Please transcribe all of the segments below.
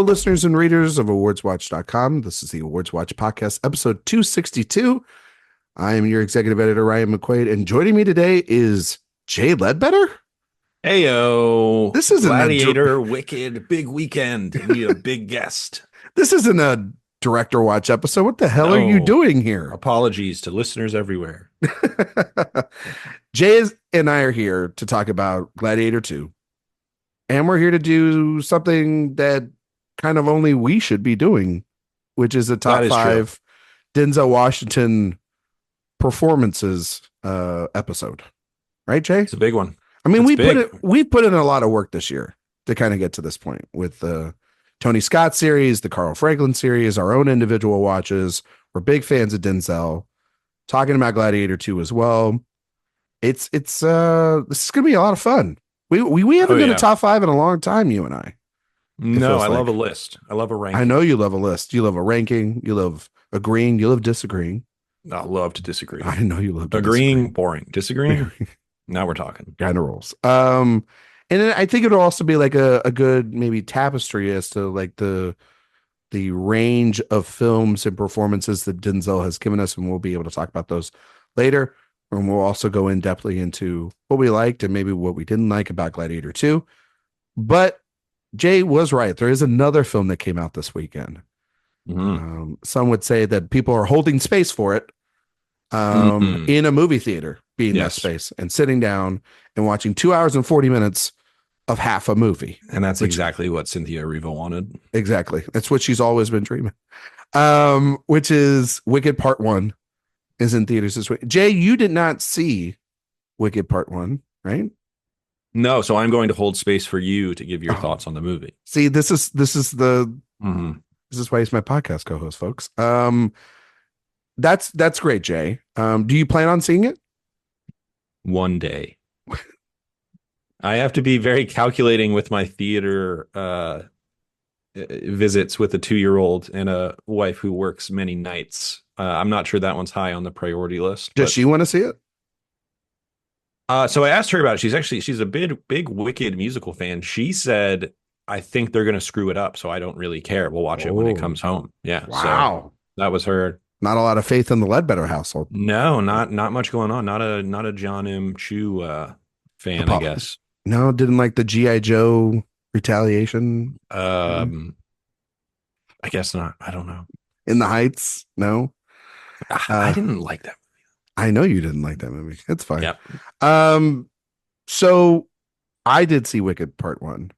listeners and readers of AwardsWatch.com. This is the AwardsWatch Podcast, episode 262. I am your executive editor, Ryan McQuade, and joining me today is Jay Ledbetter. Heyo. This isn't Gladiator, Wicked, big weekend. We need a big guest. This isn't a director watch episode. What the hell are you doing here? Apologies to listeners everywhere. Jay and I are here to talk about Gladiator II. And we're here to do something that kind of only we should be doing, which is a top five Denzel Washington performances episode. Right, Jay? It's a big one. I mean, we put in a lot of work this year to kind of get to this point with the Tony Scott series, the Carl Franklin series, our own individual watches. We're big fans of Denzel. Talking about Gladiator 2 as well. This is going to be a lot of fun. We haven't done a top five in a long time, you and I. No, I love a list. I love a ranking. I know you love a list. You love a ranking. You love agreeing. You love disagreeing. I love to disagree. I know you love to agreeing. Disagree. Boring. Disagreeing. Now we're talking. Kind of rolls. And then I think it'll also be like a good maybe tapestry as to like the range of films and performances that Denzel has given us, and we'll be able to talk about those later. And we'll also go in depthly into what we liked and maybe what we didn't like about Gladiator 2. But Jay was right. There is another film that came out this weekend. Mm-hmm. Some would say that people are holding space for it in a movie theater, being that space and sitting down and watching 2 hours and 40 minutes of half a movie. And that's exactly what Cynthia Erivo wanted. Exactly. That's what she's always been dreaming. Which is Wicked Part 1 is in theaters this week. Jay, you did not see Wicked Part 1, right? No, so I'm going to hold space for you to give your thoughts on the movie. See, this is why he's my podcast co-host, folks. That's great, Jay. Do you plan on seeing it? One day. I have to be very calculating with my theater visits with a 2-year-old and a wife who works many nights. I'm not sure that one's high on the priority list. Does she want to see it? So I asked her about it. She's a big Wicked musical fan. She said, I think they're going to screw it up, so I don't really care. We'll watch it when it comes home. Yeah. Wow. So that was her. Not a lot of faith in the Ledbetter household. No, not much going on. Not a John M. Chu fan, I guess. No, didn't like the G.I. Joe retaliation. I guess not. I don't know. In the Heights? No. I didn't like that movie. I know you didn't like that movie. It's fine. Yep. So I did see Wicked Part 1.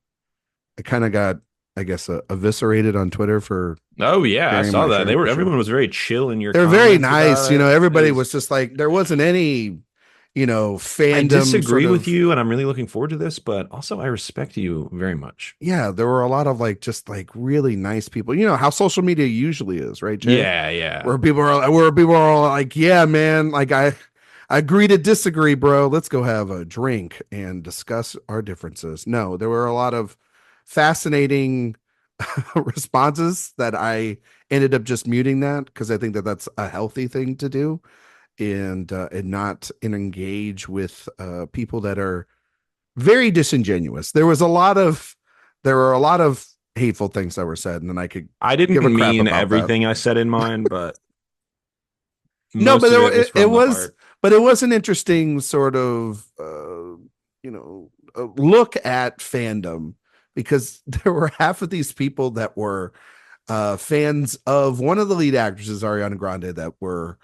I kind of got, I guess, eviscerated on Twitter for. Oh yeah, I saw that. Everyone was very chill in your. They're very nice. Everybody was just like, there wasn't any, fandom. I disagree with you, and I'm really looking forward to this, but also I respect you very much. Yeah, there were a lot of just really nice people. You know how social media usually is, right, Jay? Yeah. Where people are like, yeah, man, I agree to disagree, bro. Let's go have a drink and discuss our differences. No, there were a lot of fascinating responses that I ended up just muting that because I think that that's a healthy thing to do. And not engage with people that are very disingenuous. There were a lot of hateful things that were said, and then I didn't mean everything I said in mine, but no, but it was an interesting sort of look at fandom, because there were half of these people that were fans of one of the lead actresses, Ariana Grande, that were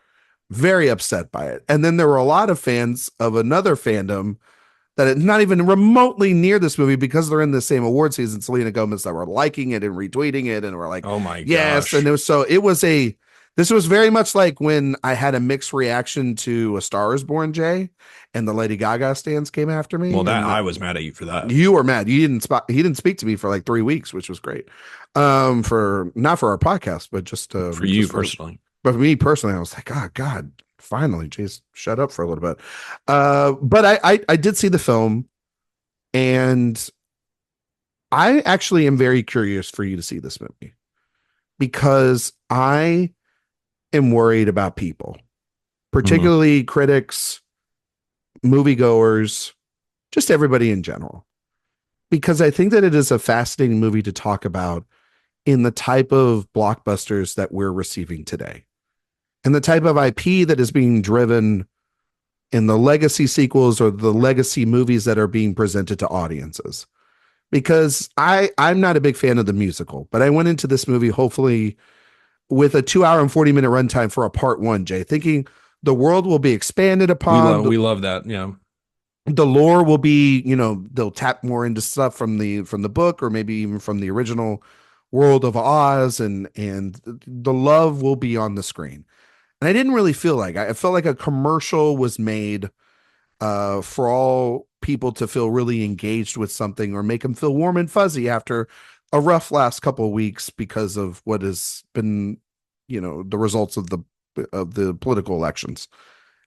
very upset by it. And then there were a lot of fans of another fandom that is not even remotely near this movie because they're in the same award season, Selena Gomez, that were liking it and retweeting it and were like, oh my gosh. Yes. And this was very much like when I had a mixed reaction to A Star Is Born, Jay, and the Lady Gaga stands came after me. Well, I was mad at you for that. You were mad. He didn't speak to me for 3 weeks, which was great. Not for our podcast, but just for you personally. But for me personally, I was like, oh, God, finally, jeez, shut up for a little bit. But I did see the film, and I actually am very curious for you to see this movie, because I am worried about people, particularly critics, moviegoers, just everybody in general, because I think that it is a fascinating movie to talk about in the type of blockbusters that we're receiving today and the type of IP that is being driven in the legacy sequels or the legacy movies that are being presented to audiences. Because I'm not a big fan of the musical, but I went into this movie hopefully with a 2 hour and 40-minute runtime for a part one, Jay, thinking the world will be expanded upon. We love that. Yeah. The lore will be, they'll tap more into stuff from the book or maybe even from the original world of Oz, and the love will be on the screen. And I didn't really feel like I felt like a commercial was made for all people to feel really engaged with something or make them feel warm and fuzzy after a rough last couple of weeks because of what has been, the results of the political elections.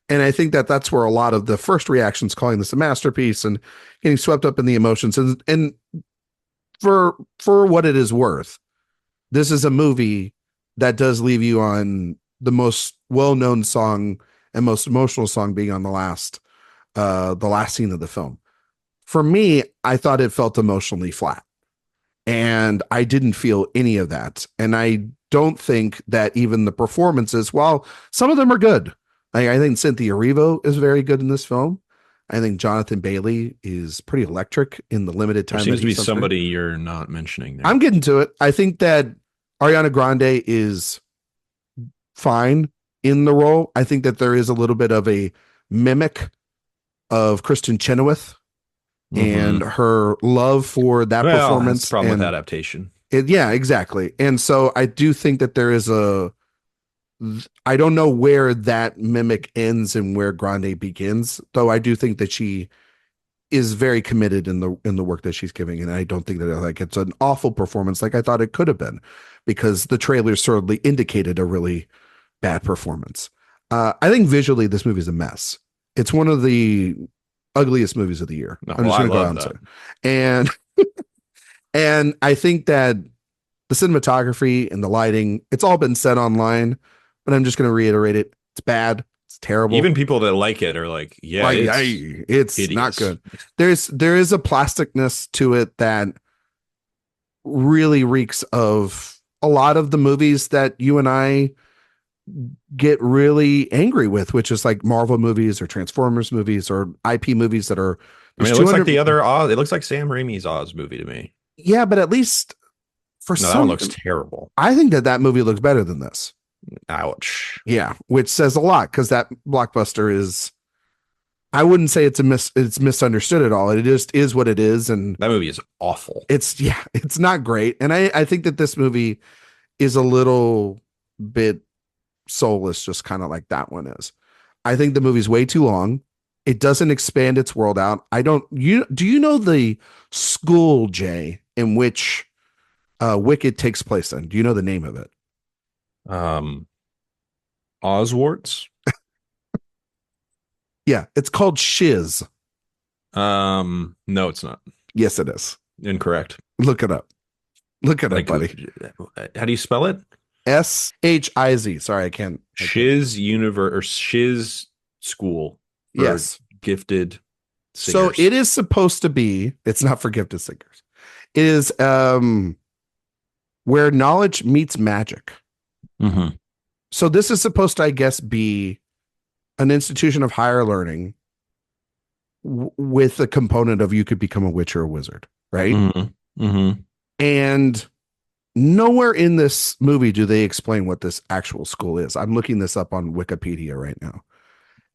And I think that that's where a lot of the first reactions calling this a masterpiece and getting swept up in the emotions. And for what it is worth, this is a movie that does leave you on the most well-known song and most emotional song being on the last scene of the film. For me, I thought it felt emotionally flat, and I didn't feel any of that. And I don't think that even the performances, while some of them are good, I think Cynthia Erivo is very good in this film. I think Jonathan Bailey is pretty electric in the limited time. There seems to be somebody you're not mentioning there. I'm getting to it. I think that Ariana Grande is fine in the role. I think that there is a little bit of a mimic of Kristen Chenoweth and her love for that performance. That's the problem with adaptation. Yeah, exactly. And so I do think that there is I don't know where that mimic ends and where Grande begins, though I do think that she is very committed in the work that she's giving. And I don't think that it's an awful performance like I thought it could have been, because the trailers certainly indicated a really bad performance. I think visually this movie is a mess. It's one of the ugliest movies of the year. I'm just going to go out and say. And I think that the cinematography and the lighting, it's all been said online, but I'm just going to reiterate it. It's bad. It's terrible. Even people that like it are like, yeah, it's not good. There is a plasticness to it that really reeks of a lot of the movies that you and I get really angry with, which is like Marvel movies or Transformers movies or IP movies that are. I mean, it looks like the other Oz. It looks like Sam Raimi's Oz movie to me. Yeah, but at least that one looks terrible. I think that movie looks better than this. Ouch. Yeah, which says a lot, because that blockbuster is, I wouldn't say it's misunderstood at all. It just is what it is, and that movie is awful. It's not great, and I think that this movie is a little bit soulless, just kind of like that one is. I think the movie's way too long. It doesn't expand its world out. Do you know the school, Jay, in which Wicked takes place in? Do you know the name of it? Oswarts. Yeah, it's called Shiz. No, it's not. Yes, it is. Incorrect. Look it up. Look it up, buddy. How do you spell it? SHIZ. Sorry, I can't. Shiz Universe or Shiz School. Yes. Gifted singers. So it is supposed to be, it's not for gifted singers. It is where knowledge meets magic. Mm-hmm. So this is supposed to, I guess, be an institution of higher learning with a component of you could become a witch or a wizard, right? Mm-hmm. Mm-hmm. And nowhere in this movie do they explain what this actual school is. I'm looking this up on Wikipedia right now.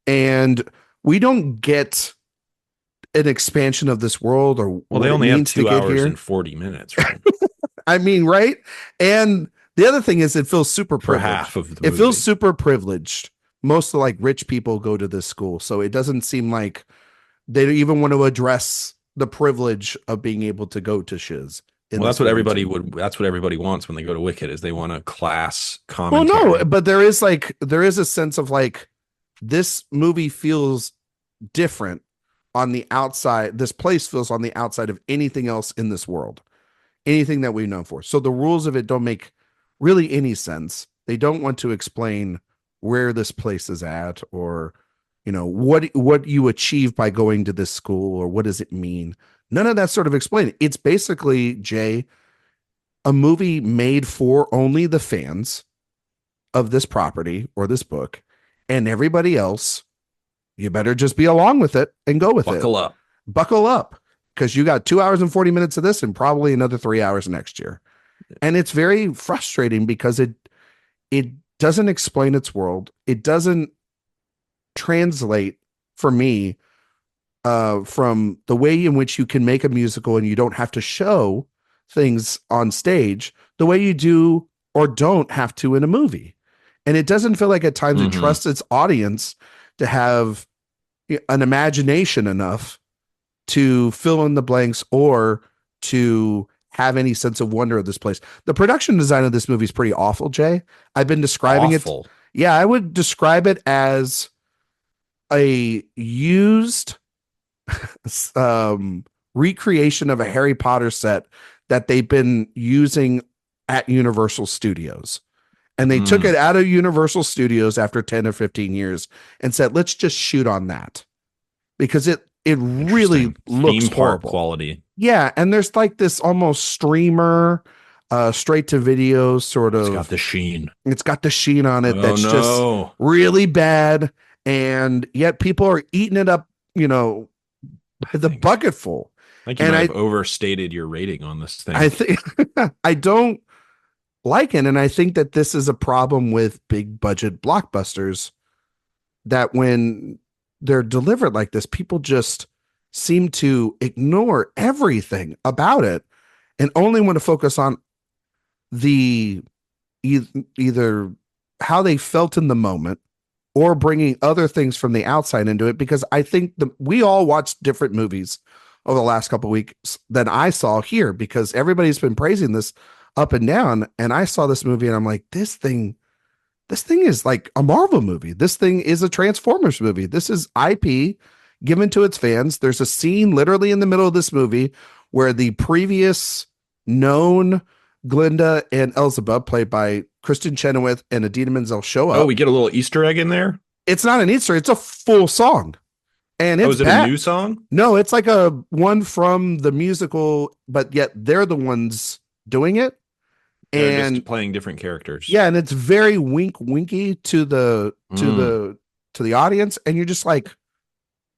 And we don't get an expansion of this world, or they only have 2 hours and 40 minutes, right? I mean, right? And the other thing is, it feels super privileged. For half of the movie. It feels super privileged. Most of like rich people go to this school, so it doesn't seem like they even want to address the privilege of being able to go to Shiz. Well, that's what everybody wants when they go to Wicked, is they want a class commentary. Well, no, but there is a sense of like, this movie feels different on the outside. This place feels on the outside of anything else in this world, anything that we've known for. So the rules of it don't make really any sense. They don't want to explain where this place is at, or, what you achieve by going to this school, or what does it mean. None of that sort of explained. It's basically, Jay, a movie made for only the fans of this property or this book, and everybody else, you better just be along with it and go with it. Buckle up, because you got 2 hours and 40 minutes of this and probably another 3 hours next year. And it's very frustrating because it doesn't explain its world. It doesn't translate for me from the way in which you can make a musical and you don't have to show things on stage the way you do or don't have to in a movie. And it doesn't feel like at times it trusts its audience to have an imagination enough to fill in the blanks or to have any sense of wonder of this place. The production design of this movie is pretty awful, Jay. I've been describing it. Yeah, I would describe it as a used recreation of a Harry Potter set that they've been using at Universal Studios. And they took it out of Universal Studios after 10 or 15 years and said, let's just shoot on that. Because it really looks horrible. Quality. Yeah, and there's like this almost streamer, straight to video sort of. It's got the sheen. It's got the sheen on it just really bad. And yet people are eating it up, by the bucketful. I think you might have overstated your rating on this thing. I think I don't like it, and I think that this is a problem with big budget blockbusters, that when they're delivered like this, people just seem to ignore everything about it and only want to focus on the either how they felt in the moment or bringing other things from the outside into it. Because I think we all watched different movies over the last couple of weeks than I saw here, because everybody's been praising this up and down. And I saw this movie and I'm like, this thing is like a Marvel movie. This thing is a Transformers movie. This is IP given to its fans. There's a scene literally in the middle of this movie where the previous known Glinda and Elzebub, played by Kristen Chenoweth and Idina Menzel, show up. Oh, we get a little Easter egg in there? It's not an Easter, it's a full song. And it's is it a new song? No, it's like a one from the musical, but yet they're the ones doing it. They're just playing different characters. Yeah, and it's very winky to the audience, and you're just like,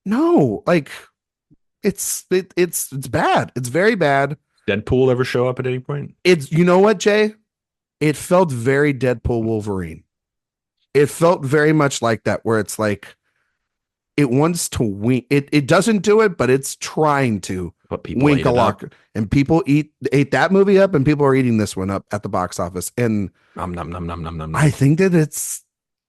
no, like it's bad. It's very bad. Deadpool ever show up at any point? It's, you know what, Jay? It felt very Deadpool Wolverine. It felt very much like that, where it's like it wants to wink. It doesn't do it, but it's trying to wink a lot. And people ate that movie up, and people are eating this one up at the box office. And nom, nom, nom, nom, nom, nom. I think that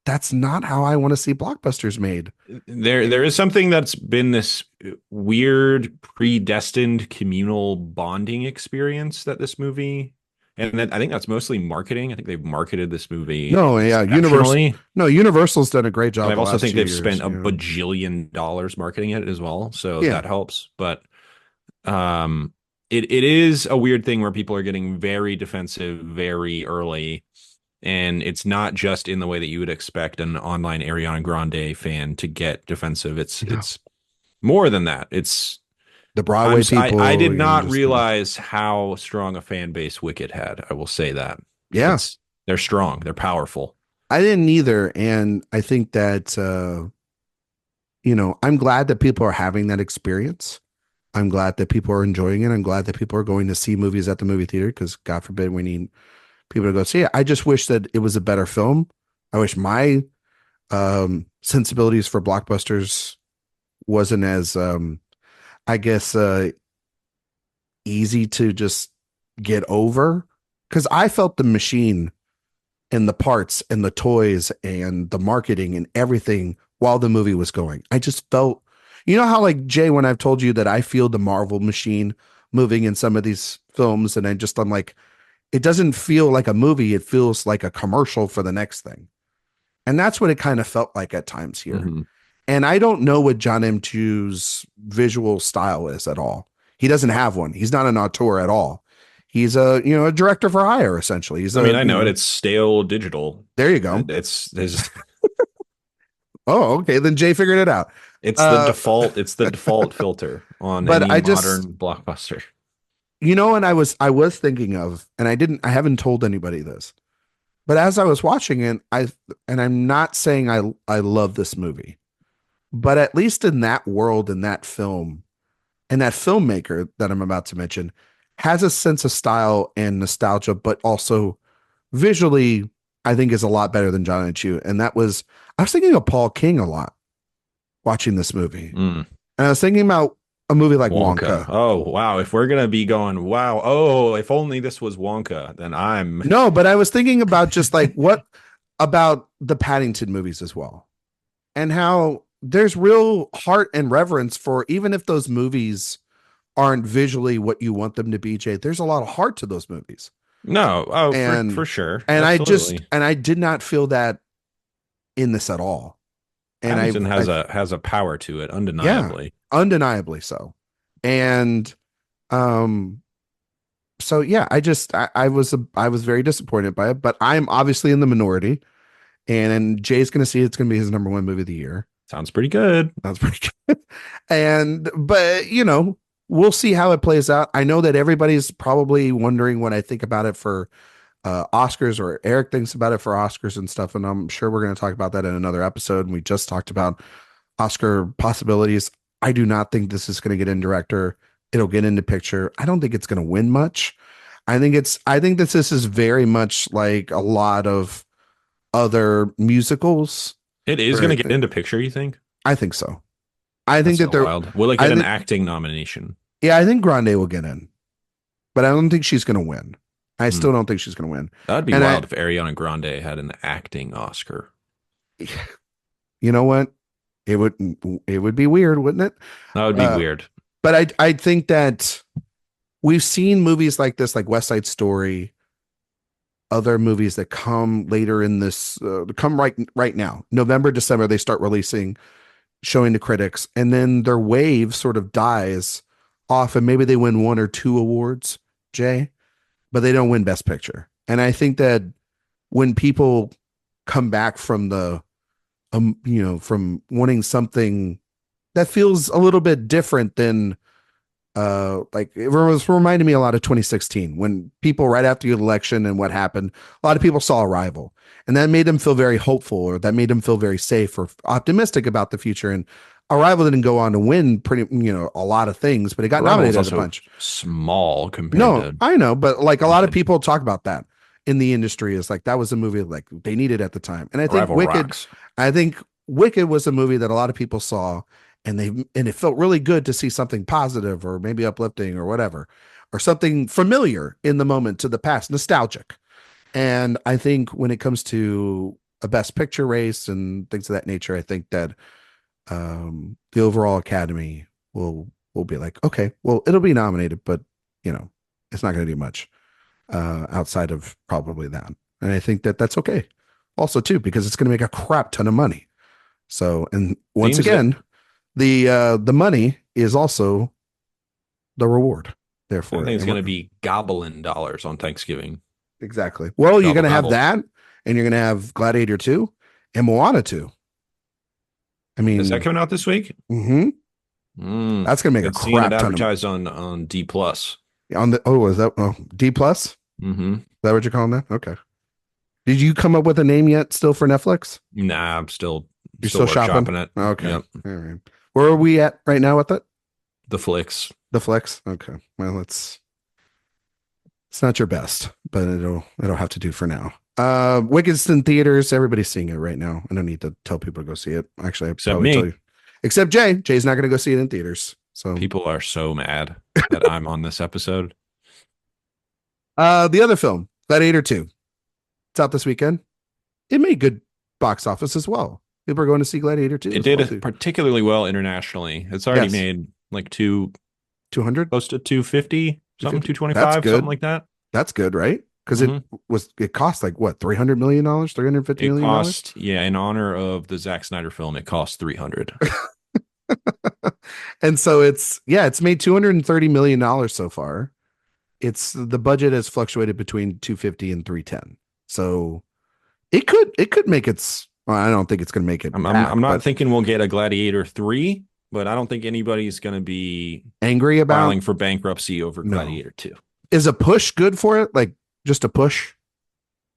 that's not how I want to see blockbusters made. There is something that's been this weird predestined communal bonding experience that this movie, and then I think that's mostly marketing. I think they've marketed this movie. No, yeah, Universal's done a great job. And I also think they've spent a bajillion dollars marketing it as well, so that helps. But it is a weird thing where people are getting very defensive very early. And it's not just in the way that you would expect an online Ariana Grande fan to get defensive. It's more than that. It's the Broadway people. I did not realize how strong a fan base Wicked had. I will say that. Yeah, they're strong. They're powerful. I didn't either, and I think that I'm glad that people are having that experience. I'm glad that people are enjoying it. I'm glad that people are going to see movies at the movie theater, because God forbid we need people to go see it. I just wish that it was a better film. I wish my sensibilities for blockbusters wasn't as, easy to just get over. Because I felt the machine and the parts and the toys and the marketing and everything while the movie was going. I just felt, how like, Jay, when I've told you that I feel the Marvel machine moving in some of these films, and I'm like, it doesn't feel like a movie. It feels like a commercial for the next thing. And that's what it kind of felt like at times here. Mm-hmm. And I don't know what John M. Chu's visual style is at all. He doesn't have one. He's not an auteur at all. He's a director for hire, essentially. I know it. It's stale digital. There you go. There's Oh, okay. Then Jay figured it out. It's the default. It's the default filter on any modern blockbuster. and I was thinking of, and I haven't told anybody this, but as I was watching it, and I'm not saying I love this movie, but at least in that world, in that film, and that filmmaker that I'm about to mention has a sense of style and nostalgia, but also visually, I think is a lot better than John and Chu. And I was thinking of Paul King a lot watching this movie. Mm. And I was thinking about a movie like Wonka. Wonka. Oh, wow. If we're gonna be going, wow, oh, if only this was Wonka, then I'm No, but I was thinking about just like what about the Paddington movies as well, and how there's real heart and reverence for, even if those movies aren't visually what you want them to be, Jay, there's a lot of heart to those movies. no, oh, for And sure. I Absolutely. and I did not feel that in this at all. And Paddington I has a power to it, yeah, undeniably. undeniably so. And um so yeah, I was very disappointed by it, but I'm obviously in the minority, and Jay's gonna see it's gonna be his number one movie of the year. Sounds pretty good. That's pretty good. And but we'll see how it plays out. I know that everybody's probably wondering what I think about it for Oscars, or Eric thinks about it for Oscars and stuff. And I'm sure we're going to talk about that in another episode. And we just talked about Oscar possibilities. I do not think this is going to get in director. It'll get into picture. I don't think it's going to win much. I think that this is very much like a lot of other musicals. It is going to get into picture, you think? I think so. I think That's that so they're, wild. Will it I get an think, acting nomination? yeah, I think Grande will get in, but I don't think she's going to win. I Hmm. still don't think she's going to win. That'd be And wild if Ariana Grande had an acting Oscar. you know what? It would it would be weird, wouldn't it? That would be weird. But I think that we've seen movies like this, like West Side Story, other movies that come later in this, come right now, November, December, they start releasing, showing to critics, and then their wave sort of dies off, and maybe they win one or two awards, Jay, but they don't win Best Picture. And I think that when people come back from from wanting something that feels a little bit different than like it was reminding me a lot of 2016, when people right after the election and what happened, a lot of people saw Arrival, and that made them feel very hopeful, or that made them feel very safe or optimistic about the future. And Arrival didn't go on to win a lot of things, but it got Arrival is nominated a also bunch. small compared No, to I know, but like a lot of people talk about that in the industry, is like that was a movie like they needed at the time. And Arrival rocks. I think Wicked was a movie that a lot of people saw, and it felt really good to see something positive, or maybe uplifting, or whatever, or something familiar in the moment to the past, nostalgic. And I think when it comes to a Best Picture race and things of that nature, I think that the overall Academy will be like, okay, well, it'll be nominated, but it's not going to do much outside of probably that. And I think that that's okay, also too, because it's going to make a crap ton of money. So, and once Seems again, the money is also the reward. Therefore, I think it's going to be goblin dollars on Thanksgiving. exactly. Well, you're Gobble, going to have gobble. that, and you're going to have Gladiator 2 and Moana 2. I mean, Is that coming out this week? mhm. Mm. That's going to make a I've seen it crap ton of advertised on D plus. on the. Oh, is that D plus? Mm-hmm. Is that what you're calling that? Okay. Did you come up with a name yet? Still for Netflix? Nah, I'm still You're still shopping workshopping it. Okay. Yep. All right. Where are we at right now with it? The flicks. The Flex. Okay. Well, it's not your best, but it'll have to do for now. Wicked's in theaters. Everybody's seeing it right now. I don't need to tell people to go see it. Actually, I Except probably me. tell you. Except Jay. Jay's not going to go see it in theaters. So People are so mad that I'm on this episode. the other film, Gladiator 2. It's out this weekend. It made good box office as well. People are going to see Gladiator 2. It did particularly well internationally. It's already Yes. made like 200. close to 250, something 225, That's good. something like that. That's good, right? Because it cost like what, $300 million, $350 It million. cost, yeah, in honor of the Zack Snyder film, it cost 300. And so it's made $230 million so far. It's the budget has fluctuated between 250 and 310. So it could make its. Well, I don't think it's going to make it. I'm not thinking we'll get a Gladiator 3, but I don't think anybody's going to be Angry about? filing for bankruptcy over No. Gladiator 2. Is a push good for it? Like just a push?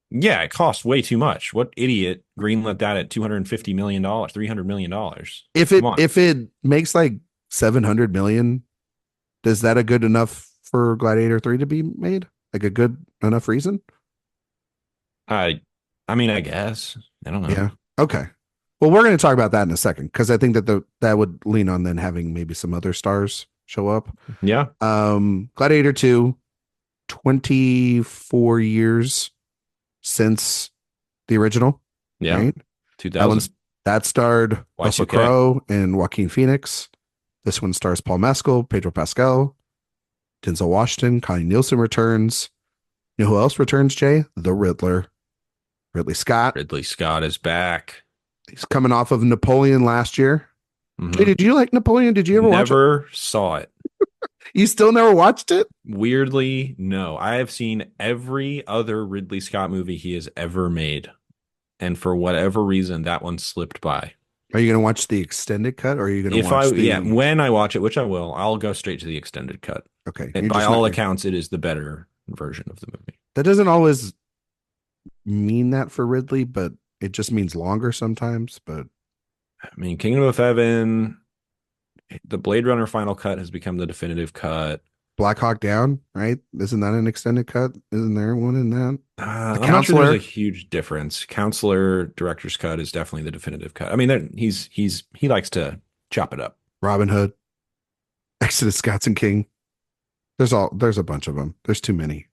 Yeah, it costs way too much. What idiot greenlit that at $250 million, $300 million? Come on. If it makes like 700 million, is that a good enough for Gladiator 3 to be made? Like a good enough reason? I I mean, I guess. I don't know. Yeah. Okay. Well, we're going to talk about that in a second because I think that that would lean on then having maybe some other stars show up. Yeah. Gladiator 2, 24 years since the original, Yeah. right? That 2000. one's that starred Russell Y2K. Crowe and Joaquin Phoenix. This one stars Paul Mescal, Pedro Pascal, Denzel Washington, Connie Nielsen returns. You know who else returns, Jay? The Riddler. Ridley Scott. Ridley Scott is back. He's coming off of Napoleon last year. Mhm. Jay, did you like Napoleon? Did you ever watch it? Never saw it. You still never watched it? Weirdly, no. I have seen every other Ridley Scott movie he has ever made. And for whatever reason, that one slipped by. Are you going to watch the extended cut or are you going to If watch I, the... yeah, when I watch it, which I will, I'll go straight to the extended cut. Okay. And You're by just all not- accounts, it is the better version of the movie. That doesn't always mean that for Ridley, but it just means longer sometimes. But I mean, Kingdom of Heaven, the Blade Runner final cut has become the definitive cut. Black Hawk Down, right? Isn't that an extended cut? Isn't there one in that? I'm not sure there's a huge difference. Counselor director's cut is definitely the definitive cut. I mean, he likes to chop it up. Robin Hood, Exodus, Scots and King. There's a bunch of them. There's too many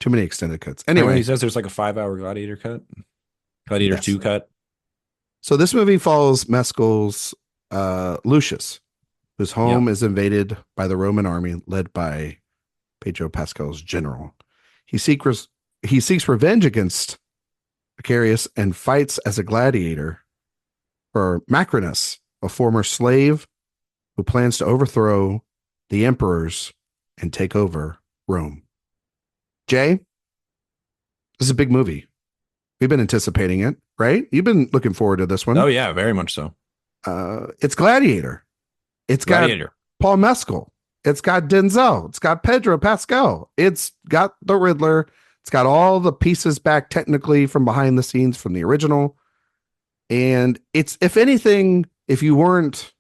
extended cuts. Anyway, He says there's like a 5-hour Gladiator cut, Gladiator Yes. 2 cut. so this movie follows Mescal's Lucius, whose home is invaded by the Roman army led by Pedro Pascal's general. He seeks revenge against Macarius and fights as a gladiator for Macrinus, a former slave who plans to overthrow the emperors and take over Rome. Jay, this is a big movie. We've been anticipating it, right? You've been looking forward to this one. Oh yeah, very much so. It's Gladiator. It's got Gladiator. Paul Mescal. It's got Denzel. It's got Pedro Pascal. It's got the Riddler. It's got all the pieces back technically from behind the scenes from the original. And it's, if anything, if you weren't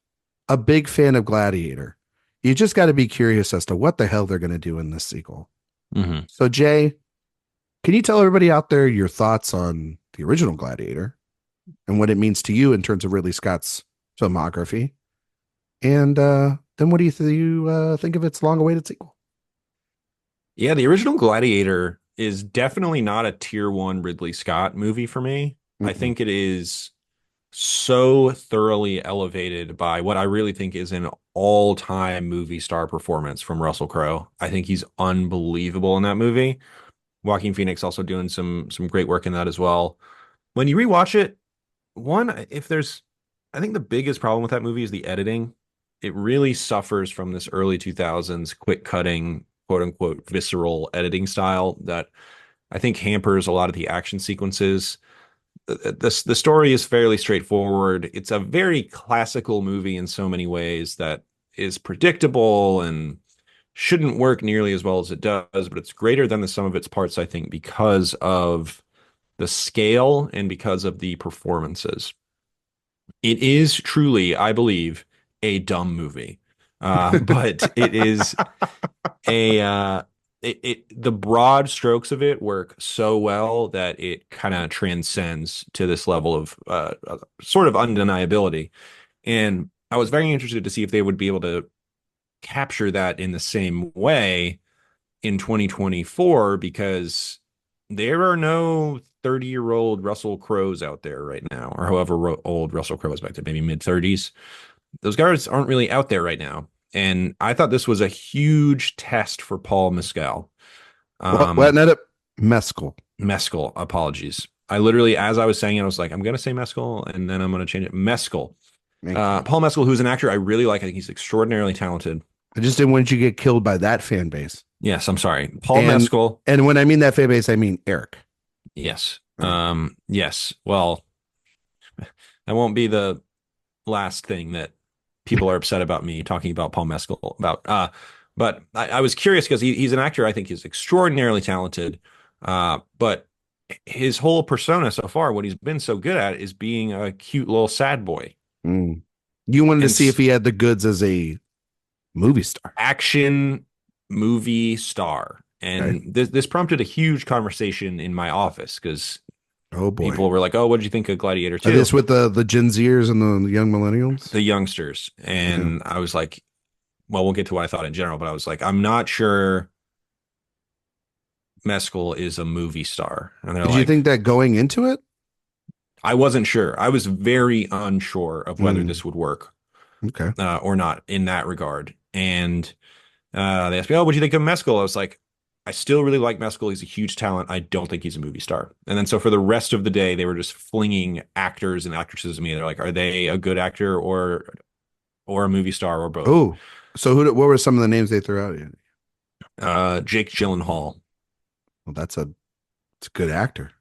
a big fan of Gladiator, you just got to be curious as to what the hell they're going to do in this sequel. Mm-hmm. So, Jay, can you tell everybody out there your thoughts on the original Gladiator and what it means to you in terms of Ridley Scott's filmography? And then what do you think of its long-awaited sequel? Yeah, the original Gladiator is definitely not a tier 1 Ridley Scott movie for me. I think it is so thoroughly elevated by what I really think is an all-time movie star performance from Russell Crowe. I think he's unbelievable in that movie. Joaquin Phoenix also doing some great work in that as well. When you rewatch it, I think the biggest problem with that movie is the editing. It really suffers from this early 2000s quick cutting, quote unquote, visceral editing style that I think hampers a lot of the action sequences. The story is fairly straightforward. It's a very classical movie in so many ways that is predictable and shouldn't work nearly as well as it does, but it's greater than the sum of its parts, I think, because of the scale and because of the performances. It is truly, I believe, a dumb movie, but it is the broad strokes of it work so well that it kind of transcends to this level of sort of undeniability. And I was very interested to see if they would be able to capture that in the same way in 2024, because there are no 30-year-old Russell Crowes out there right now, or however old Russell Crowe was back then, maybe mid-30s. Those guys aren't really out there right now. And I thought this was a huge test for Paul Mescal. Mescal. Mescal, apologies. I literally, as I was saying it, I was like, I'm going to say Mescal, and then I'm going to change it. Mescal. Paul Mescal, who's an actor I really like. I think he's extraordinarily talented. I just didn't want you to get killed by that fan base. Yes, I'm sorry. Paul Mescal. And when I mean that fan base, I mean Eric. Yes. Yes. Well, that won't be the last thing that people are upset about me talking about Paul Mescal about but I was curious because he's an actor I think is extraordinarily talented. But his whole persona so far, what he's been so good at is being a cute little sad boy. Mm. You wanted to And see if he had the goods as a movie star. action movie star. Okay. And this prompted a huge conversation in my office because Oh boy. people were like, "Oh, what did you think of Gladiator Are this 2?" with the Gen Zers and the young millennials? The youngsters. Yeah. And I was like, well, we'll get to what I thought in general, but I was like, I'm not sure Mescal is a movie star. And they're Did you like, think that going into it? I wasn't sure. I was very unsure of whether Mm, this would work okay. or not in that regard. And they asked me, "Oh, what do you think of Mescal?" I was like, "I still really like Mescal. He's a huge talent. I don't think he's a movie star." And then so for the rest of the day, they were just flinging actors and actresses at me. They're like, "Are they a good actor or a movie star or both?" Oh, so what were some of the names they threw out at you? Jake Gyllenhaal, Well, it's a good actor,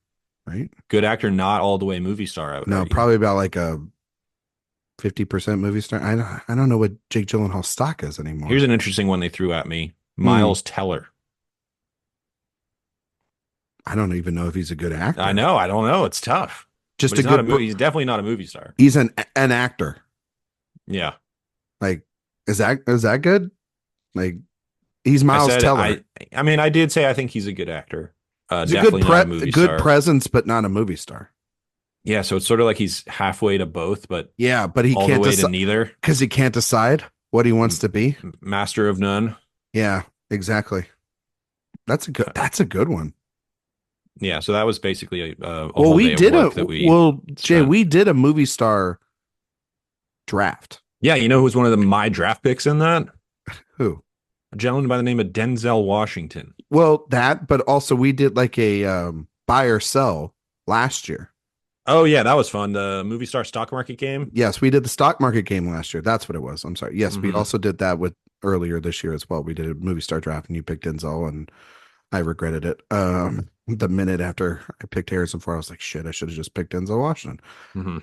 right? good actor, not all the way movie star. I would No, argue. probably about like a 50% movie star. I don't know what Jake Gyllenhaal's stock is Here's anymore. an interesting one they threw at me: Hmm. Miles Teller. I don't even know if he's a good I actor. know, I don't know. It's tough, but Just a he's not a good. movie. He's definitely not a movie star. He's an actor. Yeah, Like, is that good? Like, he's I Miles said Teller. I mean, I did say I think he's a good actor. He's a Definitely not a movie good star. presence, but not a movie star. Yeah, so it's sort of like he's halfway to both, but Yeah, but he all the can't way to decide neither. because he can't decide what he wants to be. Master of none. Yeah, exactly. That's a good one. Yeah, so that was basically a Well, whole we day of did a work that we well, Jay, spent. we did a movie star draft. Yeah, you know who's one of my draft picks in that? Who? A gentleman by the name of Denzel Washington. Well, that, but also we did like a buy or sell last year. Oh yeah, that was fun. The movie star stock market game. Yes, we did the stock market game last year. That's what it was. I'm sorry. Yes, we Hmm. also did that with earlier this year as well. We did a movie star draft and you picked Denzel and I regretted it. The minute after I picked Harrison Ford, I was like, shit, I should have just picked Denzel Washington. Hmm.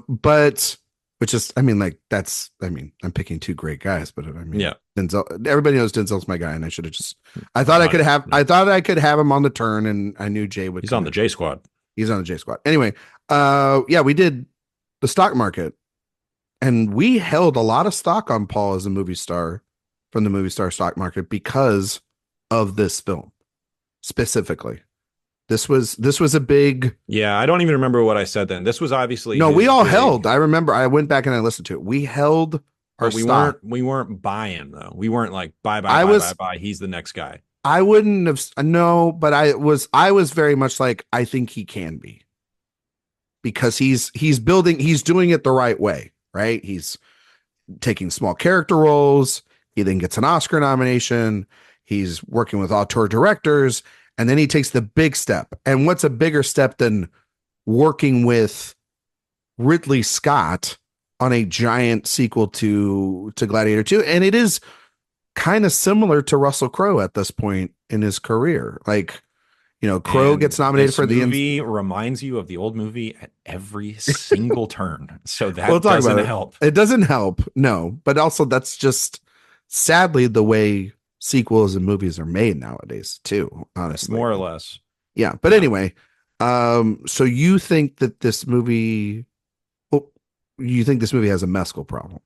But which is, I mean, like I'm picking two great guys, but I mean, Yeah, Denzel. Everybody knows Denzel's my guy, and I should have just. not even. I No. thought I could have him on the turn, and I knew Jay would He's on kind the of. J Squad. He's on the J squad. Anyway, yeah, we did the stock market, and we held a lot of stock on Paul as a movie star from the movie star stock market because of this film specifically. This was a big. Yeah, I don't even remember what I said then. This was obviously No, we his all big, held. I remember. I went back and I listened to it. We held our but we stock. weren't buying though. We weren't like buy buy I buy buy was. buy. He's the next guy. I wouldn't have. No, but I was very much like I think he can be because he's building. He's doing it the right way. Right. He's taking small character roles. He then gets an Oscar nomination. He's working with auteur directors, and then he takes the big step. And what's a bigger step than working with Ridley Scott on a giant sequel to Gladiator 2? And it is kind of similar to Russell Crowe at this point in his career. Like, Crowe And gets nominated this for the. movie reminds you of the old movie at every single turn. So We'll that talk about doesn't it. help. It doesn't help, no. But also, that's just sadly the way sequels and movies are made nowadays, too. Honestly, More or less. yeah. But Yeah. anyway, so you think that this movie? Well, you think this movie has a mescal problem?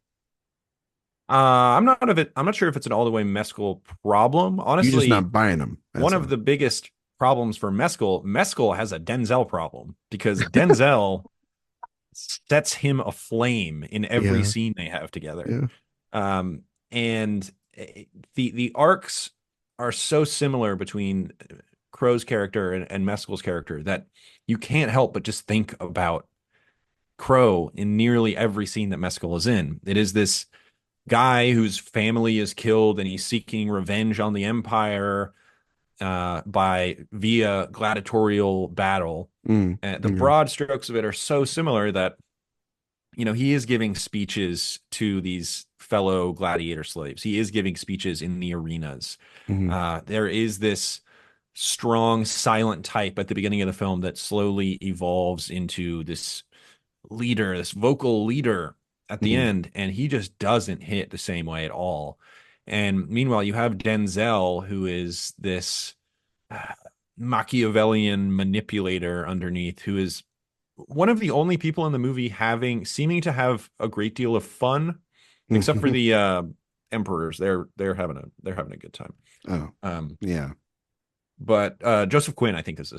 I'm not sure if it's an all the way Mescal problem. You're just Honestly, not buying them one as of a. the biggest problems for Mescal has a Denzel problem because Denzel sets him aflame in every Yeah, scene they have together. yeah. And the arcs are so similar between Crow's character and Mescal's character that you can't help but just think about Crow in nearly every scene that Mescal is in. It is this guy whose family is killed and he's seeking revenge on the Empire by via gladiatorial battle. The Yeah. broad strokes of it are so similar that he is giving speeches to these fellow gladiator slaves. He is giving speeches in the arenas. Mhm. There is this strong silent type at the beginning of the film that slowly evolves into this leader, this vocal leader. at the Mhm. end, and he just doesn't hit the same way at all. And meanwhile, you have Denzel, who is this uh, Machiavellian manipulator underneath, who is one of the only people in the movie seeming to have a great deal of fun, except for Mhm. the emperors. They're having a good time. Oh, Um, yeah. but Joseph Quinn, I think, is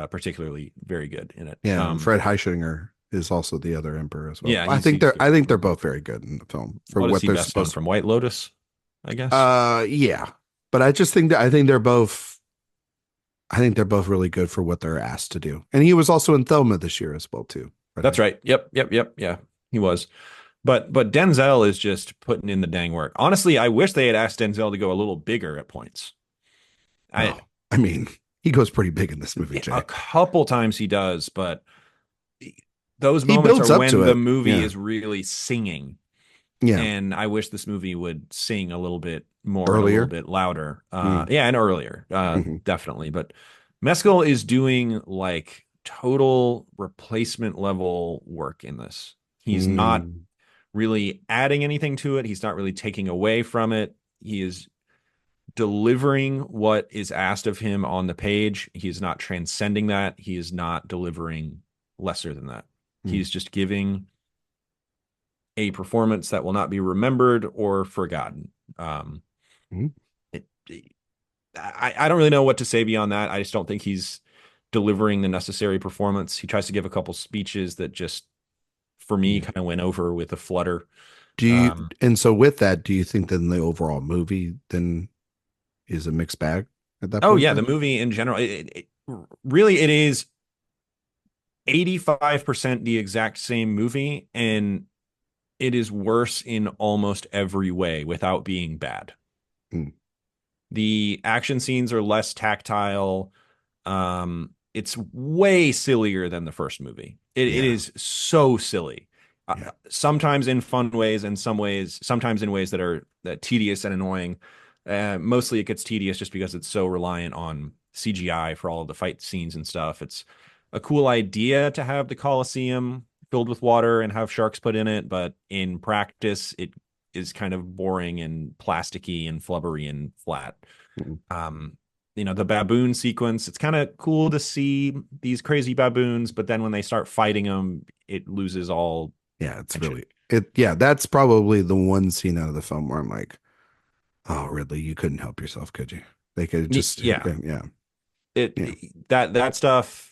particularly very good in it. Yeah, and Fred Heischinger is also the other emperor as well. Yeah, he's I good. think they're both very good in the film for What is what he they're best known supposed from? White Lotus, I to. guess. Yeah. But I think they're both really good for what they're asked to do. And he was also in Thelma this year as well too. That's right. Yep. Yeah, he was. But Denzel is just putting in the dang work. Honestly, I wish they had asked Denzel to go a little bigger at points. I Well, I mean, he goes pretty big in this movie, A Jay. couple times he does, but those He moments are builds up when to the it. movie Yeah. is really singing. Yeah. And I wish this movie would sing a little bit more and a little Earlier. bit louder. Mm. Yeah, and earlier, Hmm. definitely. But Mescal is doing like total replacement level work in this. He's not Mm. really adding anything to it. He's not really taking away from it. He is delivering what is asked of him on the page. He is not transcending that. He is not delivering lesser than that. Mm. He's just giving a performance that will not be remembered or forgotten. Um, Mm. I don't really know what to say beyond that. I just don't think he's delivering the necessary performance. He tries to give a couple speeches that just, for me, Yeah. kind of went over with a flutter. Do you, Um, and so with that, do you think then the overall movie then is a mixed bag at that oh point yeah, the then? movie in general, really it is 85% the exact same movie, and it is worse in almost every way without being bad. Mm. The action scenes are less tactile. It's way sillier than the first movie. It Yeah. is so silly. Yeah. Sometimes in fun ways, and sometimes in ways that are tedious and annoying. Mostly, it gets tedious just because it's so reliant on CGI for all of the fight scenes and stuff. It's a cool idea to have the Colosseum filled with water and have sharks put in it, but in practice, it is kind of boring and plasticky and flubbery and flat. Mm. Um, the baboon sequence, it's kind of cool to see these crazy baboons, but then when they start fighting them, it loses all Yeah. It's tension. really, yeah, that's probably the one scene out of the film where I'm like, oh, Ridley, you couldn't help yourself, could you? They could just, Yeah, yeah. it Yeah. that stuff.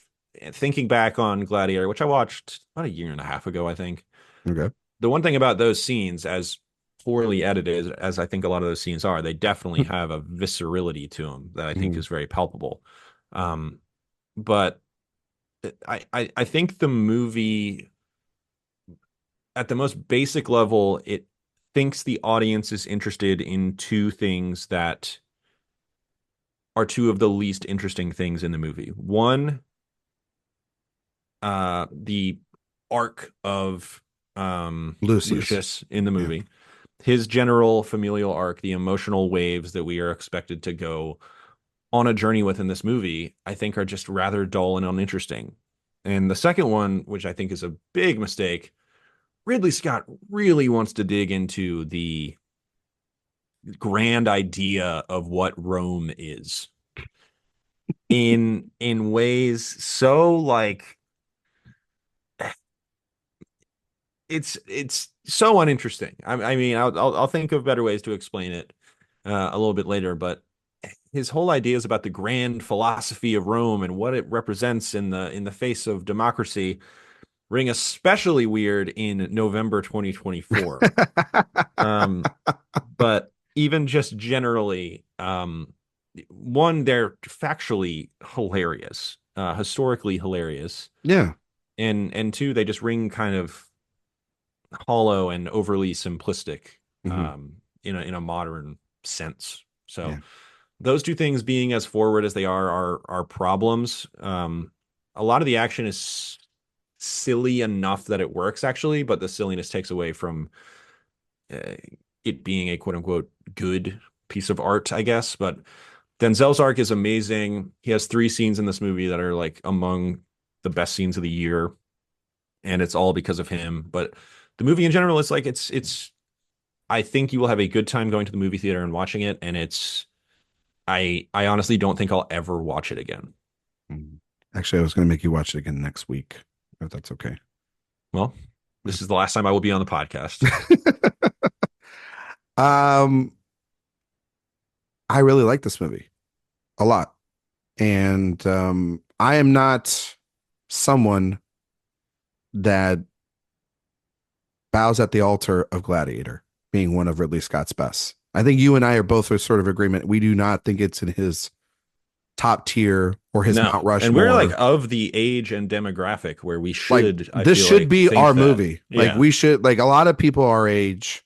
Thinking back on Gladiator, which I watched about a year and a half ago, I think. Okay. The one thing about those scenes, as poorly edited as I think a lot of those scenes are, they definitely have a viscerality to them that I think Mhm. is very palpable. Um, but I think the movie, at the most basic level, it thinks the audience is interested in two things that are two of the least interesting things in the movie. One, the arc of Lucius. Lucius in the Yeah. movie, his general familial arc, the emotional waves that we are expected to go on a journey with in this movie, I think are just rather dull and uninteresting. And the second one, which I think is a big mistake, Ridley Scott really wants to dig into the grand idea of what Rome is in ways so like it's so uninteresting. I mean, I'll think of better ways to explain it a little bit later, but his whole idea is about the grand philosophy of Rome and what it represents in the face of democracy ring especially weird in November 2024. Um, but even just generally, one, they're factually hilarious, historically hilarious, Yeah. and two, they just ring kind of hollow and overly simplistic, Hmm. in a modern sense. So Yeah. those two things being as forward as they are problems. A lot of the action is silly enough that it works actually, but the silliness takes away from uh, it being a quote unquote good piece of art, I guess. But Denzel's arc is amazing. He has three scenes in this movie that are like among the best scenes of the year, and it's all because of him. But the movie in general is like it's I think you will have a good time going to the movie theater and watching it, and I honestly don't think I'll ever watch it again. Mm. Actually, I was going to make you watch it again next week, if that's okay. Well, this is the last time I will be on the podcast. um, I really like this movie a lot, and I am not someone that bows at the altar of Gladiator being one of Ridley Scott's best. I think you and I are both in sort of agreement. We do not think it's in his top tier or his Mount Rushmore. And we're like of the age and demographic where we should. Like, this should be our movie. Like, we should, like, a lot of people our age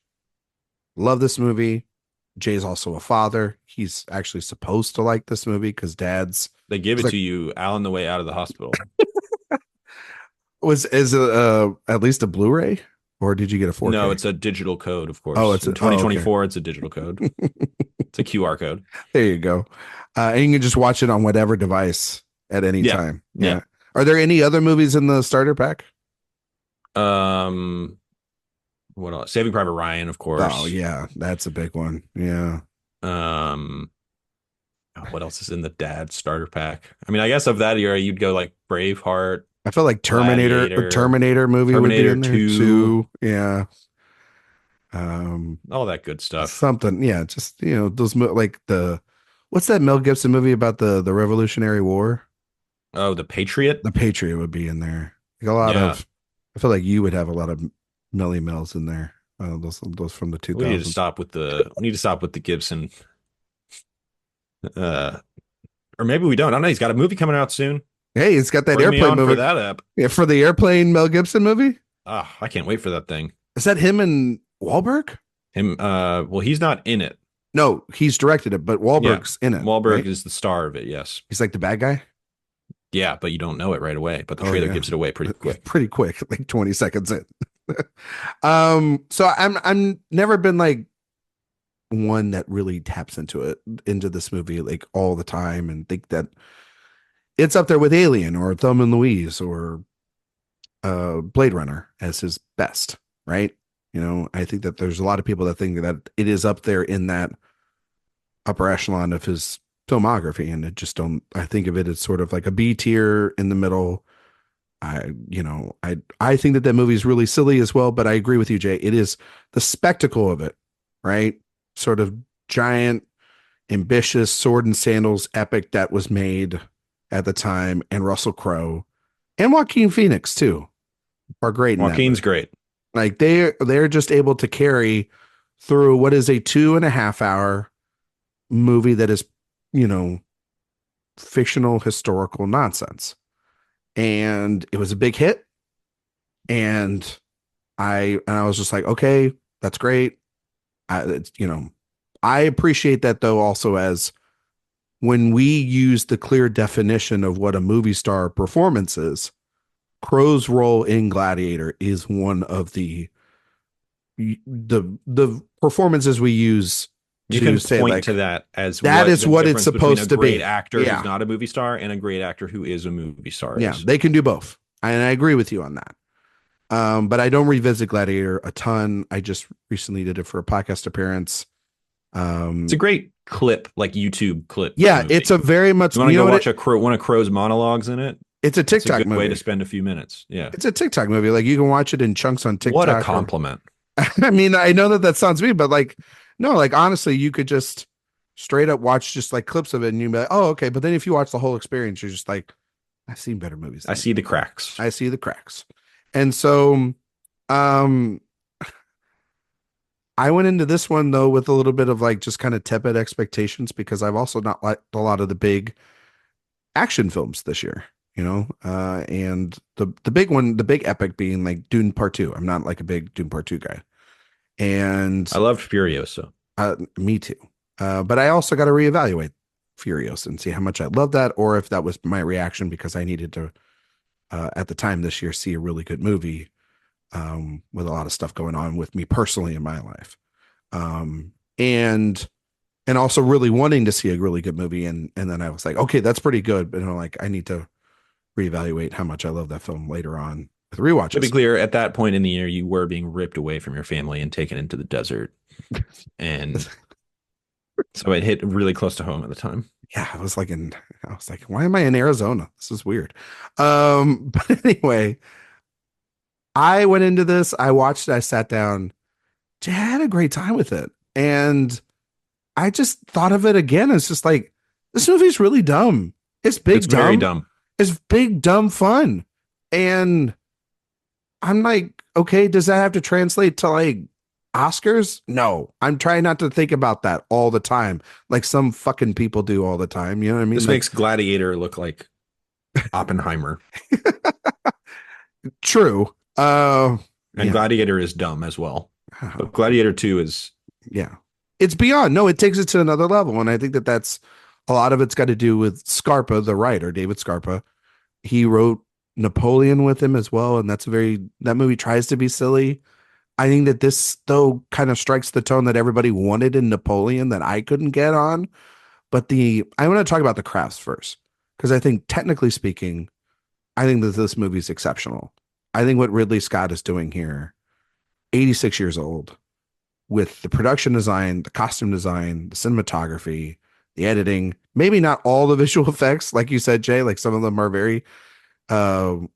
love this movie. Jay's also a father. He's actually supposed to like this movie because they give it to you on the way out of the hospital. Is it at least a Blu-ray, or did you get a 4K? No, it's a digital code, of course. Oh, it's in 2024. It's a digital code. It's a QR code. There you go. And you can just watch it on whatever device at any time. Yeah. Are there any other movies in the starter pack? What else? Saving Private Ryan, of course. Oh yeah, that's a big one. Yeah. What else is in the dad starter pack? I mean, I guess of that era, you'd go like Braveheart. I feel like Terminator movie Terminator would be in there 2. too. Yeah. All that good stuff. Something, yeah. Just those like what's that Mel Gibson movie about the Revolutionary War? Oh, The Patriot. The Patriot would be in there. Like a lot of. I feel like you would have a lot of Melly Mel's in there. Those from the 2000s. We need to stop with the Gibson. Or maybe we don't. I don't know. He's got a movie coming out soon. Hey, it's got that Bring airplane movie. For that app. Yeah, for the airplane Mel Gibson movie. I can't wait for that thing. Is that him and Wahlberg? Well, he's not in it. No, he's directed it, but Wahlberg's in it. Wahlberg is the star of it. Yes, he's like the bad guy. Yeah, but you don't know it right away. But the trailer gives it away pretty quick. Pretty quick, like 20 seconds in. So I'm never been like one that really taps into this movie like all the time and think that it's up there with Alien or Thelma and Louise or Blade Runner as his best, right? I think that there's a lot of people that think that it is up there in that upper echelon of his filmography, and I think of it as sort of like a B tier in the middle. I think that movie is really silly as well, but I agree with you, Jay. It is the spectacle of it, right? Sort of giant, ambitious sword and sandals epic that was made at the time, and Russell Crowe and Joaquin Phoenix too are great. Joaquin's great. Like they're just able to carry through what is a 2.5 hour movie that is, fictional historical nonsense. And it was a big hit. And I was just like, okay, that's great. I appreciate that though, also, as when we use the clear definition of what a movie star performance is, Crowe's role in Gladiator is one of the performances we use. You can point to that as that is what it's supposed to be. A great actor who's not a movie star and a great actor who is a movie star. Yeah, they can do both, and I agree with you on that. But I don't revisit Gladiator a ton. I just recently did it for a podcast appearance. It's a great clip, like YouTube clip. Yeah, it's a very much. You want to go watch one of Crowe's monologues in it? It's a TikTok movie. Way to spend a few minutes. Yeah, it's a TikTok movie. Like, you can watch it in chunks on TikTok. What a compliment! I mean, I know that sounds mean, but like, no, like honestly, you could just straight up watch just like clips of it, and you'd be like, oh, okay. But then if you watch the whole experience, you're just like, I've seen better movies. I see the cracks. I see the cracks. And so, I went into this one though with a little bit of like just kind of tepid expectations, because I've also not liked a lot of the big action films this year. And the big one, the big epic being like Dune Part 2. I'm not like a big Dune Part 2 guy. And I loved Furiosa. Me too. But I also got to reevaluate Furiosa and see how much I love that, or if that was my reaction because I needed to, at the time this year, see a really good movie with a lot of stuff going on with me personally in my life. And also really wanting to see a really good movie. And then I was like, okay, that's pretty good. But I need to reevaluate how much I love that film later on rewatches. To be clear, at that point in the year, you were being ripped away from your family and taken into the desert. And so it hit really close to home at the time. Yeah, I was like, why am I in Arizona? This is weird. But anyway, I went into this, I watched it, I sat down, I had a great time with it. And I just thought of it again. It's just like, this movie's really dumb. It's big, It's dumb. very dumb. It's big, dumb fun. And I'm like, okay, does that have to translate to like Oscars? No, I'm trying not to think about that all the time, like some fucking people do all the time. You know what I mean? This like, makes Gladiator look like Oppenheimer. True. And Yeah. Gladiator is dumb as well. But Gladiator 2 is... Yeah. It's beyond. No, it takes it to another level. And I think that that's a lot of it's got to do with Scarpa, the writer, David Scarpa. He wrote Napoleon with him as well. And that movie tries to be silly. I think that this, though, kind of strikes the tone that everybody wanted in Napoleon that I couldn't get on. But I want to talk about the crafts first, because I think technically speaking, I think that this movie is exceptional. I think what Ridley Scott is doing here, 86 years old, with the production design, the costume design, the cinematography, the editing, maybe not all the visual effects, like you said, Jay, like some of them are very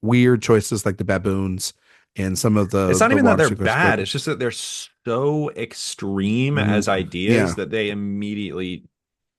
weird choices, like the baboons and some of the... It's not even that they're sequence, bad. It's just that they're so extreme as ideas that they immediately,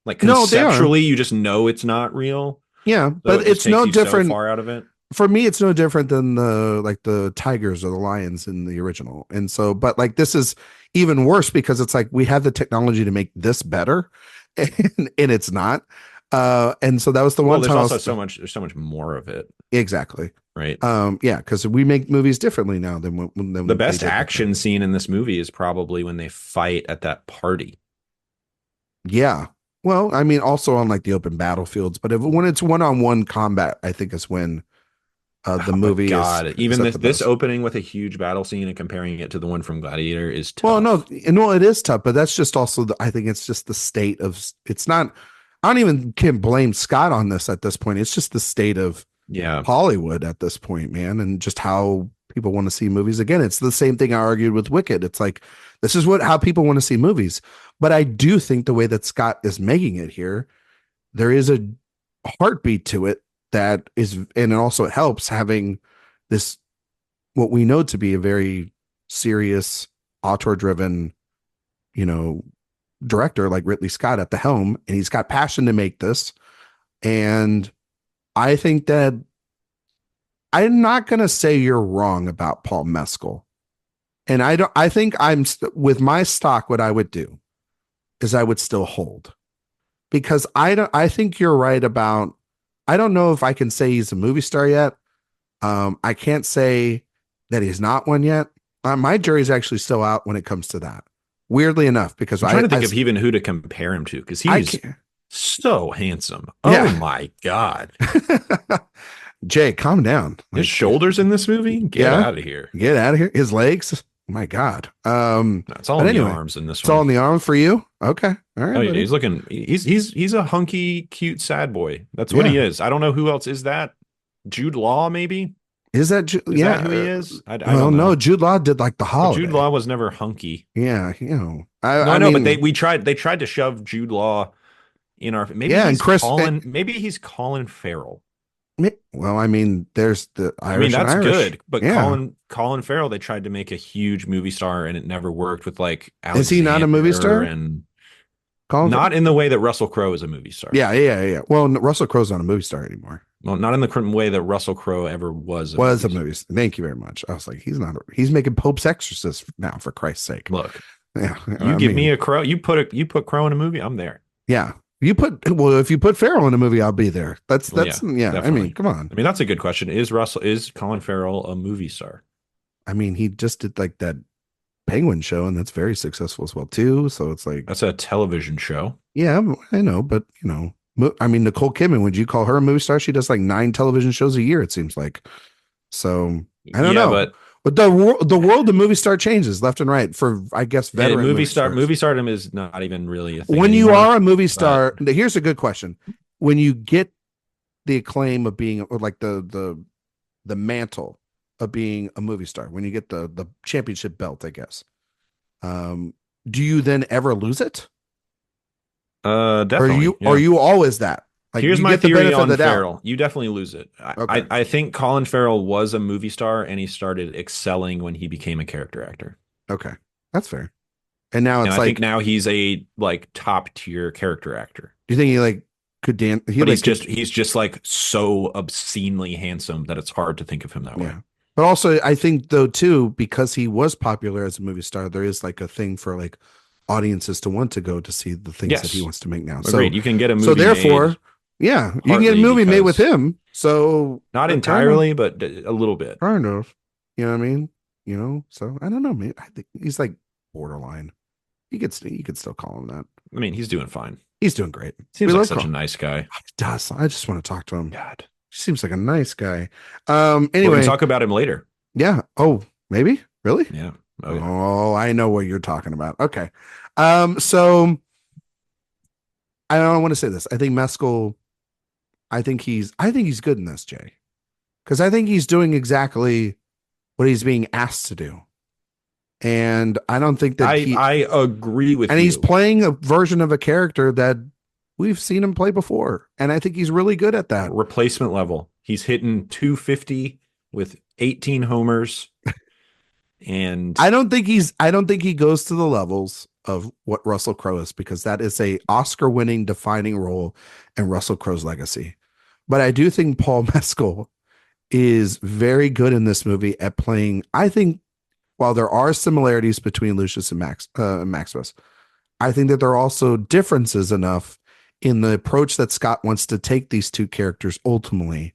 like, conceptually, you just know it's not real. Yeah, So but it's no different. So far out of it. For me, it's no different than the tigers or the lions in the original. And so, but like, this is even worse because it's like we have the technology to make this better, and it's not. And so that was the one there's time also there's so much more of it. Exactly. Right. Yeah, because we make movies differently now than the best action scene in this movie is probably when they fight at that party. Yeah. Well, I mean, also on like the open battlefields, but when it's one-on-one combat, I think is when the movie is this opening with a huge battle scene and comparing it to the one from Gladiator is tough. Well, no, it is tough, but that's just also I think it's just the state of... It's not... I don't even can blame Scott on this at this point. It's just the state of Hollywood at this point, man, and just how people want to see movies. Again, it's the same thing I argued with Wicked. It's like, this is how people want to see movies. But I do think the way that Scott is making it here, there is a heartbeat to it that is, and it also helps having this, what we know to be a very serious, auteur-driven, director like Ridley Scott at the helm, and he's got passion to make this. And I think that I'm not going to say you're wrong about Paul Mescal. And I think with my stock, what I would do is I would still hold, because I think you're right about, I don't know if I can say he's a movie star yet. I can't say that he's not one yet. My jury's actually still out when it comes to that. Weirdly enough, because I'm trying to think of even who to compare him to, because he's so handsome. Yeah. Oh my God. Jay, calm down. His shoulders in this movie? Get out of here. Get out of here. His legs? My God. It's all in the arms in this one. It's all in the arms for you? Okay. All right. Oh, yeah, he's looking, he's a hunky, cute, sad boy. That's what he is. I don't know who else is that. Jude Law, maybe? Is that who he is? I don't know. No, Jude Law did like The Holiday. Jude Law was never hunky. Yeah, I know, but they tried to shove Jude Law in our... Maybe he's Colin Farrell. Well, I mean, there's the Irish. That's good, but Colin Farrell, they tried to make a huge movie star, and it never worked with like Alexander. Is he not a movie star? And not in the way that Russell Crowe is a movie star. Yeah. Well, Russell Crowe's not a movie star anymore. Well, not in the way that Russell Crowe ever was. A movie star. Thank you very much. I was like, he's not. He's making Pope's Exorcist now, for Christ's sake. Look, me a Crowe. You put Crowe in a movie, I'm there. Yeah. If you put Farrell in a movie, I'll be there. That's Definitely. I mean, come on. I mean, that's a good question. Is Colin Farrell a movie star? I mean, he just did like that Penguin show, and that's very successful as well too. So it's like, that's a television show. Yeah, I know, but I mean, Nicole Kidman, would you call her a movie star? She does like 9 television shows a year, it seems like. So I don't know, but the world of movie star changes left and right for, I guess, veteran movie stardom is not even really a thing when anymore, you are a movie star. Here's a good question: when you get the acclaim of being, or like the mantle of being a movie star, when you get the championship belt, I guess, do you then ever lose it? Or Definitely. are Yeah. you always that? Like Here's you my get the theory benefit of on the doubt. Farrell. You definitely lose it. Okay. I think Colin Farrell was a movie star and he started excelling when he became a character actor. Okay. That's fair. And now And it's I think like, now he's a like top tier character actor. do you think he like could dance? He But like could, he's just like so obscenely handsome that it's hard to think of him that way. yeah. But also, I think though too, because he was popular as a movie star, there is like a thing for like audiences to want to go to see the things that he Yes. wants to make now. Agreed. You can get a So movie therefore, made yeah, you can get a partly movie made with because him. So not fair enough. entirely, but a little bit. Fair enough. You know what I mean? You know, so I don't know, man. I think he's like borderline. You could still call him that. I mean, he's doing fine. He's doing great. Seems We like love such a Carl. nice guy. He does. I just want to talk to him. God. He seems like a nice guy. We're Anyway, gonna talk about him later. yeah. Oh, maybe? Really? Yeah. Oh, yeah. Oh, I know what you're talking about. Okay. So I don't want to say this. I think Mescal, I think he's good in this, Jay. Because I think he's doing exactly what he's being asked to do. And I don't think that I agree with you. And he's playing a version of a character that we've seen him play before. And I think he's really good at that. Replacement level. He's hitting 250 with 18 homers. And I don't think he goes to the levels of what Russell Crowe is, because that is a Oscar-winning defining role in Russell Crowe's legacy. But I do think Paul Mescal is very good in this movie at playing. I think while there are similarities between Lucius and Maximus, I think that there are also differences enough in the approach that Scott wants to take these two characters ultimately.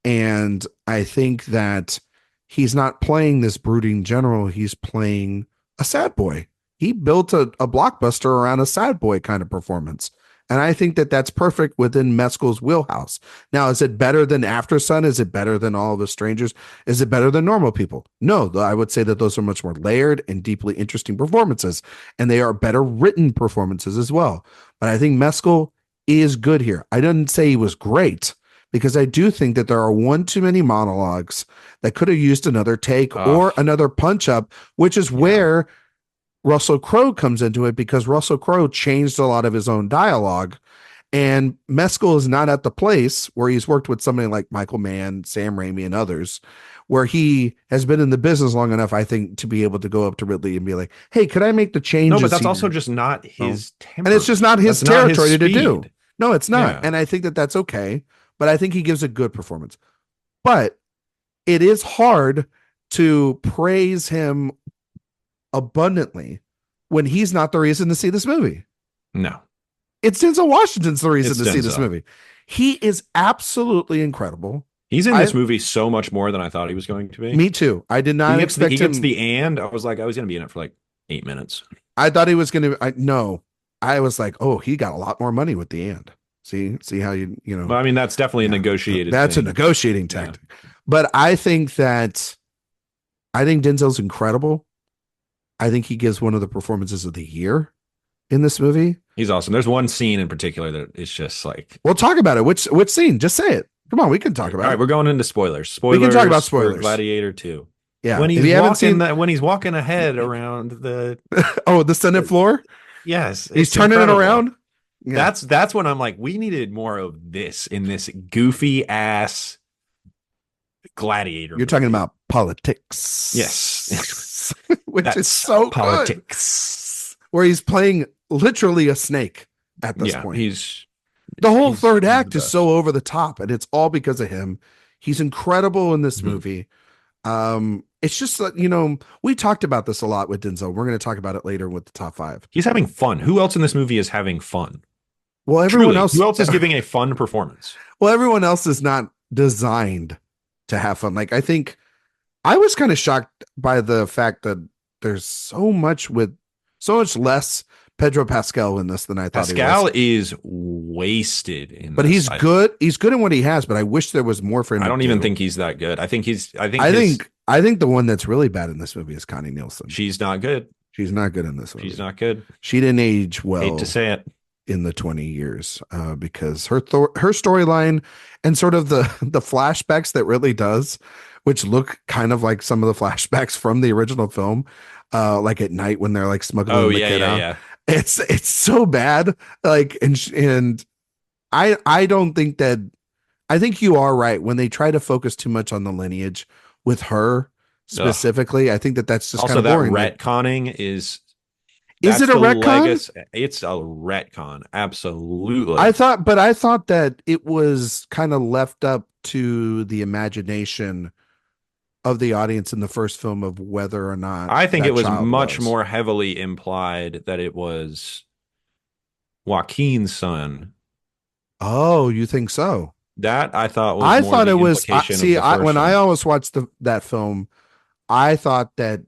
And I think that he's not playing this brooding general. He's playing a sad boy. He built a blockbuster around a sad boy kind of performance. And I think that that's perfect within Mescal's wheelhouse. Now, is it better than After Sun? Is it better than All of Us Strangers? Is it better than Normal People? No, I would say that those are much more layered and deeply interesting performances, and they are better written performances as well. But I think Mescal is good here. I didn't say he was great, because I do think that there are one too many monologues that could have used another take or another punch up, which is where Russell Crowe comes into it, because Russell Crowe changed a lot of his own dialogue, and Mescal is not at the place where he's worked with somebody like Michael Mann, Sam Raimi, and others, where he has been in the business long enough, I think, to be able to go up to Ridley and be like, hey, could I make the changes? No, but that's also just not his temper. And it's just not his territory to do. No, it's not. Yeah. And I think that that's okay, but I think he gives a good performance. But it is hard to praise him abundantly when he's not the reason to see this movie. No. It's Denzel Washington's the reason It's to see this Denzel. movie. He is absolutely incredible. He's in this movie so much more than I thought he was going to be. Me too. I did not expect he him. gets the and. I was like, I was going to be in it for like 8 minutes. I thought he was going to. No, I was like, oh, he got a lot more money with the and. See how you know. Well, I mean, that's definitely a negotiated. That's thing. a negotiating tactic. But I think Denzel's incredible. I think he gives one of the performances of the year in this movie. He's awesome. There's one scene in particular that is just like. We'll talk about it. Which scene? Just say it. Come on, we can talk about it. All right, we're going into spoilers. We can talk about spoilers. For Gladiator II. Yeah. When he's walking ahead around the the Senate floor. Yes, he's turning it around. Yeah. That's when I'm like, we needed more of this in this goofy ass Gladiator. You're talking about politics. Yes. Which is so politics. Good. Where he's playing literally a snake at this point. The whole third act is so over the top, and it's all because of him. He's incredible in this movie. It's just that, we talked about this a lot with Denzel. We're going to talk about it later with the top 5. He's having fun. Who else in this movie is having fun? Well, everyone else. Who else is giving a fun performance? Well, everyone else is not designed to have fun. Like, I think I was kind of shocked by the fact that there's so much less Pedro Pascal in this than I thought. Pascal is wasted in but this. He's good. He's good in what he has, but I wish there was more for him. I don't even think he's that good. I think the one that's really bad in this movie is Connie Nielsen. She's not good. She's not good in this movie. She's not good. She didn't age well. Hate to say it. in the 20 years because her storyline and sort of the flashbacks that Ridley does, which look kind of like some of the flashbacks from the original film, like at night when they're like smuggling Oh the yeah, kid yeah, out. yeah. It's so bad. Like and I don't think that I think you are right when they try to focus too much on the lineage with her Ugh. specifically. I think that that's just kind Also, of that boring. Like, retconning is it that's a the retcon? legacy. It's a retcon, I absolutely. thought, but I thought that it was kind of left up to the imagination of the audience in the first film of whether or not I think it that was child much was. more heavily implied that it was Joaquin's son. Oh, you think so? That I thought was I more thought it the was. implication of See, the first when I film. always watched that film, I thought that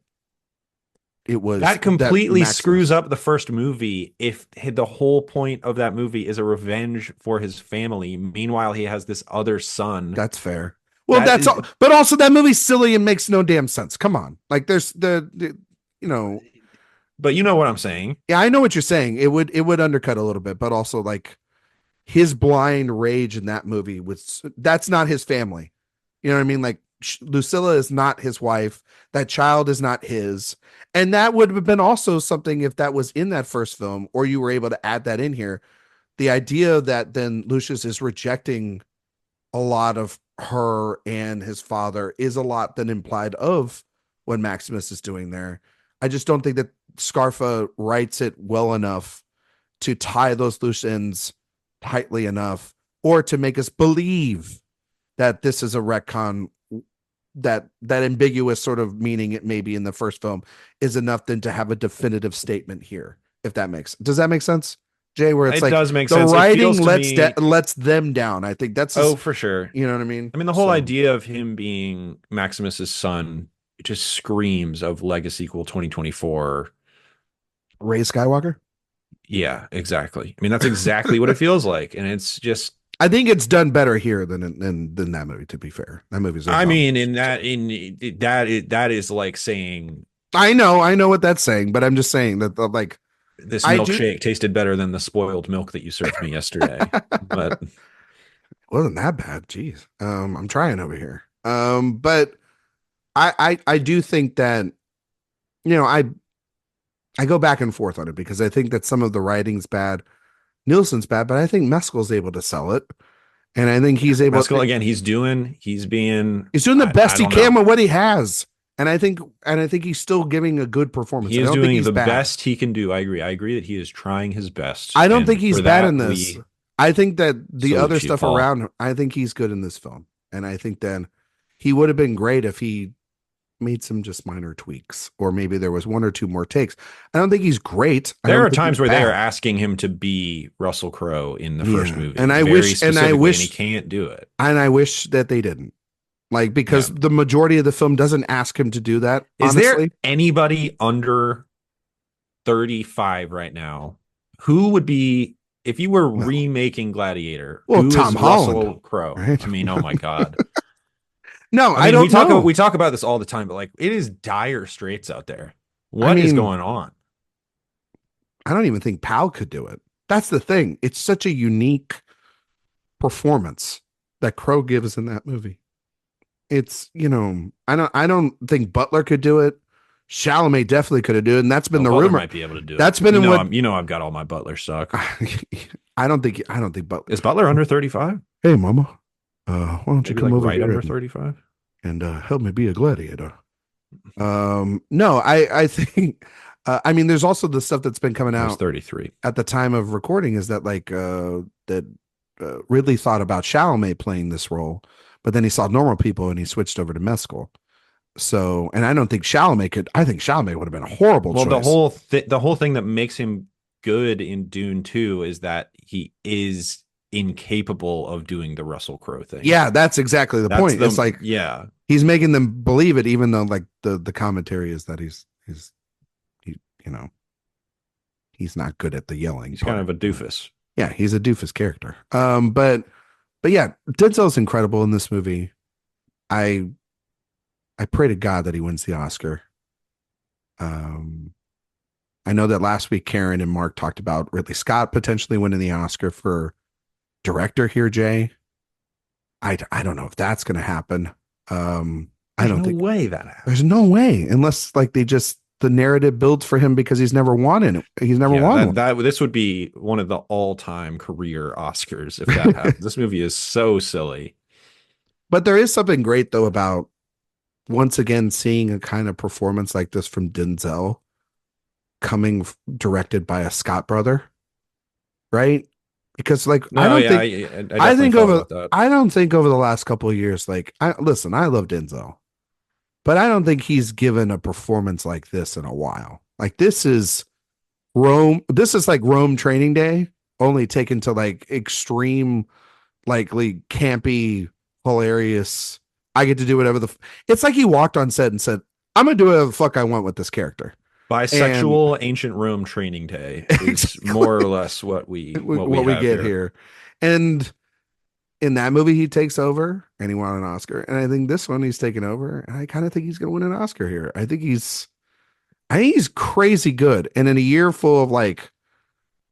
it was That that completely screws Maximus. up the first movie if the whole point of that movie is a revenge for his family. Meanwhile, he has this other son. That's fair. Well, That that's is, all. But also, that movie's silly and makes no damn sense. Come on, like there's you know, but you know what I'm saying. yeah, I know what you're saying. It would undercut a little bit, but also like his blind rage in that movie was that's not his family. You know what I mean? Like Lucilla is not his wife. That child is not his. And that would have been also something if that was in that first film, or you were able to add that in here. The idea that then Lucius is rejecting a lot of her and his father is a lot than implied of what Maximus is doing there. I just don't think that Scarfa writes it well enough to tie those loose ends tightly enough or to make us believe that this is a retcon, that ambiguous sort of meaning it may be in the first film is enough then to have a definitive statement here, if that makes does that make sense, Jay, where it's It like does make the sense. It writing feels to me, lets them down. I think that's oh, just, for sure. you know what I mean? I mean, the whole So idea of him being Maximus's son just screams of Legacy Sequel 2024. Ray Skywalker. Yeah, exactly. I mean, that's exactly what it feels like. And it's just, I think it's done better here than that movie. To be fair, that movie's I overall. mean, that is like saying I know what that's saying, but I'm just saying that like this I do. milkshake tasted better than the spoiled milk that you served me yesterday. But Wasn't that bad. Jeez. I'm trying over here. But I do think that, you know, I go back and forth on it because I think that some of the writing's bad. Nielsen's bad, but I think Mescal's able to sell it. And I think Mescal, again, he's being, he's doing the I best he don't can know. with what he has. And I think he's still giving a good performance. He I is don't think doing he's the bad. best he can do. I agree. I agree that he is trying his best. I don't think And he's for bad in that, this. we I think that the salute other you, stuff Paul. around, I think he's good in this film. And I think then he would have been great if he made some just minor tweaks, or maybe there was one or two more takes. I don't think he's great. I There don't are think he's times where they are bad. asking him to be Russell Crowe in the first Yeah. movie, And I very wish, specifically, and he can't do it. that they didn't. Like, Yeah. because the majority of the film doesn't ask him to do that, Is there honestly. anybody under 35 right now who would be, if you were Well, remaking Gladiator, well, who Tom is Holland, Russell Crowe? right? I mean, oh my God. No, I I mean, don't know. we talk about this all the time, but like it is dire straits out there. I What is mean, going on? I don't even think Pal could do it. That's the thing. It's such a unique performance that Crow gives in that movie. It's, I don't think Butler could do it. Chalamet definitely could have do it, and that's been Oh, the Butler rumor. might be able to do it. That's been in what I've got all my Butler stock. I don't think Butler. Is Butler under 35? Hey, Mama, why don't you Maybe come like over right here under and 35? help me be a gladiator? No, I think. I mean, there's also the stuff that's been coming I was out 33. at the time of recording is that like that Ridley thought about Chalamet playing this role, but then he saw normal people and he switched over to Mescal. So, and I don't think Chalamet could. I think Chalamet would have been a horrible Well, choice. the whole thing that makes him good in Dune 2 is that he is incapable of doing the Russell Crowe thing. Yeah, that's exactly the point. It's like yeah, he's making them believe it, even though like the commentary is that he you know he's not good at the yelling. he's part. kind of a doofus. Yeah, he's a doofus character. But yeah, Denzel's incredible in this movie. I I pray to God that he wins the Oscar. I know that last week Karen and Mark talked about Ridley Scott potentially winning the Oscar for director here, Jay. I don't know if that's going to happen. I There's don't no think way that happens. there's no way unless like they just the narrative builds for him because he's never won it. He's never won one. This would be one of the all-time career Oscars if that happens. This movie is so silly. But there is something great though about once again seeing a kind of performance like this from Denzel coming directed by a Scott brother, right? Because like No, I don't yeah, think I I think definitely follow over with that. I don't think over the last couple of years, like I listen, I love Denzel, but I don't think he's given a performance like this in a while. Like this is Rome. This is like Rome Training Day, only taken to like extreme, likely campy, hilarious. I get to do whatever it's like he walked on set and said, "I'm gonna do whatever the fuck I want with this character." And Bisexual ancient Rome training day is exactly more or less what we get have here. And in that movie, he takes over and he won an Oscar. And I think this one he's taken over, and I kind of think he's gonna win an Oscar here. I think he's crazy good. And in a year full of like,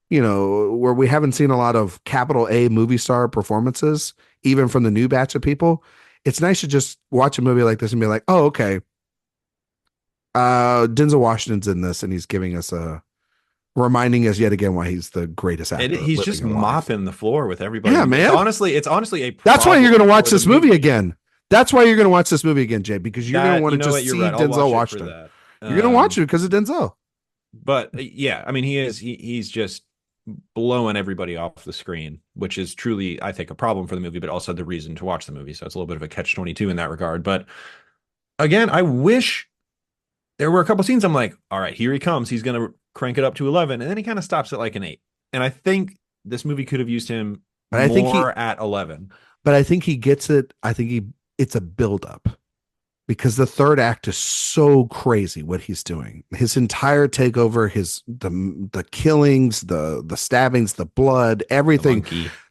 where we haven't seen a lot of capital A movie star performances, even from the new batch of people, it's nice to just watch a movie like this and be like, oh, okay. Denzel Washington's in this, and he's giving us reminding us yet again why he's the greatest actor. He's just mopping the floor with everybody. Yeah, man. It's honestly a. That's why you're going to watch this movie again. That's why you're going to watch this movie again, Jay, because you're going to want to just see Denzel Washington. You're going to watch it because of Denzel. But yeah, I mean, he's just blowing everybody off the screen, which is truly, I think, a problem for the movie, but also the reason to watch the movie. So it's a little bit of a catch-22 in that regard. But again, I wish there were a couple scenes I'm like, all right, here he comes. He's going to crank it up to 11. And then he kind of stops at like an 8. And I think this movie could have used him more at 11. But I think he gets it. I think it's a buildup because the third act is so crazy what he's doing. His entire takeover, the killings, the stabbings, the blood, everything.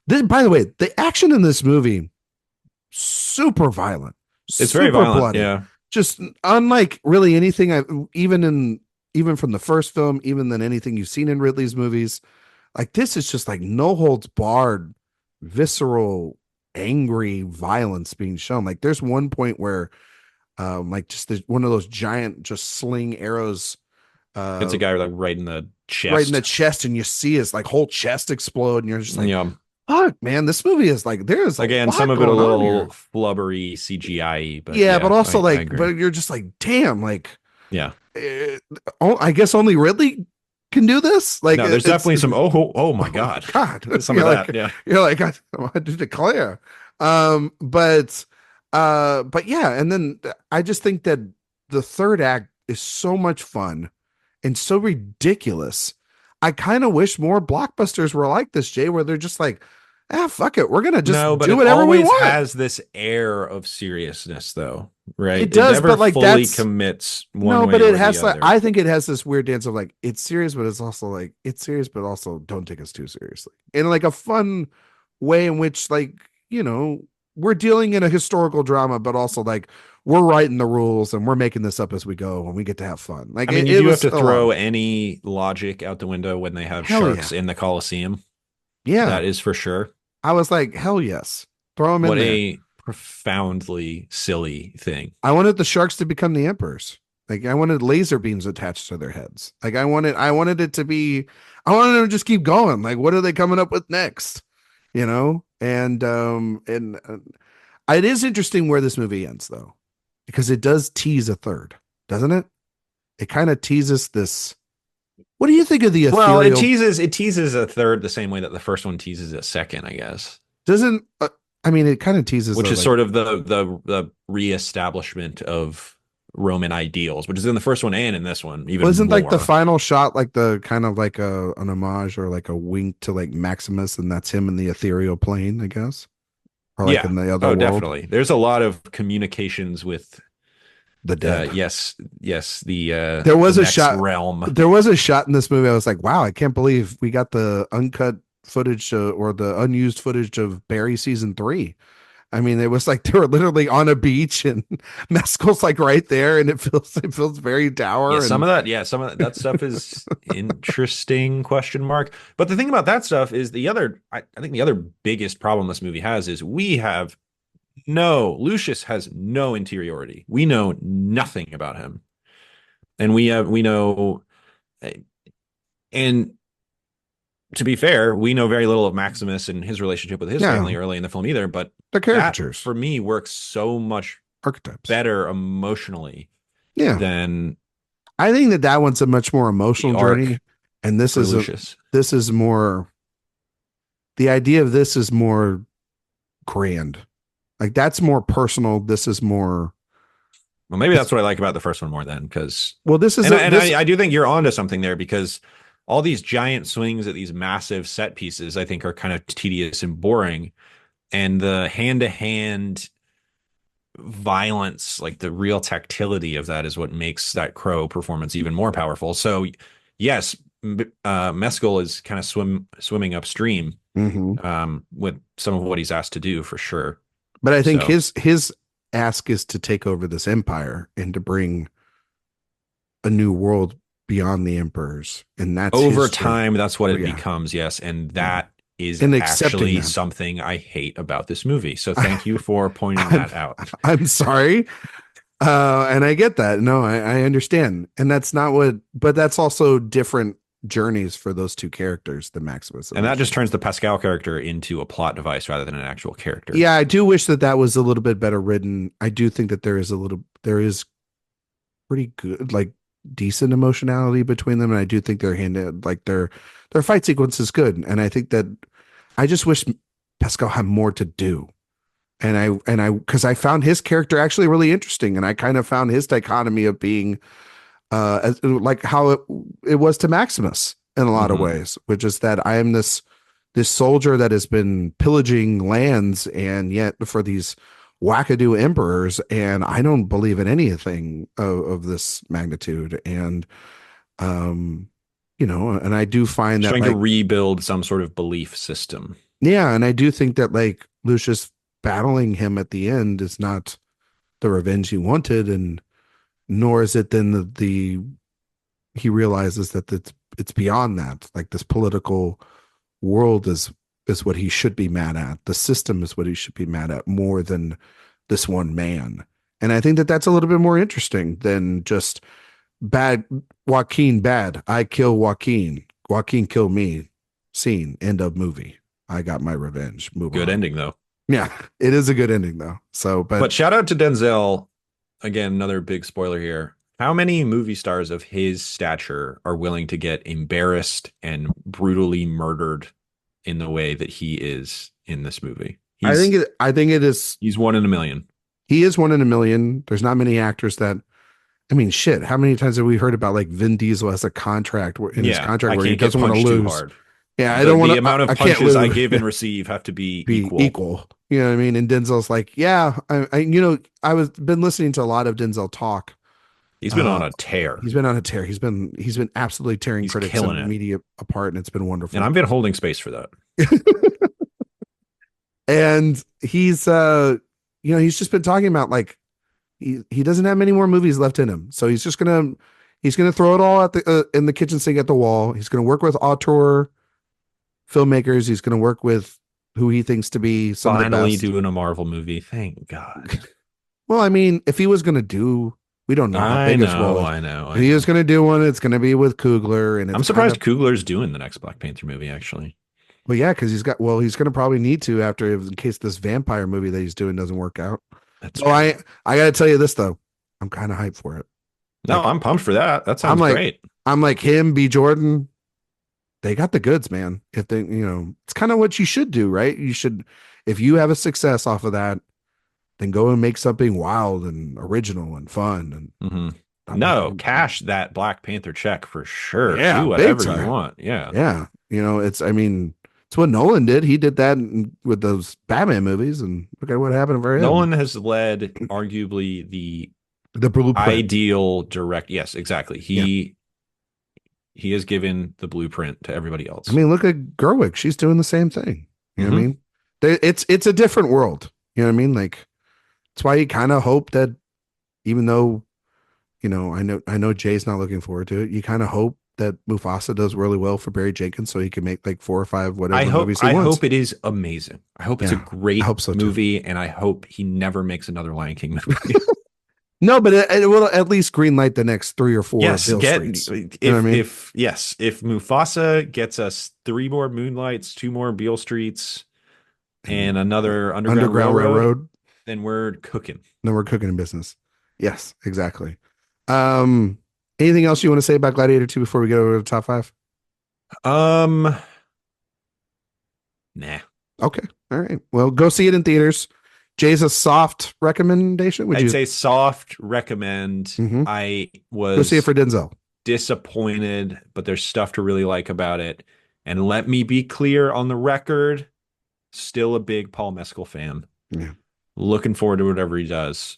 By the way, the action in this movie, super violent. It's very violent. Bloody. Yeah. Just unlike really anything even from the first film, even than anything you've seen in Ridley's movies. Like this is just like no holds barred, visceral, angry violence being shown. Like there's one point where like just one of those giant just sling arrows it's a guy like right in the chest, and you see his like whole chest explode, and you're just like, yeah. Fuck, man, this movie is like there's again some of it a little flubbery CGI, but yeah, but also but you're just like, damn, like yeah. I guess only Ridley can do this. Like, no, there's definitely some. Oh my god, some of that. Like, yeah, you're like, I had to declare. But yeah, and then I just think that the third act is so much fun and so ridiculous. I kind of wish more blockbusters were like this, Jay, where they're just like, fuck it, we're gonna just do whatever we want. It has this air of seriousness, though, right? It does, never but like fully commits. No, but it has like I think it has this weird dance of like it's serious, but it's also like it's serious, but also don't take us too seriously, in like a fun way in which like we're dealing in a historical drama, but also like we're writing the rules and we're making this up as we go and we get to have fun. Like, I mean, you do have to throw any logic out the window when they have sharks in the Coliseum. Yeah, that is for sure. I was like, hell yes, throw them in there. What a profoundly silly thing. I wanted the sharks to become the emperors. Like I wanted laser beams attached to their heads. Like I wanted it to be. I wanted them to just keep going. Like what are they coming up with next? And it is interesting where this movie ends though, because it does tease a third, doesn't it? It kind of teases this. What do you think of the ethereal? Well, it teases a third the same way that the first one teases a second, I guess. Doesn't I mean it kind of teases, which is sort of the reestablishment of Roman ideals, which is in the first one and in this one. Even wasn't more. Like the final shot, like the kind of like an homage or like a wink to like Maximus, and that's him in the ethereal plane, I guess. Or like in the other world. Definitely. There's a lot of communications with the dead. Yes. There was a shot realm. There was a shot in this movie. I was like, wow, I can't believe we got the uncut footage or the unused footage of Barry season 3. I mean, it was like they were literally on a beach and Mescal's like right there, and it feels very dour. Yeah, And some of that stuff is interesting question mark. But the thing about that stuff is I think the other biggest problem this movie has is Lucius has no interiority. We know nothing about him. And we know, and to be fair, we know very little of Maximus and his relationship with his yeah, family early in the film either, but they're that caricatures, for me works so much archetypes. better emotionally Yeah, than I think that one's a much more the emotional arc journey, and for Lucius. this is more. The idea of this is more grand, like that's more personal. This is more. Well, maybe that's what I like about the first one more then, because Well, this is I do think you're onto something there because all these giant swings at these massive set pieces, I think, are kind of tedious and boring, and the hand-to-hand violence, like the real tactility of that, is what makes that Crow performance even more powerful. So, yes, Mescal is kind of swimming upstream with some of what he's asked to do for sure. But I think his ask is to take over this empire and to bring a new world beyond the emperors, and that's over time that's what it becomes. Yes, and that is actually that. Something I hate about this movie, so thank you for pointing that out. I'm sorry, and I get that. No, I understand, and that's not what, but that's also different journeys for those two characters, the Maximus and that just turns the Pascal character into a plot device rather than an actual character. Yeah, I do wish that was a little bit better written. I do think that there is pretty good, like decent emotionality between them, and I do think their fight sequence is good, and I think that I just wish Pascal had more to do, and I because I found his character actually really interesting, and I kind of found his dichotomy of being like how it was to Maximus in a lot of ways, which is that I am this soldier that has been pillaging lands, and yet for these wackadoo emperors, and I don't believe in anything of this magnitude, and and I do find that trying to rebuild some sort of belief system. Yeah, and I do think that like Lucius battling him at the end is not the revenge he wanted, and nor is it then he realizes that it's beyond that. Like this political world is what he should be mad at. The system is what he should be mad at more than this one man. And I think that that's a little bit more interesting than just bad Joaquin bad. I kill Joaquin. Joaquin killed me. Scene. End of movie. I got my revenge. Good ending though. Yeah, it is a good ending though. So, but shout out to Denzel. Again, another big spoiler here. How many movie stars of his stature are willing to get embarrassed and brutally murdered in the way that he is in this movie? I think it is. He's one in a million. He is one in a million. There's not many actors that. I mean, shit. How many times have we heard about like Vin Diesel has a contract his contract where he doesn't want to lose? Hard. Yeah, I don't want the amount of punches I give and receive have to be equal. You know what I mean? And Denzel's like, yeah, I was been listening to a lot of Denzel talk. He's been on a tear. He's been on a tear. He's been absolutely tearing critics and media apart, and it's been wonderful. And I've been holding space for that. And he's he's just been talking about like he doesn't have many more movies left in him, so he's gonna throw it all at the in the kitchen sink at the wall. He's gonna work with auteur filmmakers. He's gonna work with who he thinks to be some finally of the best. Doing a Marvel movie. Thank God. Well, I mean, if he was gonna do, we don't know how big his role is. I know. If he is gonna do one, it's gonna be with Coogler, and I'm surprised Coogler's doing the next Black Panther movie. Actually, well, yeah, because he's gonna probably need to after in case this vampire movie that he's doing doesn't work out. So I gotta tell you this though, I'm kind of hyped for it. No, I'm pumped for that. That sounds great. I'm like him, B. Jordan. They got the goods, man. If they, it's kind of what you should do, right? You should, if you have a success off of that, then go and make something wild and original and fun. And cash that Black Panther check for sure. Yeah, do whatever you want. Yeah, yeah. It's what Nolan did. He did that with those Batman movies, and look at what happened for him. Nolan has led arguably the blueprint. Ideal direct. Yes, exactly. He has given the blueprint to everybody else. I mean, look at Gerwig. She's doing the same thing. You know what I mean? It's a different world. You know what I mean? Like, that's why you kind of hope that, even though, I know Jay's not looking forward to it, you kind of hope that Mufasa does really well for Barry Jenkins so he can make like 4 or 5 I whatever hope movies he I wants. hope it is amazing. I hope it's a Yeah, I great hope so too. movie, and I hope he never makes another Lion King movie. No, but it will at least greenlight the next 3 or 4 Yes, Bill get Streets. You know what I if mean? if yes, if Mufasa gets us 3 more Moonlights, 2 more Beale Streets, and And another Underground Underground Railroad, Railroad. then we're cooking. Then we're cooking in business. Yes, exactly. Um, Anything else you want to say about Gladiator 2 before we go to the top five? Um, nah. Okay. All right. Well, go see it in theaters. Jay's a soft recommendation. Would I'd you say soft recommend. Mhm. I Go see it was for Denzel? disappointed, but there's stuff to really like about it. And let me be clear on the record, still a big Paul Mescal fan. Yeah. Looking forward to whatever he does.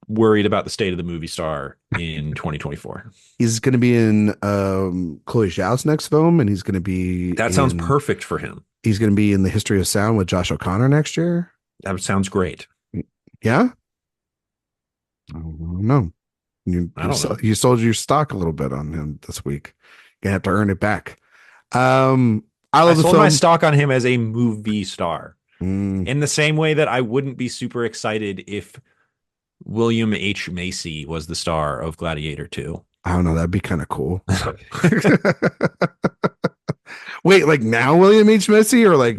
Worried about the state of the movie star in 2024. He's going to be in Chloe Zhao's next film, and he's going to be That sounds perfect for him. He's going to be in The History of Sound with Josh O'Connor next year. That sounds great. Yeah. I don't know. I don't know. You sold your stock a little bit on him this week. You're gonna have to earn it back. I love the sold film. my stock on him as a movie star. Mm. In the same way that I wouldn't be super excited if William H. Macy was the star of Gladiator II. I don't know. That'd be kind of cool. Wait, like now William H. Macy or like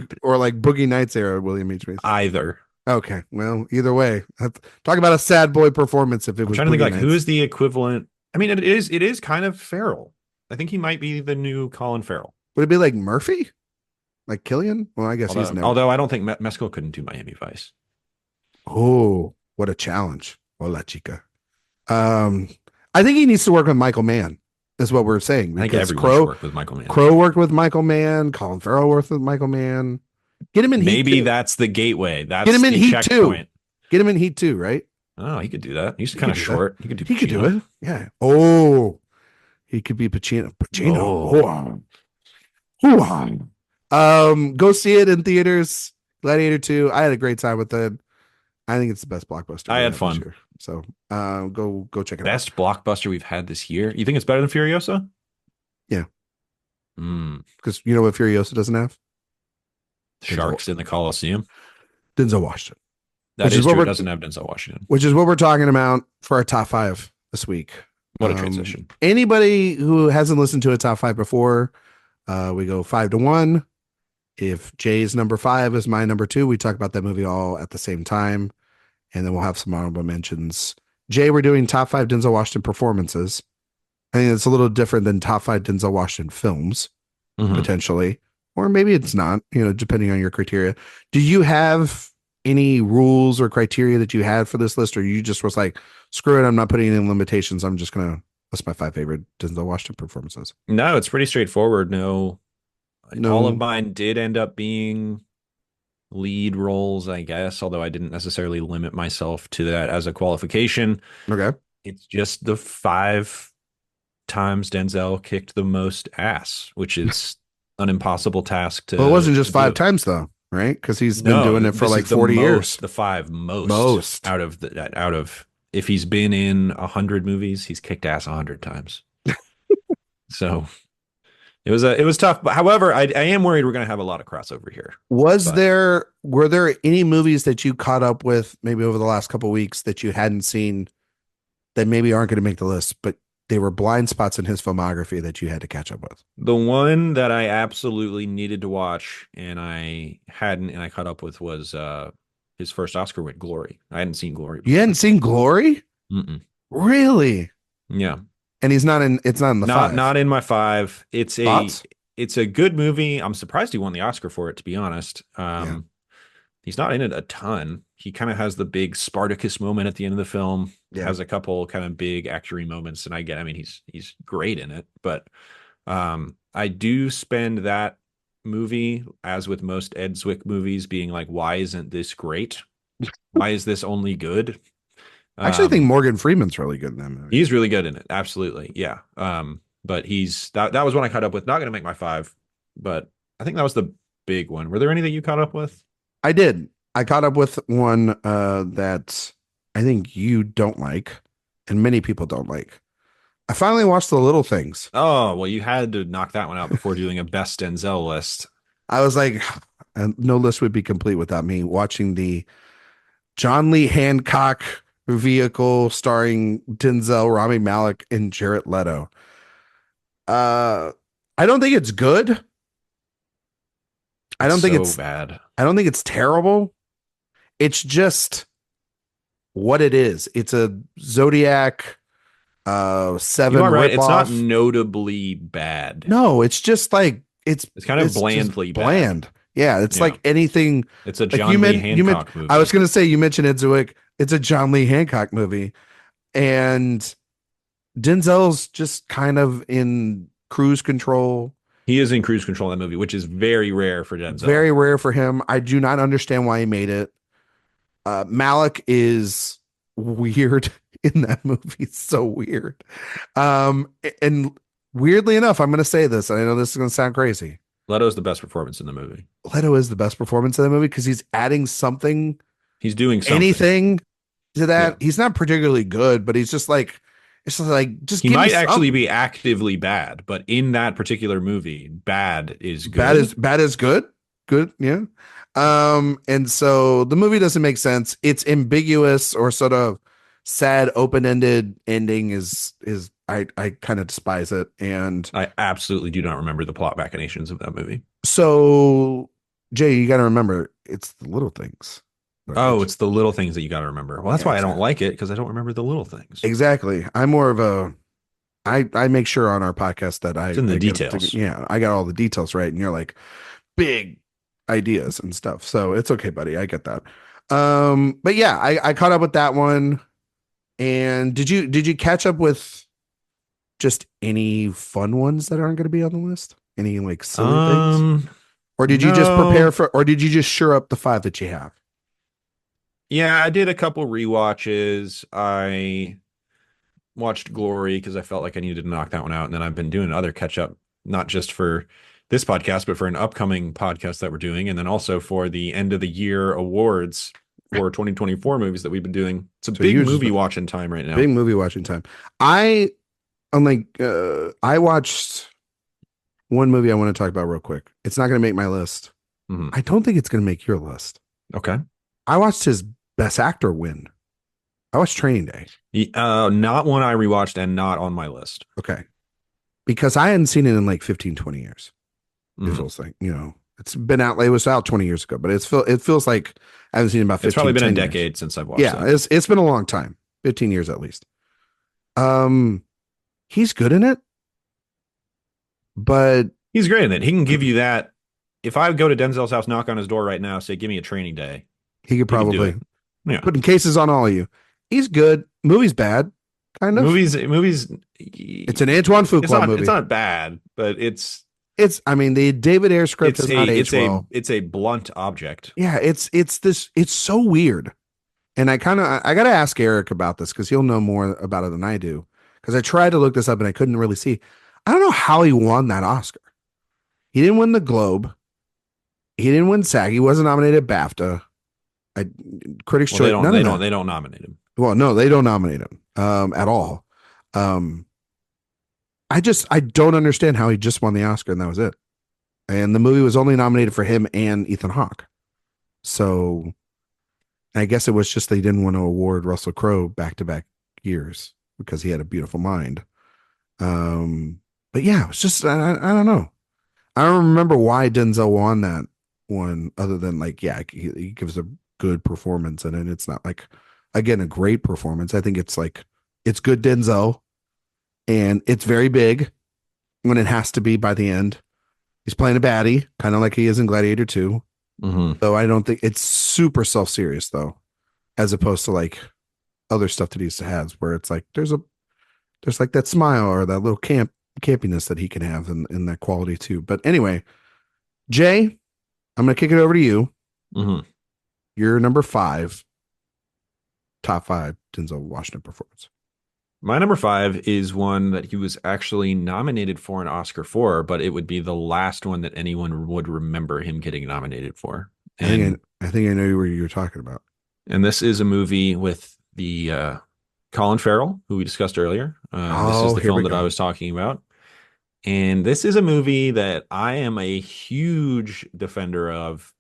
Boogie Nights era William H. Macy? Either. Okay. Well, either way. Talk about a sad boy performance if it was I'm trying to think like Nights. who is the equivalent. I mean, it is kind of Farrell. I think he might be the new Colin Farrell. Would it be like Murphy? Like Killian? Well, I guess he's never. Although I don't think Mescal couldn't do Miami Vice. Oh, what a challenge. Hola, chica. I think he needs to work with Michael Mann, is what we're saying. I think everyone should work with Michael Mann. Crow worked with Michael Mann. Colin Farrell worked with Michael Mann. Get him in Maybe Heat 2. that's the gateway. That's Get him in the Heat checkpoint. 2. Get him in Heat 2, right? Oh, he could do that. He's kind of short. He could do. He could do it. Yeah. Oh, he could be Pacino. Pacino. Go see it in theaters. Gladiator 2. I had a great time with it. I think it's the best blockbuster. I had fun. So go check it out. Best blockbuster we've had this year. You think it's better than Furiosa? Yeah. Because you know what Furiosa doesn't have? Sharks in the Coliseum. Denzel Washington. That is true. It doesn't have Denzel Washington. Which is what we're talking about for our top 5 this week. What a transition. Anybody who hasn't listened to a top 5 before, we go 5 to 1. If Jay's number 5 is my number 2, we talk about that movie all at the same time. And then we'll have some honorable mentions. Jay, we're doing top 5 Denzel Washington performances. I think it's a little different than top 5 Denzel Washington films, potentially. Or maybe it's not, depending on your criteria. Do you have any rules or criteria that you had for this list? Or you just was like, screw it, I'm not putting any limitations. I'm just going to list my 5 favorite Denzel Washington performances. No, it's pretty straightforward. No. All of mine did end up being lead roles, I guess, although I didn't necessarily limit myself to that as a qualification. Okay. It's just the 5 times Denzel kicked the most ass, which is an impople task to. Well, it wasn't just 5 times though, right? Because he's been doing it for like 40 years. The 5 most out of if he's been in 100 movies, he's kicked ass 100 times. So it was tough. But however, I am worried we're going to have a lot of crossover here. Were there any movies that you caught up with maybe over the last couple of weeks that you hadn't seen that maybe aren't going to make the list, but they were blind spots in his filmography that you had to catch up with? The one that I absolutely needed to watch and I hadn't, and I caught up with was his first Oscar win, Glory. I hadn't seen Glory before. You hadn't seen Glory? Mm-mm. Really? Yeah. And it's not in the 5. Not in my 5. Thoughts? It's a good movie. I'm surprised he won the Oscar for it, to be honest. He's not in it a ton. He kind of has the big Spartacus moment at the end of the film. Yeah. Has a couple kind of big actory moments, and he's great in it. But I do spend that movie, as with most Ed Zwick movies, being like, why isn't this great? Why is this only good? I actually think Morgan Freeman's really good in that movie. He's really good in it. Absolutely. Yeah. But that was one I caught up with. Not going to make my 5, but I think that was the big one. Were there any that you caught up with? I did. I caught up with one that I think you don't like, and many people don't like. I finally watched The Little Things. Oh, well, you had to knock that one out before doing a best Denzel list. I was like, no list would be complete without me watching the John Lee Hancock vehicle starring Denzel, Rami Malek, and Jared Leto. Uh, I don't think it's good. I It's don't think so it's bad. I don't think it's terrible. It's just what it is. It's a Zodiac You seven are right. It's not ripoff. notably bad. No, it's just like It's kind of it's just blandly bad. bland. Yeah, it's Yeah. like anything It's a like John Lee you meant Hancock I was movie. gonna say you mentioned Edgewick. It's a John Lee Hancock movie. And Denzel's just kind of in cruise control. He is in cruise control in that movie, which is very rare for Denzel. Very rare for him. I do not understand why he made it. Malik is weird in that movie. It's so weird. And weirdly enough, I'm going to say this. And I know this is going to sound crazy. Leto's the best performance in the movie. Leto is the best performance in the movie because he's adding something, He's doing something. anything to that. Yeah. He's not particularly good, but he's just like, it's just like, just He give me might actually something. be actively bad, but in that particular movie, bad is good. Bad is good. Good, yeah. And so the movie doesn't make sense. It's ambiguous or sort of sad, open-ended ending is I kind of despise it. And I absolutely do not remember the plot machinations of that movie. so Jay, you gotta remember it's the little things. Oh, it's the little things that you got to remember. Well, that's Yeah, why I don't exactly. like it because I don't remember the little things. Exactly. I'm more of a I make sure on our podcast that It's in the I details. yeah, I got all the details right. And you're like big ideas and stuff. So it's okay, buddy. I get that. But yeah, I caught up with that one. And did you catch up with just any fun ones that aren't going to be on the list? Any like silly things? Or did you just prepare No. for or did you just sure up the five that you have? Yeah, I did a couple rewatches. I watched Glory because I felt like I needed to knock that one out. And then I've been doing other catch up, not just for this podcast, but for an upcoming podcast that we're doing. And then also for the end of the year awards for 2024 movies that we've been doing. It's a So big yours is movie watching time right now. big movie watching time. I I'm like I watched one movie I want to talk about real quick. It's not going to make my list. Mhm. I don't think it's going to make your list. Okay. I watched his best actor win. I watched Training Day. Not one I rewatched and not on my list. Okay. Because I hadn't seen it in like 15, 20 years. Mhm. It feels like, you know, it's been out, it was out 20 years ago, but it feels like I haven't seen it in about 15, It's probably been a 10 years. decade since I've watched Yeah, it. it's been a long time. 15 years at least. He's good in it, but He's great in it. He can give you that. If I go to Denzel's house, knock on his door right now, say, give me a Training Day, he could he can do probably it. Yeah. putting cases on all of you. He's good. Movie's bad, kind of. Movies. It's an Antoine Fuqua movie. It's not bad, but it's I mean, the David Ayer script has not aged well. it's a blunt object. Yeah, it's so weird. And I gotta ask Eric about this because he'll know more about it than I do. Because I tried to look this up and I couldn't really see. I don't know how he won that Oscar. He didn't win the Globe. He didn't win SAG. He wasn't nominated at BAFTA. Critics' Well, Choice. None of that. they don't nominate him. Well, no, they don't nominate him at all. I don't understand how he just won the Oscar and that was it. And the movie was only nominated for him and Ethan Hawke. So I guess it was just they didn't want to award Russell Crowe back to back years because he had a beautiful mind. But yeah, it was just I don't know. I don't remember why Denzel won that one, other than like, yeah, he gives a good performance in it. It's not like, again, a great performance. I think it's like it's good Denzel, and it's very big when it has to be by the end. He's playing a baddie, kind of like he is in Gladiator II. Mm-hmm. Though I don't think it's super self-serious though, as opposed to like other stuff that he has where it's like there's like that smile or that little campiness that he can have in that quality too. But anyway, Jay, I'm gonna kick it over to you. Mm-hmm. You're number 5, top 5 Denzel Washington performance. My number 5 is one that he was actually nominated for an Oscar for, but it would be the last one that anyone would remember him getting nominated for. And I think I know what you're talking about. this is a movie with the Colin Farrell, who we discussed earlier. This is Oh, the here film we that I go. was talking about. And this is a movie that I am a huge defender of,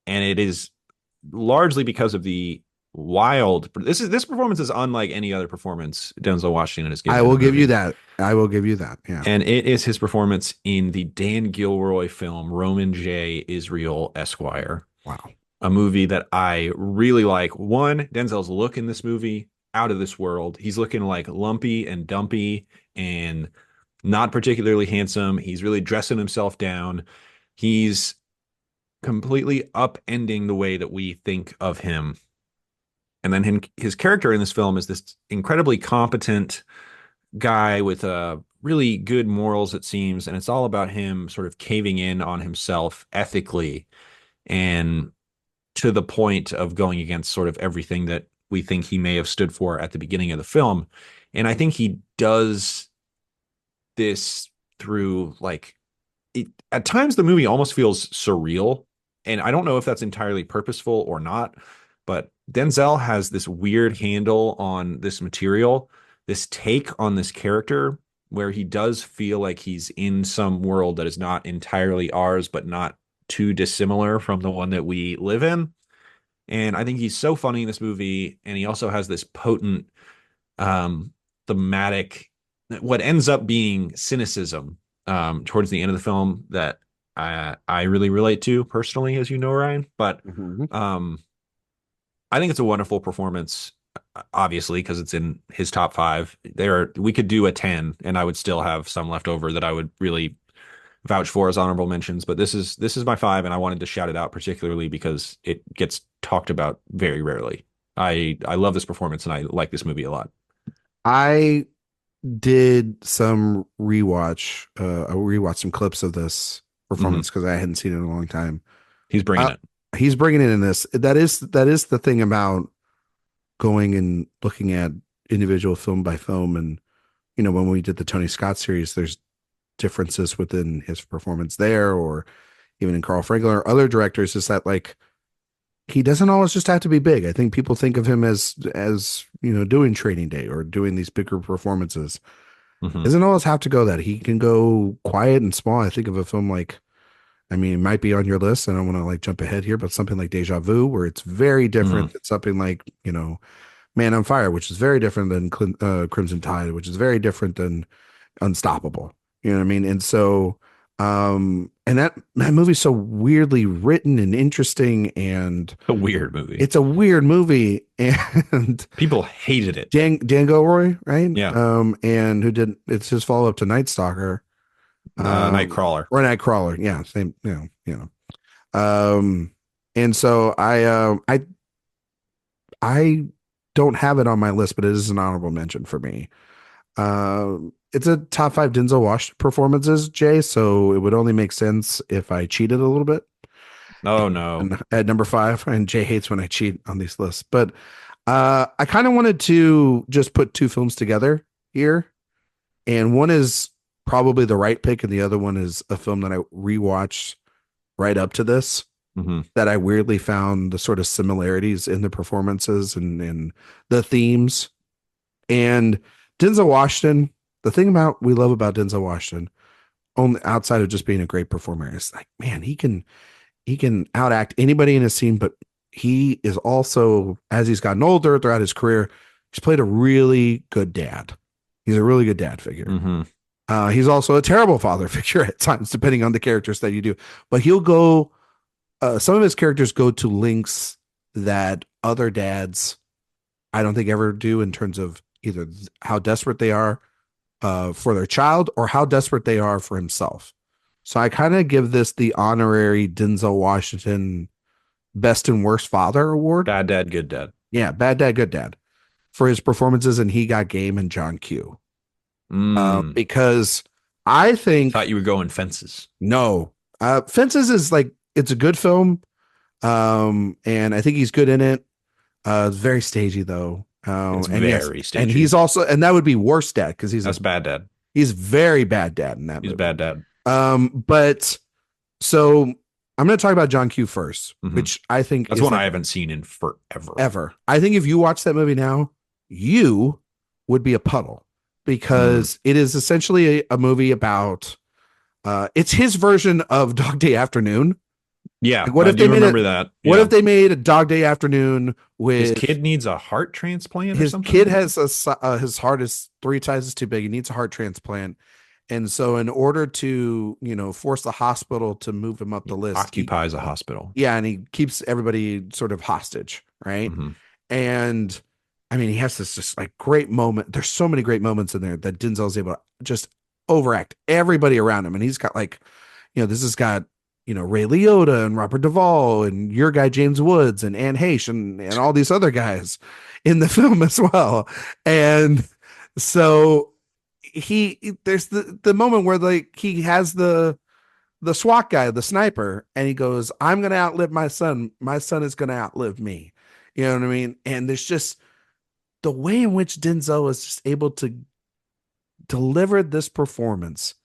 and it is largely because of the wild. This performance is unlike any other performance Denzel Washington has I given in will a give you movie, that. I will give you that. Yeah. and it is his performance in the Dan Gilroy film Roman J. Israel Esquire, Wow. a movie that I really like. One, Denzel's look in this movie out of this world. He's looking like lumpy and dumpy and not particularly handsome. He's really dressing himself down. He's completely upending the way that we think of him. And then his character in this film is this incredibly competent guy with really good morals, it seems. And it's all about him sort of caving in on himself ethically and to the point of going against sort of everything that we think he may have stood for at the beginning of the film. And I think he does this through like at times the movie almost feels surreal. And I don't know if that's entirely purposeful or not, but Denzel has this weird handle on this material, this take on this character where he does feel like he's in some world that is not entirely ours, but not too dissimilar from the one that we live in. And I think he's so funny in this movie. And he also has this potent thematic, what ends up being cynicism towards the end of the film that I really relate to personally, as you know, Ryan. But Mhm. um, I think it's a wonderful performance, obviously, because it's in his top five. We could do a 10, and I would still have some left over that I would really vouch for as honorable mentions. But this is my five, and I wanted to shout it out particularly because it gets talked about very rarely. I love this performance, and I like this movie a lot. I did some rewatch. I rewatched some clips of this Hmm. performance because I hadn't seen it in a long time. He's bringing Uh, it. he's bringing it in this. That is the thing about going and looking at individual film by film, and when we did the Tony Scott series, there's differences within his performance there, or even in Carl Franklin or other directors. Is that like he doesn't always just have to be big. I think people think of him as doing Training Day or doing these bigger performances. Hmm. Doesn't always have to go that. He can go quiet and small. I think of a film like, I mean, it might be on your list. I don't want to like jump ahead here, but something like Deja Vu, where it's very Hmm. different. It's something like, Man on Fire, which is very different than Crimson Tide, which is very different than Unstoppable. You know what I mean? And so, and that movie's so weirdly written and interesting, and A weird movie. it's a weird movie. And People hated it. Dan Gilroy, right? Yeah. And who did it's his follow up to Night Stalker, Nightcrawler. or Nightcrawler, yeah, same, um, and so I don't have it on my list, but it is an honorable mention for me. It's a top five Denzel Washington performances, Jay. So it would only make sense if I cheated a little bit. Oh no. And at number five, and Jay hates when I cheat on these lists, but I kind of wanted to just put two films together here, and one is probably the right pick, and the other one is a film that I rewatched right up to this. Hmm. That I weirdly found the sort of similarities in the performances and the themes. And Denzel Washington, the thing about we love about Denzel Washington, only outside of just being a great performer, is like, man, he can outact anybody in a scene, but he is also, as he's gotten older throughout his career, he's played a really good dad. He's a really good dad figure. Hmm. He's also a terrible father figure at times, depending on the characters that you do. But he'll go. Some of his characters go to lengths that other dads, I don't think, ever do, in terms of either how desperate they are for their child or how desperate they are for himself. So I kind of give this the honorary Denzel Washington Best and Worst Father Award. Bad dad, good dad. Yeah, bad dad, good dad, for his performances in He Got Game and John Q. Mm. Because I think, Thought you were going fences. no, Fences is like, it's a good film. And I think he's good in it. It's very stagey though. It's And yes, very and stagey. he's also, and that would be worst dad because That's bad dad. he's very bad dad in that He's movie. bad dad. But so I'm going to talk about John Q first, Mhm. which I think That's is one like I haven't seen in forever. ever. I think if you watch that movie now, you would be a puddle because it is essentially a movie about it's his version of Dog Day Afternoon. Yeah, Like, what I if they do made remember it? that. What Yeah. if they made a Dog Day Afternoon His with kid needs a heart transplant or his kid something. has his heart is 3 sizes too big. He needs a heart transplant, and so in order to force the hospital to move him up the He list, occupies a hospital. and he keeps everybody sort of hostage, right? Hmm. And I mean, he has this just like great moment. There's so many great moments in there that Denzel's able to just overact everybody around him, and he's got like, this has got Ray Liotta and Robert Duvall and your guy James Woods and Anne Heche and all these other guys in the film as well. And so there's the moment where like he has the SWAT guy, the sniper, and he goes, "I'm going to outlive my son. My son is going to outlive me." You know what I mean? And there's just the way in which Denzel is just able to deliver this performance.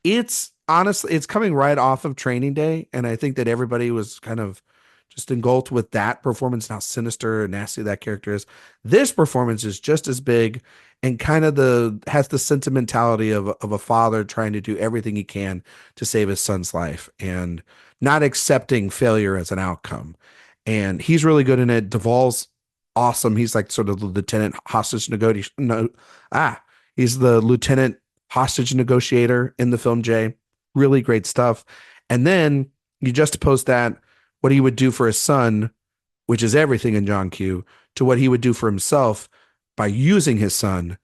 It's honestly, it's coming right off of Training Day, and I think that everybody was kind of just engulfed with that performance, how sinister and nasty that character is. This performance is just as big and kind of has the sentimentality of a father trying to do everything he can to save his son's life and not accepting failure as an outcome. And he's really good in it. Duvall's awesome. He's like sort of the lieutenant hostage negotiator. No, he's the lieutenant hostage negotiator in the film, Jay. Really great stuff. And then you juxtapose that, what he would do for his son, which is everything in John Q, to what he would do for himself by using his son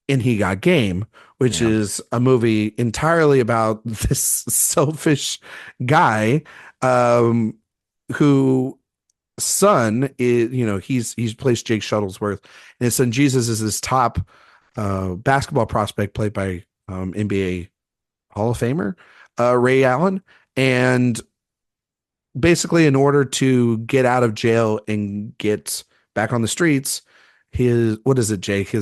in He Got Game, which is a movie entirely about this selfish guy who son is, he's placed Jake Shuttlesworth, and his son Jesus is his top basketball prospect, played by NBA Hall of Famer Ray Allen. And basically, in order to get out of jail and get back on the streets, what is it, Jake?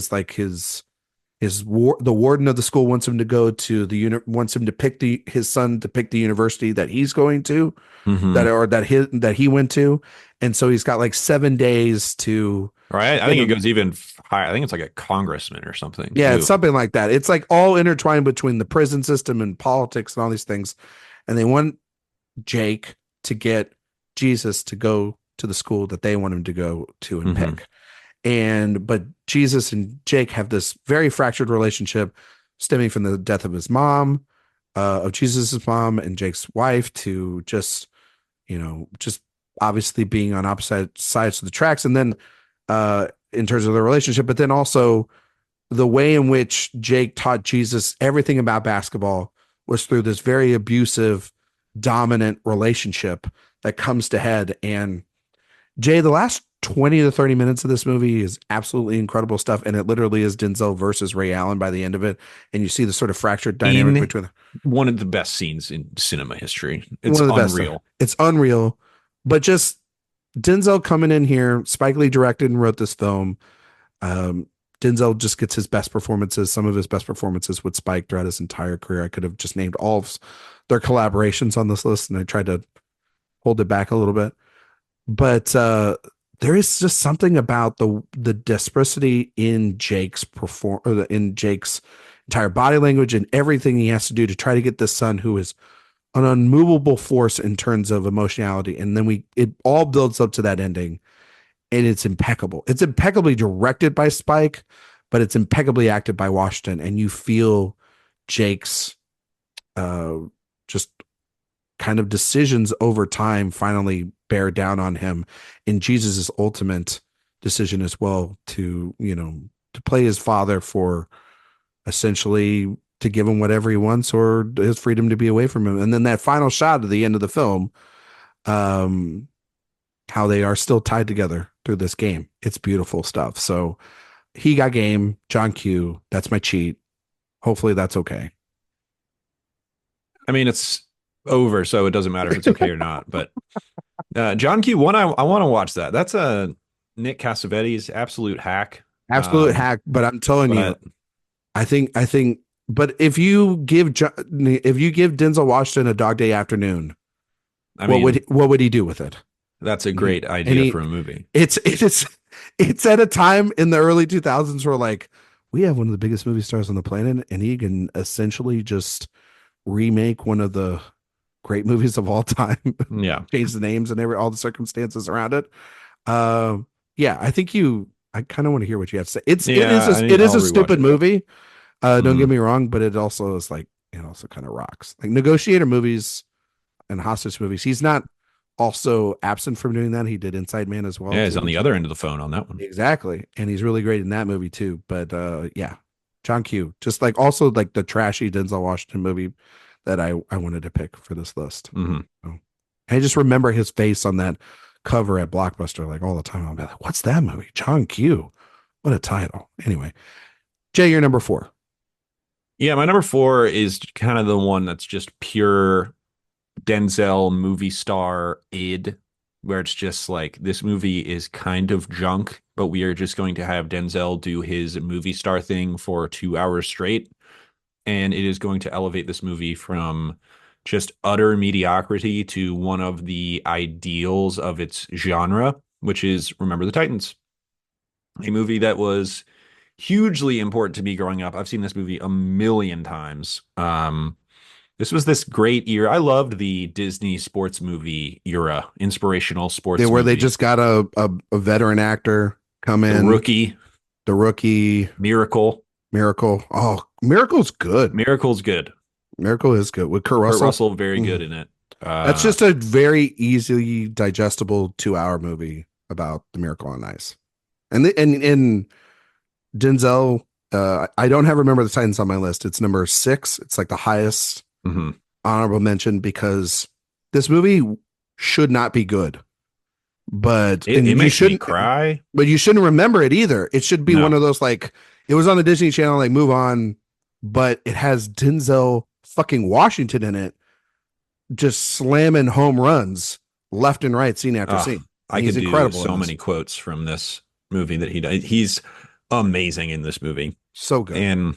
The warden of the school wants him to go to wants him to pick his son to pick the university that he's going to, Hmm. that he went to, and so he's got like 7 days to. Right. I think it goes even higher. I think it's like a congressman or something Yeah, too. it's something like that. It's like all intertwined between the prison system and politics and all these things. And they want Jake to get Jesus to go to the school that they want him to go to and Mhm. pick. But Jesus and Jake have this very fractured relationship stemming from the death of his mom, of Jesus's mom and Jake's wife, to just obviously being on opposite sides of the tracks. And then in terms of the relationship, but then also the way in which Jake taught Jesus everything about basketball was through this very abusive, dominant relationship that comes to head. And Jay, the last 20 to 30 minutes of this movie is absolutely incredible stuff. And it literally is Denzel versus Ray Allen by the end of it. And you see the sort of fractured dynamic In between one of the best scenes in cinema history. It's one of the best stuff. unreal. It's unreal. But just Denzel coming in here, Spike Lee directed and wrote this film. Um, Denzel just gets his best performances, some of his best performances with Spike throughout his entire career. I could have just named all of their collaborations on this list, and I tried to hold it back a little bit. But there is just something about the disparity in in Jake's entire body language and everything he has to do to try to get this son who is an unmovable force in terms of emotionality. And then it all builds up to that ending, and it's impeccable. It's impeccably directed by Spike, but it's impeccably acted by Washington. And you feel Jake's just kind of decisions over time finally bear down on him, in Jesus's ultimate decision as well to play his father for essentially to give him whatever he wants or his freedom to be away from him. And then that final shot at the end of the film, how they are still tied together through this game. It's beautiful stuff. So He Got Game, John Q. That's my cheat. Hopefully that's okay. I mean, it's over, so it doesn't matter if it's okay or not. But John Q. One, I want to watch that. That's a Nick Cassavetes absolute hack. Absolute hack. But I'm telling you, I think. But if you give Denzel Washington a Dog Day Afternoon, I mean, what would he do with it? that's a great And idea he for a movie. it's at a time in the early 2000s where like we have one of the biggest movie stars on the planet, and he can essentially just remake one of the great movies of all time, Yeah. change the names and all the circumstances around it. Uh, yeah, I kind of want to hear what you have to say. Yeah, It is I'll a rewatch stupid it. movie. Don't get Mhm. me wrong, but it also is like it also kind of rocks. Like Negotiator movies and hostage movies. He's not also absent from doing that. He did Inside Man as well Yeah, he's too, on the which other end of the phone on that one. exactly, and he's really great in that movie too. But yeah, John Q. Just like also like the trashy Denzel Washington movie that I wanted to pick for this list. Hmm. So, I just remember his face on that cover at Blockbuster like all the time. I'll be like, "What's that movie? John Q. What a title." Anyway, Jay, you're number 4. Yeah, my number 4 is kind of the one that's just pure Denzel movie star id, where it's just like this movie is kind of junk, but we are just going to have Denzel do his movie star thing for 2 hours straight. And it is going to elevate this movie from just utter mediocrity to one of the ideals of its genre, which is Remember the Titans, a movie that was hugely important to me growing up. I've seen this movie a million times. This was this great year. I loved the Disney sports movie era, inspirational Yeah, sports where they movies. just got a veteran actor come The in, Rookie, the rookie, Miracle. Miracle. Oh, Miracle's good. Miracle's good. Miracle is good with Kurt Kurt Russell. Russell, very Mm. good in it. That's just a very easily digestible 2-hour movie about the Miracle on Ice. And Denzel, I don't have Remember the Titans on my list. It's number 6. It's like the highest Mhm. honorable mention because this movie should not be good. But It and you makes me shouldn't cry. but you shouldn't remember it either. It should be one No. of those like it was on the Disney Channel, like move on, but it has Denzel fucking Washington in it, just slamming home runs left and right, scene after Ah, scene. I And he's could do incredible in so this. many quotes from this movie that he does. He's amazing in this movie. So good. And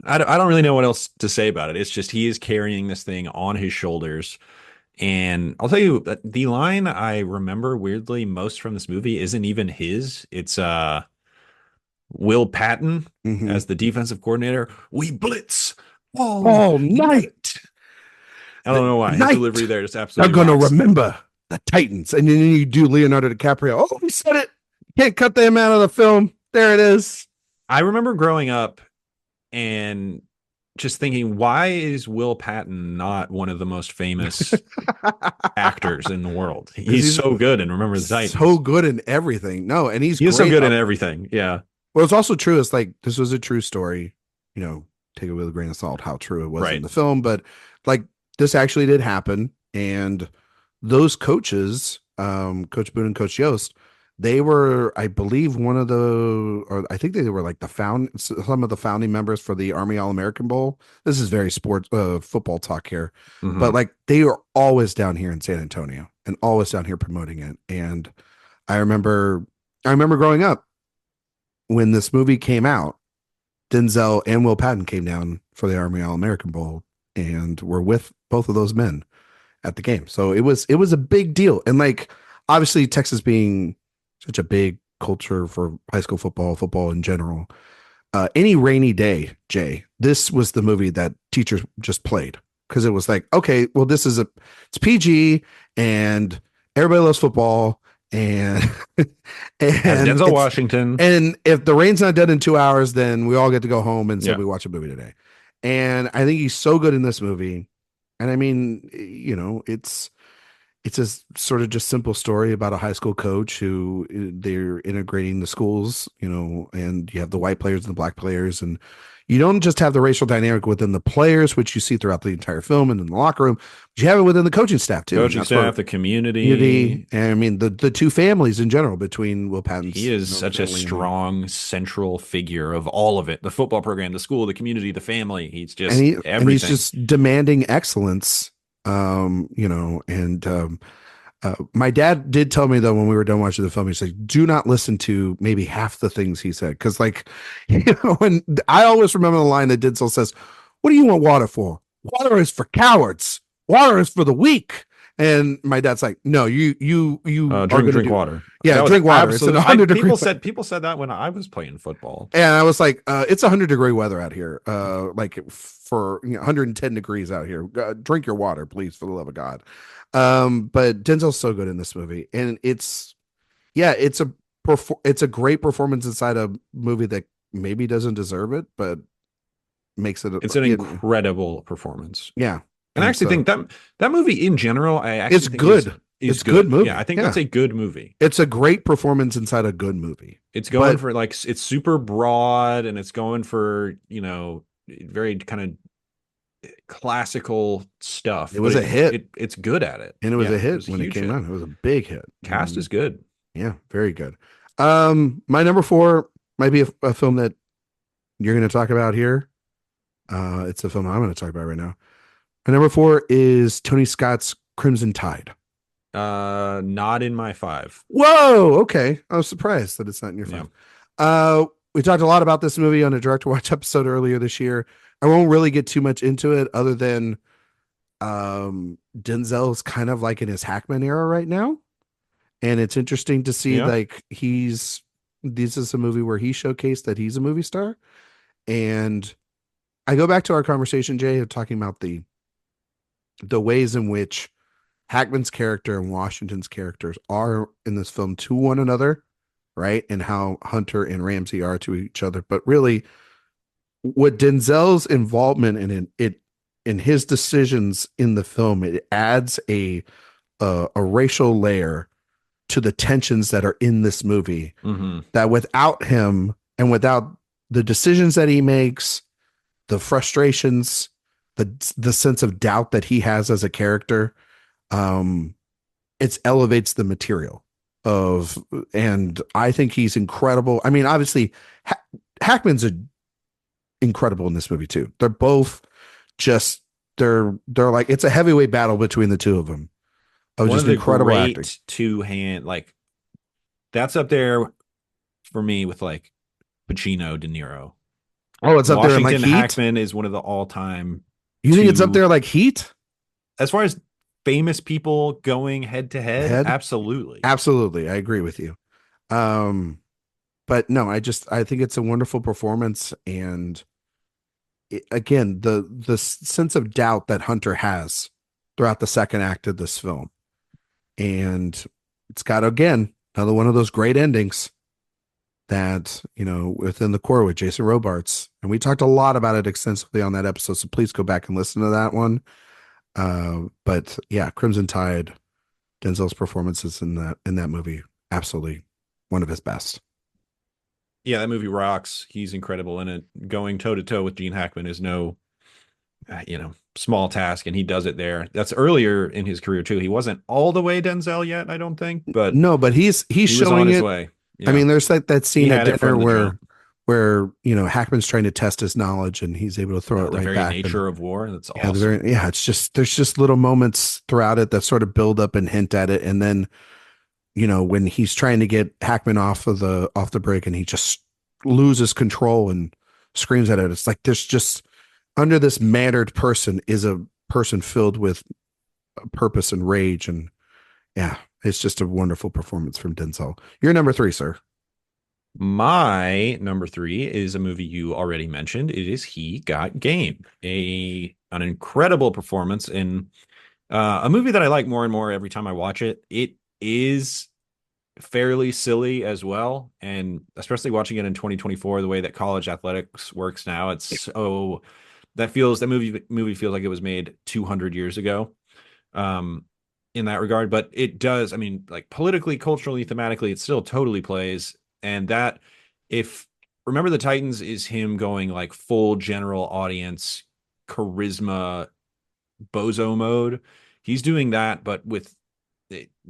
I don't really know what else to say about it. It's just he is carrying this thing on his shoulders. And I'll tell you that the line I remember weirdly most from this movie isn't even his. It's Will Patton Mhm. as the defensive coordinator. We blitz all All night. night. I The don't know why. His night delivery there just they're absolutely gonna rocks. remember the Titans. And then you do Leonardo DiCaprio. Oh, he said it. Can't cut them out of the film. There it is. I remember growing up and just thinking, why is Will Patton not one of the most famous actors in the world? He's so good in Remember the Titans. So good in everything. No, and he's He is great so good in up- everything. Yeah. Well, it's also true. It's like this was a true story. You know, take it with a grain of salt how true it was in Right. the film, but like this actually did happen. And those coaches, Coach Boone and Coach Yost, they were, I believe, one of the, or I think they were like some of the founding members for the Army All-American Bowl. This is very football talk here, Mhm. but like they are always down here in San Antonio and always down here promoting it. And I remember growing up when this movie came out, Denzel and Will Patton came down for the Army All-American Bowl and were with both of those men at the game. So it was a big deal. And like obviously Texas being such a big culture for high school football in general. Any rainy day, Jay, this was the movie that teachers just played because it was like, okay, well, it's PG and everybody loves football and Has Denzel Washington. and if the rain's not done in 2 hours, then we all get to go home and so Yeah. we watch a movie today. And I think he's so good in this movie. And I mean, you know, it's a sort of just simple story about a high school coach who they're integrating the schools, you know, and you have the white players and the black players, and you don't just have the racial dynamic within the players, which you see throughout the entire film and in the locker room, but you have it within the coaching staff too. Coaching staff, the community. And I mean the two families in general between Will Patton's. He is such a strong central figure of all of it. The football program, the school, the community, the family. He's just everything. And he's just demanding excellence. You know, and my dad did tell me though when we were done watching the film, he's like, "Do not listen to maybe half the things he said," because like, you know, when I always remember the line that Denzel says, "What do you want water for? Water is for cowards. Water is for the weak." And my dad's like, no, you are Drink going to drink do, water. yeah, That was drink water. It's an absolutely. 100-degree. People said that when I was playing football. And I was like, it's 100-degree weather out here. Like for 110 degrees out here. Drink your water, please, for the love of God. But Denzel's so good in this movie, and yeah, it's a great performance inside a movie that maybe doesn't deserve it, but makes it. It's an incredible performance. Yeah, and I actually think that movie in general, I actually it's think good. Is it's good movie. Yeah, I think that's a good movie. It's a great performance inside a good movie. It's going for like, it's super broad, and it's going for, very kind of classical stuff. It was a hit. It's good at it. And it was a hit when it came out. It was a big hit. Cast is good. Yeah, very good. My number 4 might be a film that you're going to talk about here. It's a film I'm going to talk about right now. My number 4 is Tony Scott's Crimson Tide. Not in my 5. Whoa, okay. I was surprised that it's not in your 5. Yeah. We talked a lot about this movie on a Direct to Watch episode earlier this year. I won't really get too much into it other than Denzel's kind of like in his Hackman era right now. And it's interesting to see like this is a movie where he showcased that he's a movie star. And I go back to our conversation, Jay, of talking about the ways in which Hackman's character and Washington's characters are in this film to one another, right? And how Hunter and Ramsey are to each other. But really, what Denzel's involvement in his decisions in the film, it adds a racial layer to the tensions that are in this movie. Mm-hmm. That without him and without the decisions that he makes, the frustrations, the sense of doubt that he has as a character, it elevates the material and I think he's incredible. I mean, obviously Hackman's incredible in this movie too. They're both just, they're like, it's a heavyweight battle between the two of them. One just of the incredible acting. Two-hand, like that's up there for me with like Pacino, De Niro. Oh, it's up there in like Heat? Hackman is one of the all-time. You think it's up there like Heat? As far as famous people going head to head, absolutely. Absolutely. I agree with you. But no, I think it's a wonderful performance. And again, the sense of doubt that Hunter has throughout the second act of this film. And it's got, again, another one of those great endings that, within the core with Jason Robards. And we talked a lot about it extensively on that episode. So please go back and listen to that one. But yeah, Crimson Tide, Denzel's performances in that movie, absolutely one of his best. Yeah, that movie rocks. He's incredible in it. Going toe to toe with Gene Hackman is no, small task, and he does it there. That's earlier in his career too. He wasn't all the way Denzel yet, I don't think, but no, but he's showing on his it. way. Yeah. I mean, there's like that scene at dinner where Hackman's trying to test his knowledge and he's able to throw it right back. The very nature of war. That's awesome. It's just, there's just little moments throughout it that sort of build up and hint at it. And then, when he's trying to get Hackman off the break and he just loses control and screams at it. It's like, there's just, under this mannered person is a person filled with purpose and rage. And yeah, it's just a wonderful performance from Denzel. Your number 3, sir. My number 3 is a movie you already mentioned. It is He Got Game, an incredible performance in a movie that I like more and more every time I watch it. It is fairly silly as well, and especially watching it in 2024, the way that college athletics works now, it's so that movie feels like it was made 200 years ago. In that regard, but it does. I mean, like politically, culturally, thematically, it still totally plays. And that, if Remember the Titans is him going like full general audience charisma bozo mode. He's doing that, but with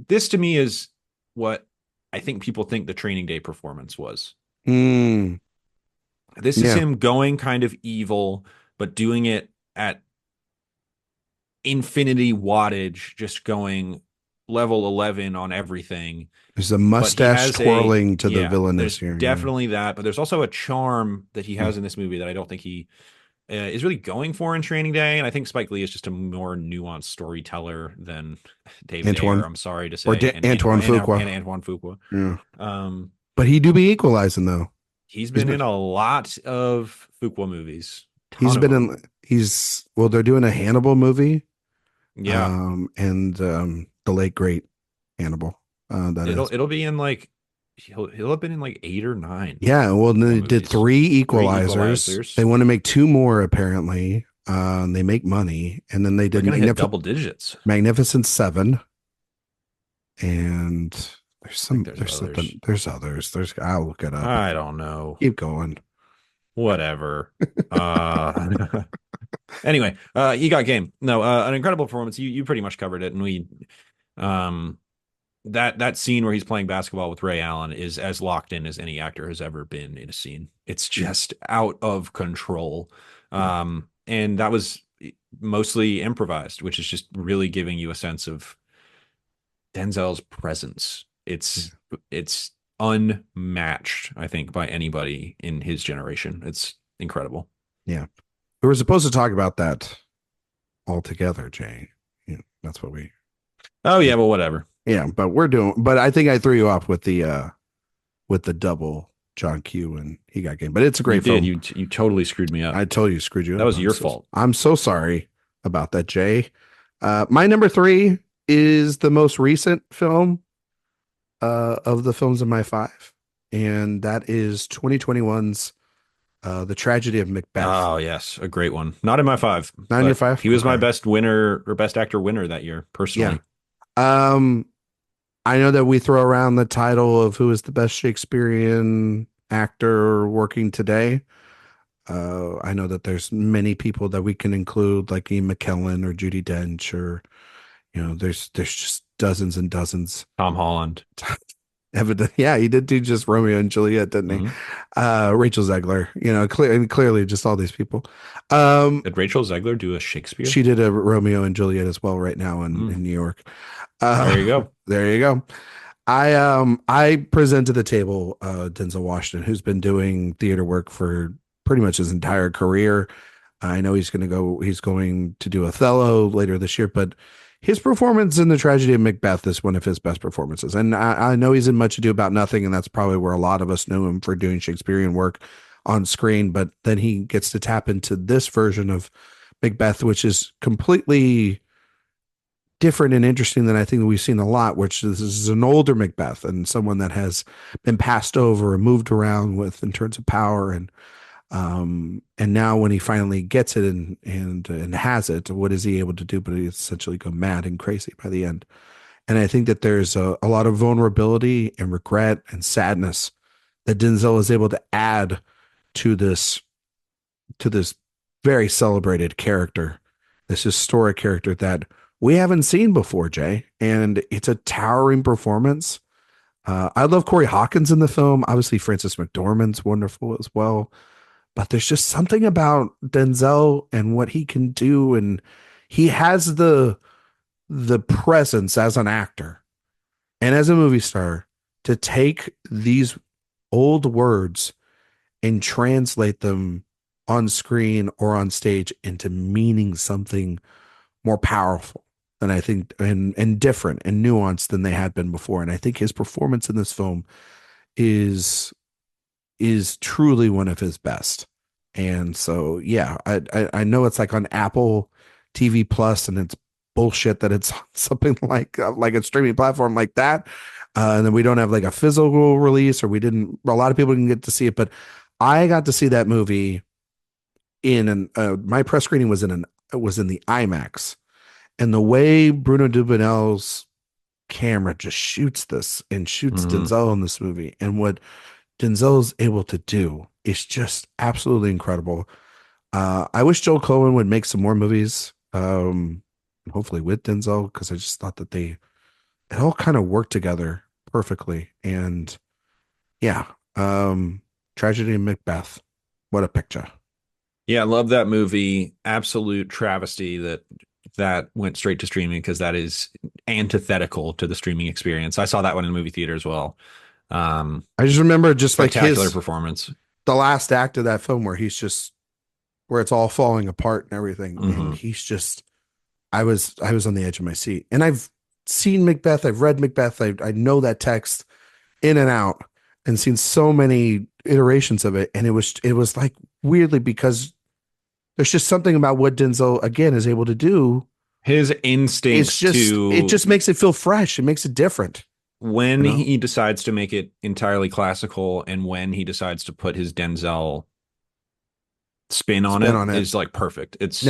this, to me, is what I think people think the Training Day performance was. This is him going kind of evil, but doing it at infinity wattage, just going level 11 on everything. There's a mustache twirling to the villainous here. Definitely that, but there's also a charm that he has in this movie that I don't think he is really going for in Training Day. And I think Spike Lee is just a more nuanced storyteller than David Ayer. Antoine I'm sorry to or say, and Antoine Fuqua. and Antoine Fuqua. Yeah. Um, But he do be equalizing though. he's He's been been in a lot of Fuqua movies, ton he's of been them. in he's well, they're doing a Hannibal movie. Yeah, And the late great Hannibal. That is. it'll be in like he'll have been in like 8 or 9 Yeah, well, then Fuqua they did movies. three Three equalizers. equalizers. They want to make two more apparently. They make money, and then they They're did gonna hit double digits. Magnificent Seven, and there's I think some there's there's others. something there's others. There's I'll look it up. I don't know. Keep going. Whatever. Uh Anyway, he got game. No, an incredible performance. You pretty much covered it, and we um that scene where he's playing basketball with Ray Allen is as locked in as any actor has ever been in a scene. It's just out of control. Yeah. And that was mostly improvised, which is just really giving you a sense of Denzel's presence. It's unmatched, I think, by anybody in his generation. It's incredible. Yeah. We were supposed to talk about that all together, Jay. Yeah, that's what we. Oh yeah, well whatever. Yeah, but I think I threw you off with the double John Q and he got game. But it's a great You film. did. You totally screwed me up. I told you screwed you up. That was your fault. I'm so sorry about that, Jay. My number 3 is the most recent film of the films in my 5, and that is 2021's The Tragedy of Macbeth. Oh yes, a great one. Not in my 5. Not in your 5? He was my Okay. best winner or best actor winner that year, personally. Yeah. I know that we throw around the title of who is the best Shakespearean actor working today. I know that there's many people that we can include, like Ian McKellen or Judi Dench, or there's just dozens and dozens. Tom Holland. Evident, yeah, he did do just Romeo and Juliet, didn't he? Rachel Zegler, clearly just all these people. Did Rachel Zegler do a Shakespeare? She did a Romeo and Juliet as well right now in New York. There you go. There you go. I present to the table Denzel Washington, who's been doing theater work for pretty much his entire career. I know he's going to do Othello later this year, but his performance in The Tragedy of Macbeth is one of his best performances. And I know he's in Much Ado About Nothing, and that's probably where a lot of us knew him for doing Shakespearean work on screen. But then he gets to tap into this version of Macbeth, which is completely different and interesting than I think we've seen a lot, which this is an older Macbeth and someone that has been passed over and moved around with in terms of power. And now when he finally gets it and has it, what is he able to do? But he essentially go mad and crazy by the end. And I think that there's a lot of vulnerability and regret and sadness that Denzel is able to add to this very celebrated character, this historic character that we haven't seen before, Jay. And it's a towering performance. I love Corey Hawkins in the film. Obviously, Frances McDormand's wonderful as well. But there's just something about Denzel and what he can do, and he has the presence as an actor and as a movie star to take these old words and translate them on screen or on stage into meaning something more powerful than I think, and different and nuanced than they had been before. And I think his performance in this film is truly one of his best. And so, yeah, I know it's like on Apple TV Plus, and it's bullshit that it's something like a streaming platform like that. And then we don't have like a physical release, or a lot of people can get to see it, but I got to see that movie in my press screening was in the IMAX, and the way Bruno Dubanel's camera just shoots this and shoots Denzel in this movie, and what Denzel's able to do is just absolutely incredible. I wish Joel Cohen would make some more movies, hopefully with Denzel, because I just thought that it all kind of worked together perfectly. And yeah, Tragedy of Macbeth, what a picture. Yeah, I love that movie. Absolute travesty that went straight to streaming, because that is antithetical to the streaming experience. I saw that one in the movie theater as well. I just remember just like spectacular performance. the last act of that film where he's just where it's all falling apart and everything. And he's just, I was on the edge of my seat. And I've seen Macbeth. I've read Macbeth. I know that text in and out and seen so many iterations of it. And it was like weirdly because there's just something about what Denzel again is able to do. His instincts It just makes it feel fresh. It makes it different. When he decides to make it entirely classical and when he decides to put his Denzel spin on it is like perfect. It's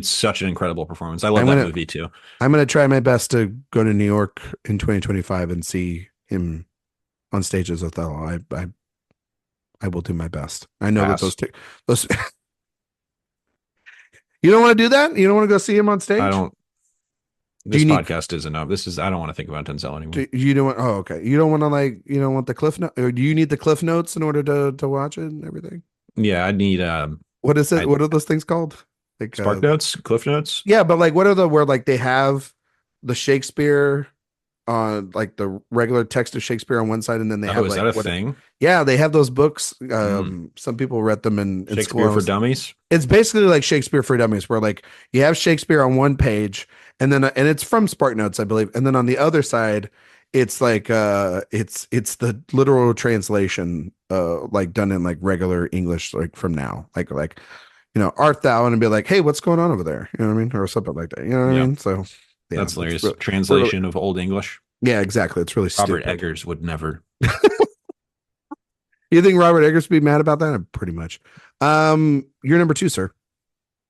such an incredible performance. I love that movie too. I'm going to try my best to go to New York in 2025 and see him on stage as Othello. I will do my best. I know that those You don't want to do that? You don't want to go see him on stage? I don't. This podcast is enough. I don't want to think about Denzel anymore. You don't want, okay. You don't want to you don't want the cliff note, or do you need the cliff notes in order to watch it and everything? Yeah, I need what is it? What are those things called? Like Spark Notes, Cliff Notes? Yeah, but like what are where like they have the Shakespeare on like the regular text of Shakespeare on one side, and then they have is that a thing? Yeah, they have those books. Some people read them in Shakespeare for Dummies. It's basically like Shakespeare for Dummies, where like you have Shakespeare on one page, and it's from Spark Notes, I believe, and then on the other side, it's like it's the literal translation, like done in like regular English, like from now, like art thou, and be like, hey, what's going on over there? You know what I mean, or something like that. You know what I mean? So yeah, that's hilarious. Translation of Old English. Yeah, exactly. It's really Robert stupid. Eggers would never. You think Robert Eggers would be mad about that? Pretty much. You're number 2, sir.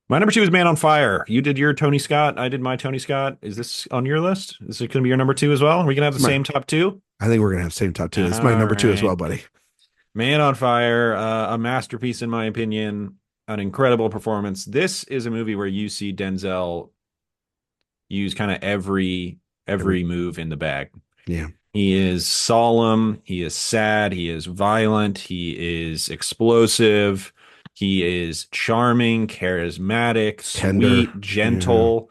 My number 2 is Man on Fire. You did your Tony Scott. I did my Tony Scott. Is this on your list? Is it going to be your number 2 as well? Are we going to have the same top 2? I think we're going to have the same top 2. It's my number 2 as well, buddy. Man on Fire, a masterpiece in my opinion, an incredible performance. This is a movie where you see Denzel use kind of every move in the bag. Yeah. He is solemn, he is sad, he is violent, he is explosive, he is charming, charismatic, tender, sweet, gentle.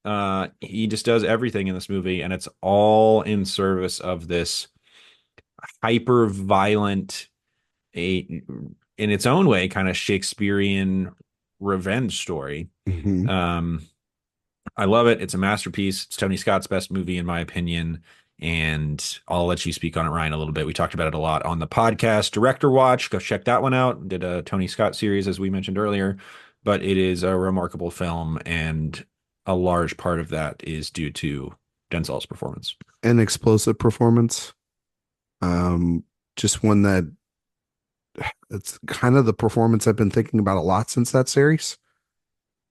Yeah. He just does everything in this movie, and it's all in service of this hyper violent, in its own way, kind of Shakespearean revenge story. Mm-hmm. I love it. It's a masterpiece. It's Tony Scott's best movie, in my opinion. And I'll let you speak on it, Ryan, a little bit. We talked about it a lot on the podcast. Director Watch, go check that one out. Did a Tony Scott series, as we mentioned earlier. But it is a remarkable film, and a large part of that is due to Denzel's performance. An explosive performance. Just one that it's kind of the performance I've been thinking about a lot since that series.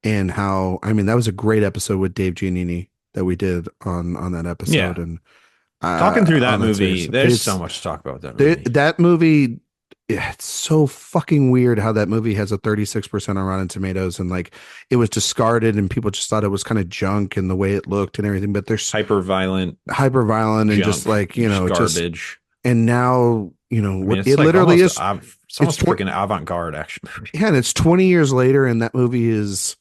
And how, I mean, that was a great episode with Dave Giannini that we did on that episode. Yeah. And talking through that movie, there's so much to talk about that movie. That movie, it's so fucking weird how that movie has a 36% on Rotten Tomatoes, and like it was discarded and people just thought it was kind of junk and the way it looked and everything. But there's hyper violent and junk, just like, garbage. And now, it like literally is. It's almost freaking avant-garde action movie. Yeah, and it's 20 years later, and that movie is,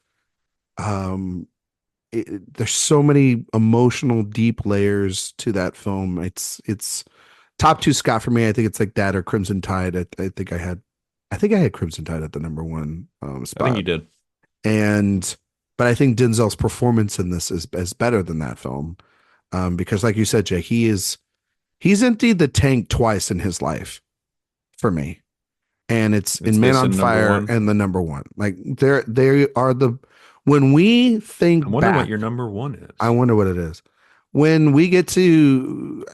there's so many emotional, deep layers to that film. It's top 2 Scott for me. I think it's like that or Crimson Tide. I think I had Crimson Tide at the number 1 spot. I think you did. But I think Denzel's performance in this is better than that film, because like you said, Jay, he's emptied the tank twice in his life for me. And it's in Man on Fire and the number 1. Like they are when we think I wonder back, what your number 1 is. I wonder what it is. When we get to,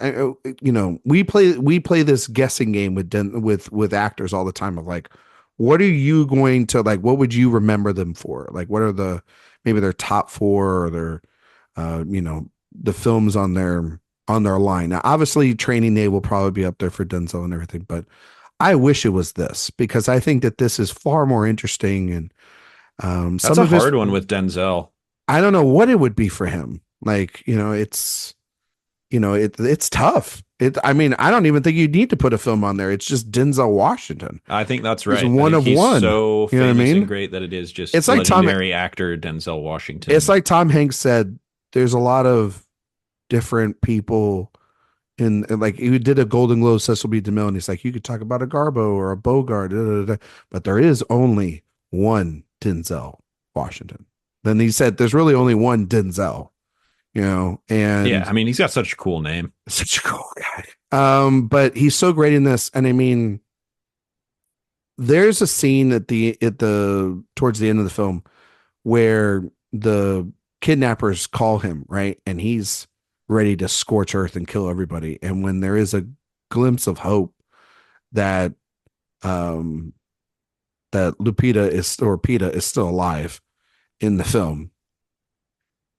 we play this guessing game with actors all the time of like, what are you going to like? What would you remember them for? Like, what are maybe their top 4 or their, the films on their line. Now, obviously, Training Day will probably be up there for Denzel and everything, but I wish it was this, because I think that this is far more interesting. And that's a hard one with Denzel. I don't know what it would be for him. Like, it's tough. I mean, I don't even think you need to put a film on there. It's just Denzel Washington. I think that's right. He's one of one. So famous and great that it is just it's like legendary actor Denzel Washington. It's like Tom Hanks said, there's a lot of different people in, like, he did a Golden Globe, Cecil B. DeMille, and he's like, you could talk about a Garbo or a Bogart, but there is only one Denzel Washington. Then he said, "There's really only one Denzel," Yeah, and I mean, he's got such a cool name. such a cool guy. But he's so great in this, and I mean, there's a scene at the towards the end of the film where the kidnappers call him, right, and he's ready to scorch earth and kill everybody. And when there is a glimpse of hope that um that Peta is still alive in the film,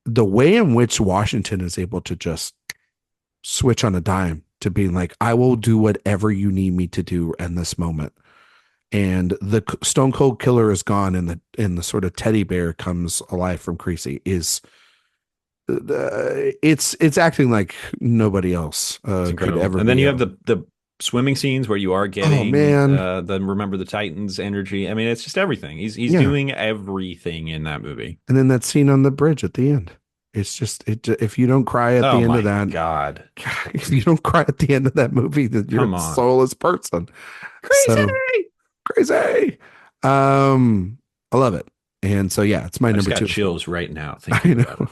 the way in which Washington is able to just switch on a dime to being like, I will do whatever you need me to do in this moment. And the stone cold killer is gone, and the sort of teddy bear comes alive from Creasy is it's acting like nobody else could ever. And then be you able. have the swimming scenes where you are getting the Remember the Titans energy. I mean, it's just everything. He's doing everything in that movie. And then that scene on the bridge at the end. It's just if you don't cry at the end of that, God, if you don't cry at the end of that movie, then you're a soulless person. Crazy. I love it. And so yeah, it's my number 2. Chills right now. I know.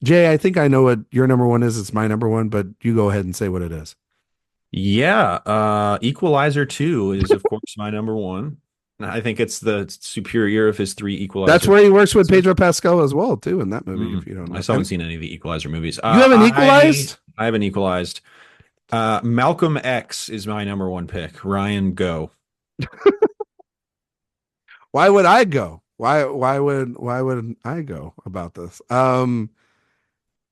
Jay, I think I know what your number 1 is. It's my number 1, but you go ahead and say what it is. Yeah, Equalizer 2 is of course my number 1. I think it's the superior of his 3 Equalizer. That's where he works with Pedro Pascal as well, too, in that movie. If you don't know, I still haven't seen any of the Equalizer movies. You haven't Equalized? I haven't Equalized. Malcolm X is my number 1 pick. Ryan, go. Why would I go? Why would I go about this?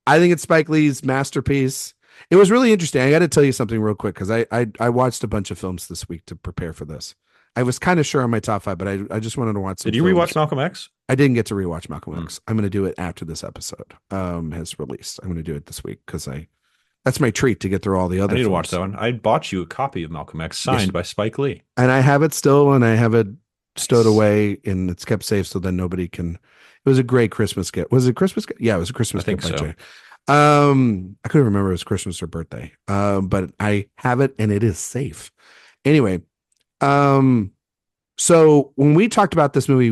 I think it's Spike Lee's masterpiece. It was really interesting. I got to tell you something real quick because I watched a bunch of films this week to prepare for this. I was kind of sure on my top 5, but I just wanted to watch some. Did you rewatch Malcolm X? I didn't get to rewatch Malcolm X. I'm going to do it after this episode has released. I'm going to do it this week because that's my treat to get through all the other. I need films. to watch that one. I bought you a copy of Malcolm X signed by Spike Lee, and I have it still, and I have it stowed away, and it's kept safe so that nobody can. It was a great Christmas gift. Was it Christmas gift? Yeah, it was a Christmas gift. I think so. I couldn't remember if it was Christmas or birthday. But I have it, and it is safe. Anyway, so when we talked about this movie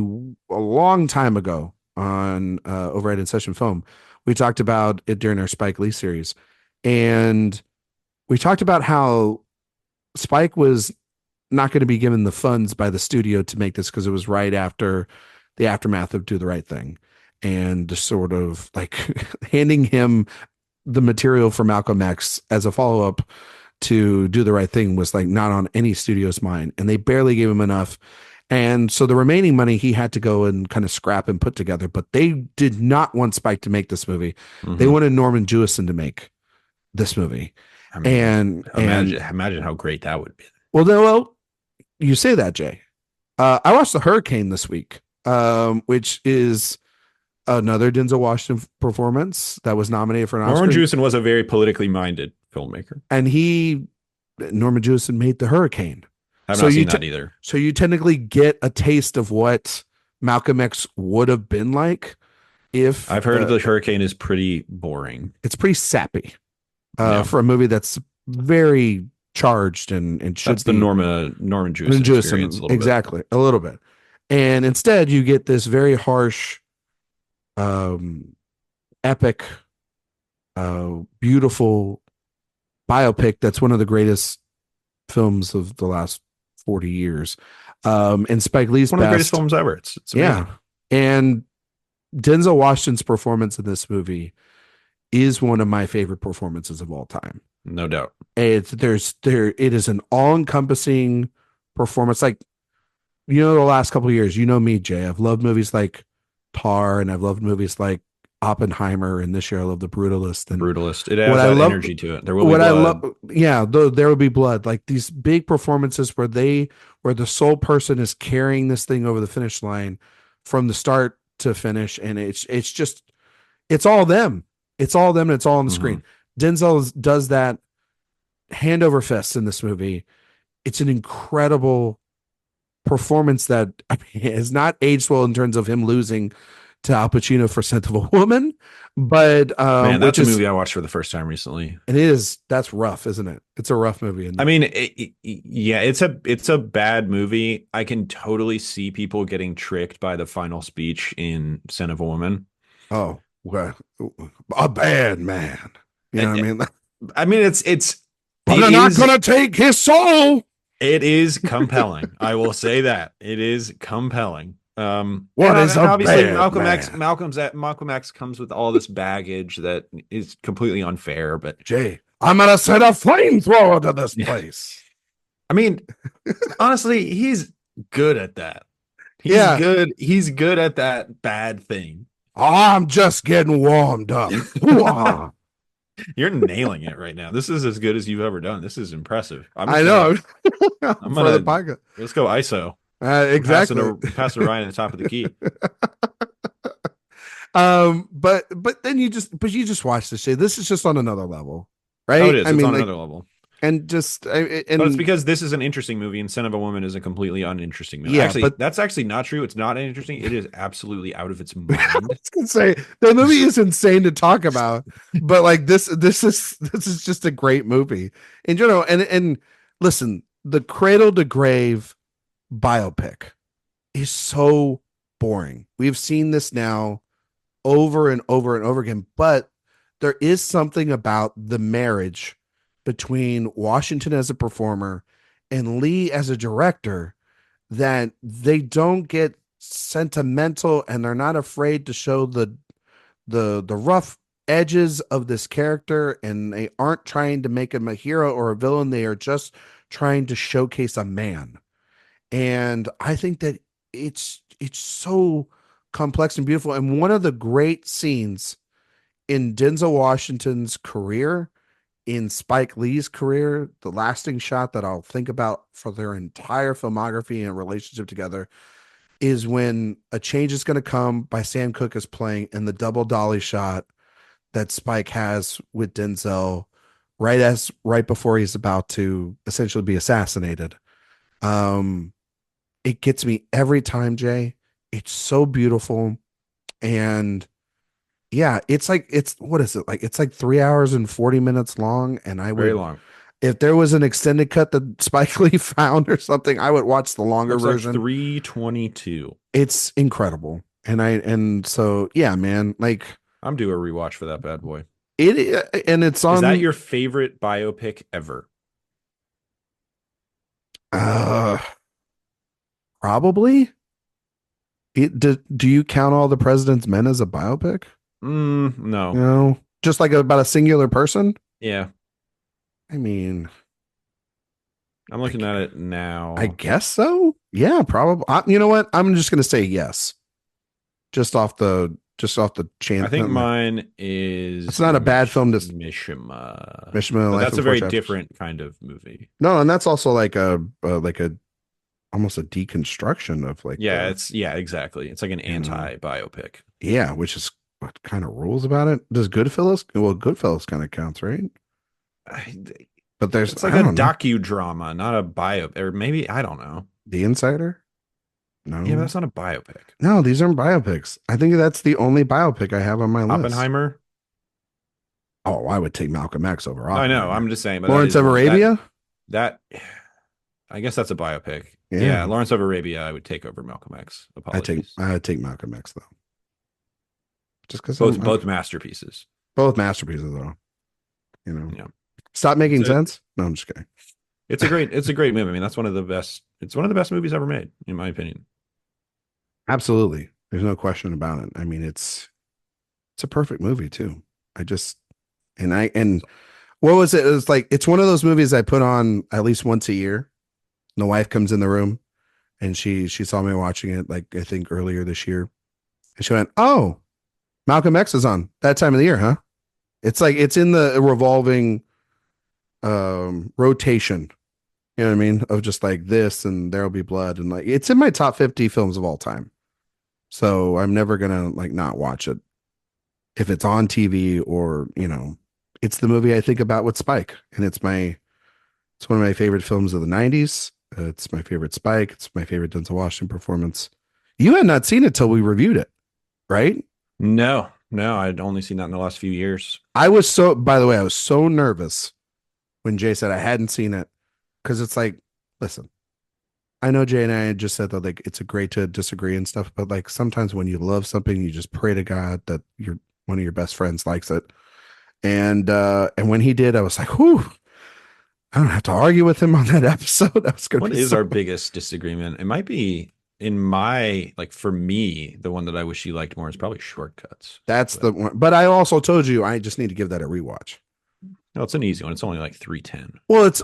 a long time ago on over at In Session Film, we talked about it during our Spike Lee series, and we talked about how Spike was not going to be given the funds by the studio to make this because it was right after the aftermath of Do the Right Thing, and sort of like handing him the material for Malcolm X as a follow-up to Do the Right Thing was like not on any studio's mind, and they barely gave him enough. And so the remaining money he had to go and kind of scrap and put together, but they did not want Spike to make this movie. They wanted Norman Jewison to make this movie. I mean, imagine how great that would be. Well, you say that, Jay. I watched The Hurricane this week, which is another Denzel Washington performance that was nominated for an Oscar. Norman Jewison was a very politically minded filmmaker, and Norman Jewison made The Hurricane. I've not seen that either. So you technically get a taste of what Malcolm X would have been like if I've heard The Hurricane is pretty boring. It's pretty sappy for a movie that's very charged and should that's be the Norman Jewison exactly a little bit. And instead you get this very harsh, epic, beautiful biopic that's one of the greatest films of the last 40 years. And Spike Lee's one of the greatest films ever. It's amazing. And Denzel Washington's performance in this movie is one of my favorite performances of all time. No doubt. It is an all-encompassing performance. Like, the last couple of years, me, Jay, I've loved movies like Tar, and I've loved movies like Oppenheimer, and this year I love The Brutalist. And it adds energy to it. There will be blood. There will be blood. Like these big performances where the sole person is carrying this thing over the finish line from the start to finish, and it's all them. It's all them, and it's all on the screen. Denzel does that hand over fist in this movie. It's an incredible performance that has not aged well in terms of him losing to Al Pacino for Scent of a Woman, but Man, which that's a is movie I watched for the first time recently. it is that's rough, isn't it? It's a rough movie. I And mean, yeah, it's a bad movie. I can totally see people getting tricked by the final speech in Son of a Woman. oh, well, a bad man. You know what I I, mean? I mean, But it they're not is gonna take his soul. it is compelling. I will say that it is compelling. What is And a obviously bad man? Malcolm X comes with all this baggage that is completely unfair. But Jay, I'm gonna send a flamethrower to this yeah, place. I mean, honestly, he's good at that. He's Yeah, good. He's good at that bad thing. I'm just getting warmed up. You're nailing it right now. This is as good as you've ever done. This is impressive. I know. I'm For the gonna podcast. let's go ISO. Exactly. Pass it Ryan at the top of the key. But then you just watch this shit. This is just on another level, Oh, it right? is. I It's mean, on like, another level. and just But it's and because this is an interesting movie and Son of a Woman is a completely uninteresting movie. yeah, Actually, but that's actually not true. It's not interesting. It is absolutely out of its I mind. was gonna say the movie is insane to talk about, but like this is just a great movie in general. And listen, the Cradle to Grave biopic is so boring. We've seen this now over and over and over again, but there is something about the marriage between Washington as a performer and Lee as a director that they don't get sentimental and they're not afraid to show the rough edges of this character, and they aren't trying to make him a hero or a villain. They are just trying to showcase a man. And I think that it's so complex and beautiful. And one of the great scenes in Denzel Washington's career, in Spike Lee's career, the lasting shot that I'll think about for their entire filmography and relationship together is when A Change Is Going to Come by Sam Cooke is playing, and the double dolly shot that Spike has with Denzel right before he's about to essentially be assassinated. Um, it gets me every time, Jay. It's so beautiful. And yeah, it's what is it? Like it's like 3 hours and 40 minutes long. And I Very would, long. if there was an extended cut that Spike Lee found or something, I would watch the longer Looks like version. 322. It's incredible. And so yeah, man, like I'm due a rewatch for that bad boy. and it's Is that on your favorite biopic ever? uh probably. Do you count All the President's Men as a biopic? No. No, just like about a singular person. Yeah. I mean, I'm looking at it now. I guess so. Yeah, probably. You know what? I'm just gonna say yes, just off the chance. I think mine is. It's not a bad film to Mishima. Mishima. But Life that's a Before very Chapters. different kind of movie. No, and that's also like a almost a deconstruction of like Yeah, exactly. It's like an you know, anti-biopic. yeah, which is what kind of rules about it. Does Goodfellas? Well, Goodfellas kind of counts, right? But there's It's like I a don't know. docudrama, not a bio, or maybe I don't know. The Insider. No, Yeah, but that's not a biopic. no, these aren't biopics. I think that's the only biopic I have on my list. Oppenheimer. Oh, I would take Malcolm X over I know. Oppenheimer. I'm just saying. But Lawrence of Arabia. That I guess that's a biopic. Yeah. Yeah, Lawrence of Arabia. I would take over Malcolm X. Apologies. I take Malcolm X though, just because both masterpieces. both masterpieces though. You know. Yeah. Stop making sense. No, I'm just kidding. It's a great movie. I mean, that's one of the best. It's one of the best movies ever made, in my opinion. Absolutely, there's no question about it. I mean, it's a perfect movie too. And what was it? It was like it's one of those movies I put on at least once a year. And the wife comes in the room, and she saw me watching it like I think earlier this year, and she went, "Oh, Malcolm X is on that time of the year, huh?" It's like it's in the revolving rotation. You know what I mean? Of just like this and There'll Be Blood, and like it's in my top 50 films of all time. So I'm never gonna like not watch it if it's on TV or it's the movie I think about with Spike, and it's one of my favorite films of the 90s. It's my favorite Spike. It's my favorite Denzel Washington performance. You had not seen it till we reviewed it. right? No, no, I'd only seen that in the last few years. By the way, I was so nervous when Jay said I hadn't seen it because it's like, listen, I know Jay and I had just said that like it's a great to disagree and stuff, but like sometimes when you love something, you just pray to God that one of your best friends likes it. And when he did, I was like, whew, I don't have to argue with him on that episode. That was gonna What be is so our biggest disagreement? It might be in my, like, for me, the one that I wish you liked more is probably Shortcuts. that's But the one. But I also told you I just need to give that a rewatch. no, it's an easy one. It's only like 310. Well, it's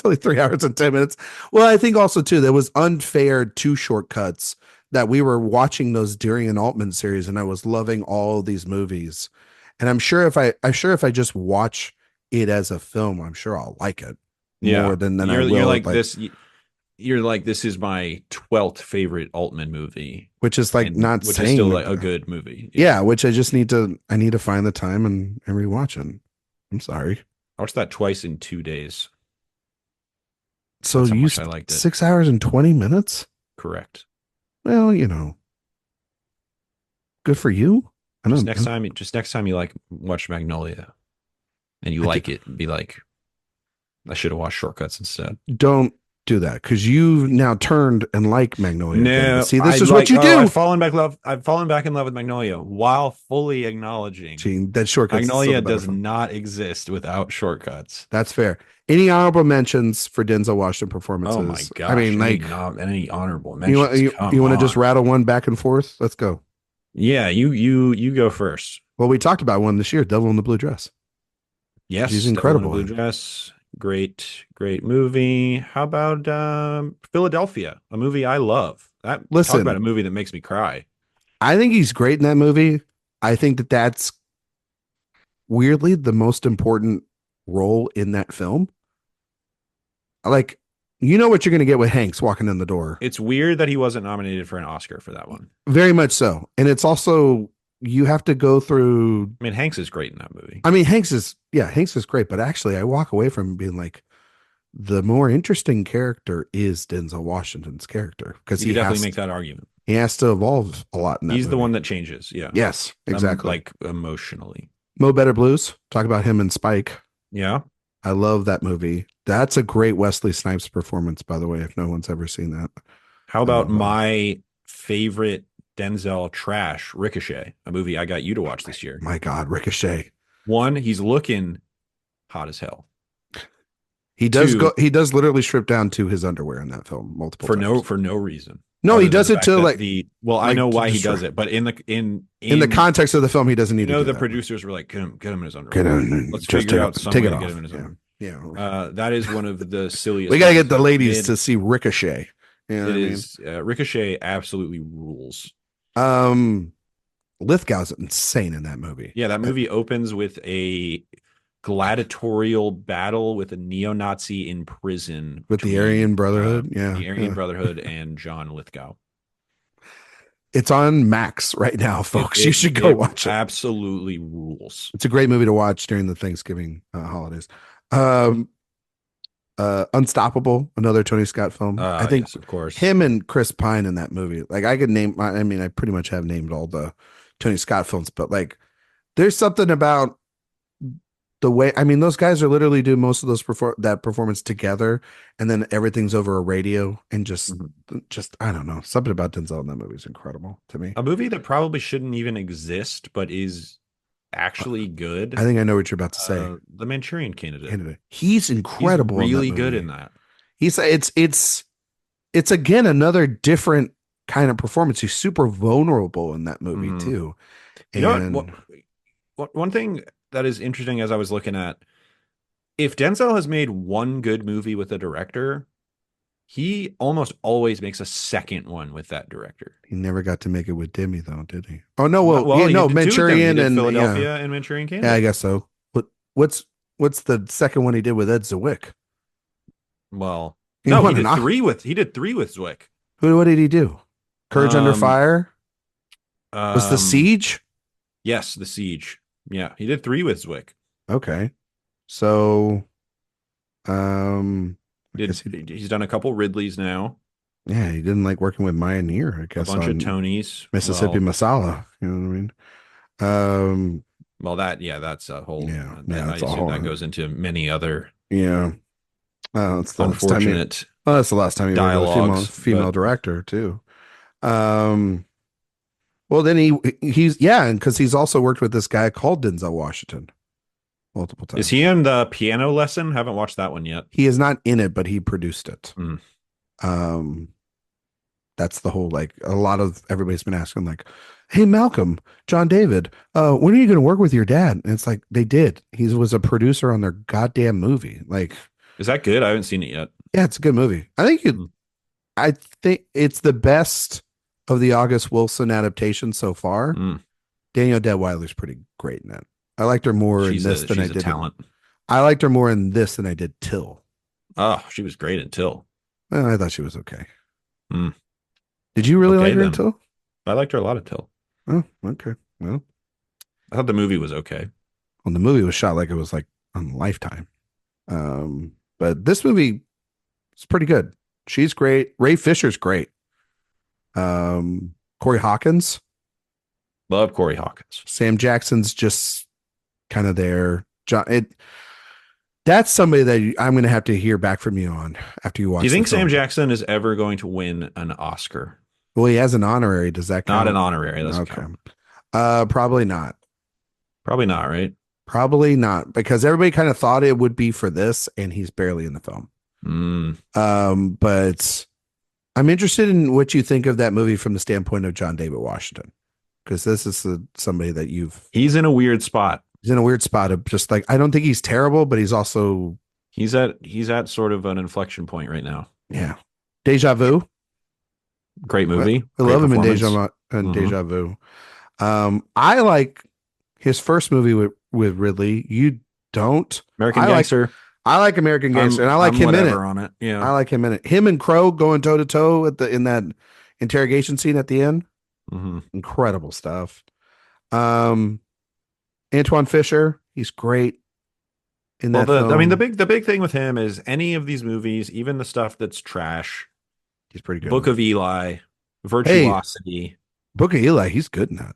only 3 hours and 10 minutes. Well, I think also too that was unfair to Shortcuts that we were watching those during an Altman series, and I was loving all these movies. And I'm sure if I just watch it as a film, I'm sure I'll like it more Yeah. than I You're will like like, this. You're like, this is my 12th favorite Altman movie, which is like and not which is still saying like a good movie. yeah, which I need to find the time and rewatch it. I'm sorry. I watched that twice in 2 days. So That's how you much I liked it. 6 hours and 20 minutes? Correct. Well, good for you. I Just don't next time, just next time you like watch Magnolia and you I like it, be like, I should have watched Shortcuts instead. don't do that because you now turned and like Magnolia again. But No, see, I this is like. what you Oh, do. I've fallen back in love with Magnolia while fully acknowledging Gene, that Shortcuts is still Magnolia the better does film. not exist without Shortcuts. That's fair. Any honorable mentions for Denzel Washington Oh my performances? I gosh! mean, like Any honorable you want mentions? Come you want to just on. rattle one back and forth? Let's go. Yeah, you go first. Well, we talked about one this year, Devil in the Blue Dress. She's Yes, Devil in a incredible Blue in it. Dress. Great movie. How about Philadelphia? A movie I love. Talk about a Listen, movie that makes me cry. I think he's great in that movie. I think that that's weirdly the most important role in that film. Like, you know what you're going to get with Hanks walking in the door. It's weird that he wasn't nominated for an Oscar for that one. Very much so. And it's also, you have to go through. I mean, Hanks is great in that movie. I mean, Hanks is great, but actually, I walk away from being like, the more interesting character is Denzel Washington's character because You could definitely make that argument. he has to evolve a lot in that He's the movie. one that changes. Yeah. Yes, exactly. Like emotionally. Mo Better Blues. Talk about him and Spike. Yeah. I love that movie. That's a great Wesley Snipes performance, by the way, if no one's ever seen that. How about my favorite Denzel trash, Ricochet, a movie I got you to watch this year? My God, Ricochet. One, he's looking hot as hell. He does he does literally strip down to his underwear in that film multiple times. For no reason. No, he does it to like I know why he does it, but in the context of the film, he doesn't need to do the that. producers were like, get him in his underwear. Let's just figure out some way to off. get him in his underwear. Yeah. That is one of the silliest. We gotta get the ladies to see Ricochet. You know it is Ricochet absolutely rules. Lithgow's insane in that movie. Yeah, that movie opens with a gladiatorial battle with a neo-Nazi in prison with the Aryan Brotherhood. The Aryan Brotherhood and John Lithgow. It's on Max right now, folks. You should go watch it. Absolutely rules. It's a great movie to watch during the Thanksgiving holidays. Unstoppable, another Tony Scott film. I think, yes, of course, him and Chris Pine in that movie. Like, I could name. I mean, I pretty much have named all the Tony Scott films, but like, there's something about the way. I mean, those guys are literally do most of those that performance together, and then everything's over a radio, and just I don't know, something about Denzel in that movie is incredible to me. A movie that probably shouldn't even exist, but is actually good. I think I know what you're about to say. The Manchurian Candidate. He's incredible. He's really good in that. It's again another different kind of performance. He's super vulnerable in that movie too. And you know what? One thing that is interesting as I was looking at, if Denzel has made one good movie with a director, he almost always makes a second one with that director. He never got to make it with Demi though, did he? Oh no, no, Manchurian and Philadelphia and Manchurian Candidate. Yeah, I guess so. What's the second one he did with Ed Zwick? Well, no, he did three with Zwick. What did he do? Courage Under Fire? Was The Siege? Yes, The Siege. Yeah, he did 3 with Zwick. Okay. So he's done a couple Ridleys now. Yeah, he didn't like working with Maya Neer, I A guess, bunch of on Tonys. Mississippi Well, Masala. You know what I mean? Um, that's a whole. yeah, That yeah, I that's assume that all. goes into many other Yeah, it's the last time he. unfortunate Well, that's the last time he worked with a female dialogues, female but director too. Um, well, then he's yeah, and because he's also worked with this guy called Denzel Washington multiple is he times. in the piano lesson? Haven't watched that one yet. He is not in it, but he produced it. Mm. Um, that's the whole like a lot of everybody's been asking like, "Hey Malcolm, John David, when are you going to work with your dad?" And it's like they did. He was a producer on their goddamn movie. Like, Is that good? I haven't seen it yet. yeah, it's a good movie. I think Mm. I think it's the best of the August Wilson adaptation so far. Mm. Danielle Deadwyler's pretty great in that. I liked her more in this than I She's a did in. talent. I liked her more in this than I did Till. Oh, she was great until. Well, I thought she was okay. Mm. Did you really Okay, like her then. until? I liked her a lot until. Oh, okay. Well, I thought the movie was okay. the movie was shot like it was like on Lifetime. But this movie is pretty good. She's great. Ray Fisher's great. Corey Hawkins, Love Corey Hawkins. Sam Jackson's just kind of there. That's somebody that I'm going to have to hear back from you on after you watch. Do you think the film. Sam Jackson is ever going to win an Oscar? Well, he has an honorary. Does that count? Not an honorary. That's Okay. count. Probably not. Probably not, right? Probably not, because everybody kind of thought it would be for this, and he's barely in the film. Mm. But I'm interested in what you think of that movie from the standpoint of John David Washington, because this is somebody that He's in a weird spot. he's in a weird spot of just like, I don't think he's terrible, but he's also He's at sort of an inflection point right now. yeah. Deja Vu. Great movie. I Great love him in performance. Deja Vu. I like his first movie with Ridley. You don't. American I Gangster. I like American Gangster, and I like I'm him in it. on it. Yeah. I like him in it. Him and Crow going toe to toe in that interrogation scene at the end. Mm-hmm. Incredible stuff. Antoine Fisher, he's great in that film. I mean, the big thing with him is any of these movies, even the stuff that's trash, he's pretty good. Book of Eli, Virtuosity. Book of Eli, he's good in that.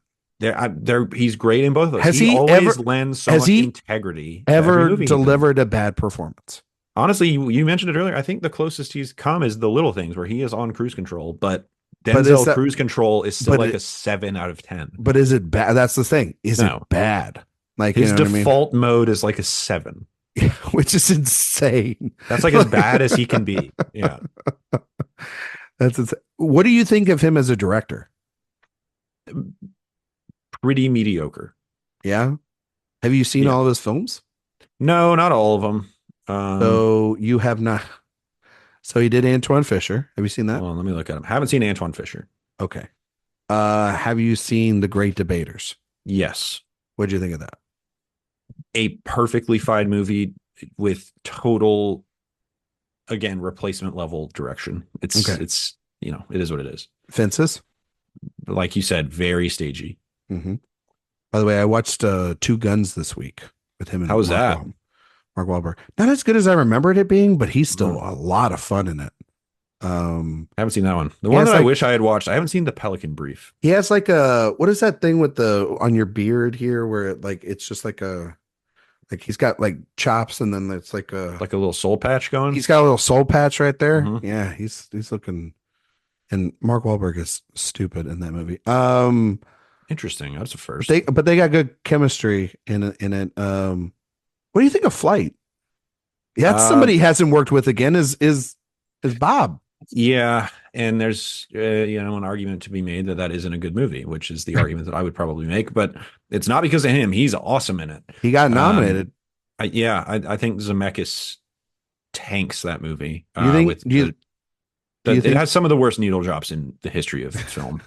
He's great in both of those. Has he he always ever- lends so has much he integrity to every Ever movie he does. delivered a bad performance? Honestly, you mentioned it earlier. I think the closest he's come is The Little Things, where he is on cruise control, but But is Denzel that- cruise control is still but like it- a 7 out of 10. But is it bad? That's the thing. Is No. it bad? Like His you know what I mean? default mode is like a 7. Which is insane. That's like as bad as he can be. Yeah. That's insane. What do you think of him as a director? Pretty mediocre. Yeah. Have you seen Yeah. all of his films? No, not all of them. So you have not. So he did Antoine Fisher. Have you seen that? Well, let me look at him. Haven't seen Antoine Fisher. Okay. Have you seen The Great Debaters? Yes. What'd you think of that? A perfectly fine movie with total, again, replacement level direction. It's Okay. it is what it is. Fences? Like you said, very stagey. Mm-hmm. By the way, I watched Two Guns this week with him and How was that? Mark Wahlberg. Not as good as I remembered it being, but he's still a lot of fun in it. I haven't seen that one. The He one has that I like- wish I had watched. I haven't seen The Pelican Brief. He has like what is that thing with the on your beard here where it's just like he's got like chops and then it's like a Like a little soul patch going. he's got a little soul patch right there. Mhm. Yeah, he's looking, and Mark Wahlberg is stupid in that movie. Interesting. That's a first. But they got good chemistry in it. What do you think of Flight? Yeah, that's somebody he hasn't worked with again is Bob. Yeah, and there's an argument to be made that isn't a good movie, which is the argument that I would probably make. But it's not because of him. He's awesome in it. He got nominated. I think Zemeckis tanks that movie. You think? It has some of the worst needle drops in the history of film.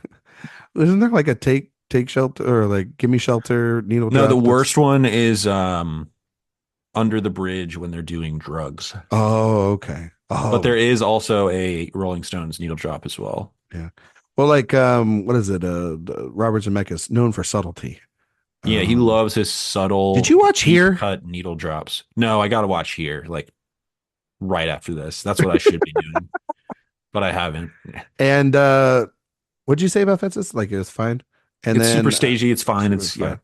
Isn't there like a take shelter or like give me shelter needle? No, drop the that's- worst one is Under the Bridge when they're doing drugs. Oh, okay. Oh, But there is also a Rolling Stones needle drop as well. yeah. Well, like what is it? Robert Zemeckis, known for subtlety. Yeah, he loves his subtle. Did you watch Here? Cut needle drops. No, I got to watch Here like right after this. That's what I should be doing. but I haven't. And what'd you say about Fences? Like it was fine. And It's super then stagey. It's fine. it was It's yeah. fine.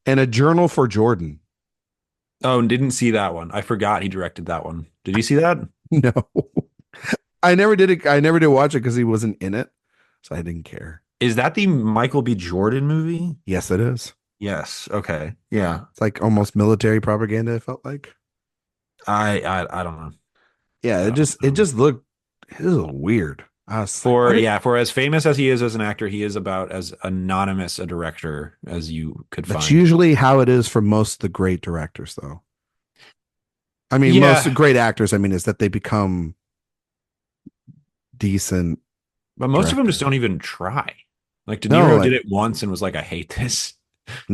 And a journal for Jordan. Oh, and didn't see that one. I forgot he directed that one. Did you see that? No, I never did it. I never did watch it because he wasn't in it, so I didn't care. Is that the Michael B. Jordan movie? Yes, it is. Yes. Okay. Yeah. It's like almost military propaganda. It felt like. I don't know. Yeah, I it don't know. just looked it was weird. I was like, For what yeah, for as famous as he is as an actor, he is about as anonymous a director as you could That's find. usually how it is for most of the great directors, though. I mean, most Yeah, great actors. I mean, is that they become decent but most of them just directors. don't even try. Like De No, Niro like did it once and was like, "I hate this."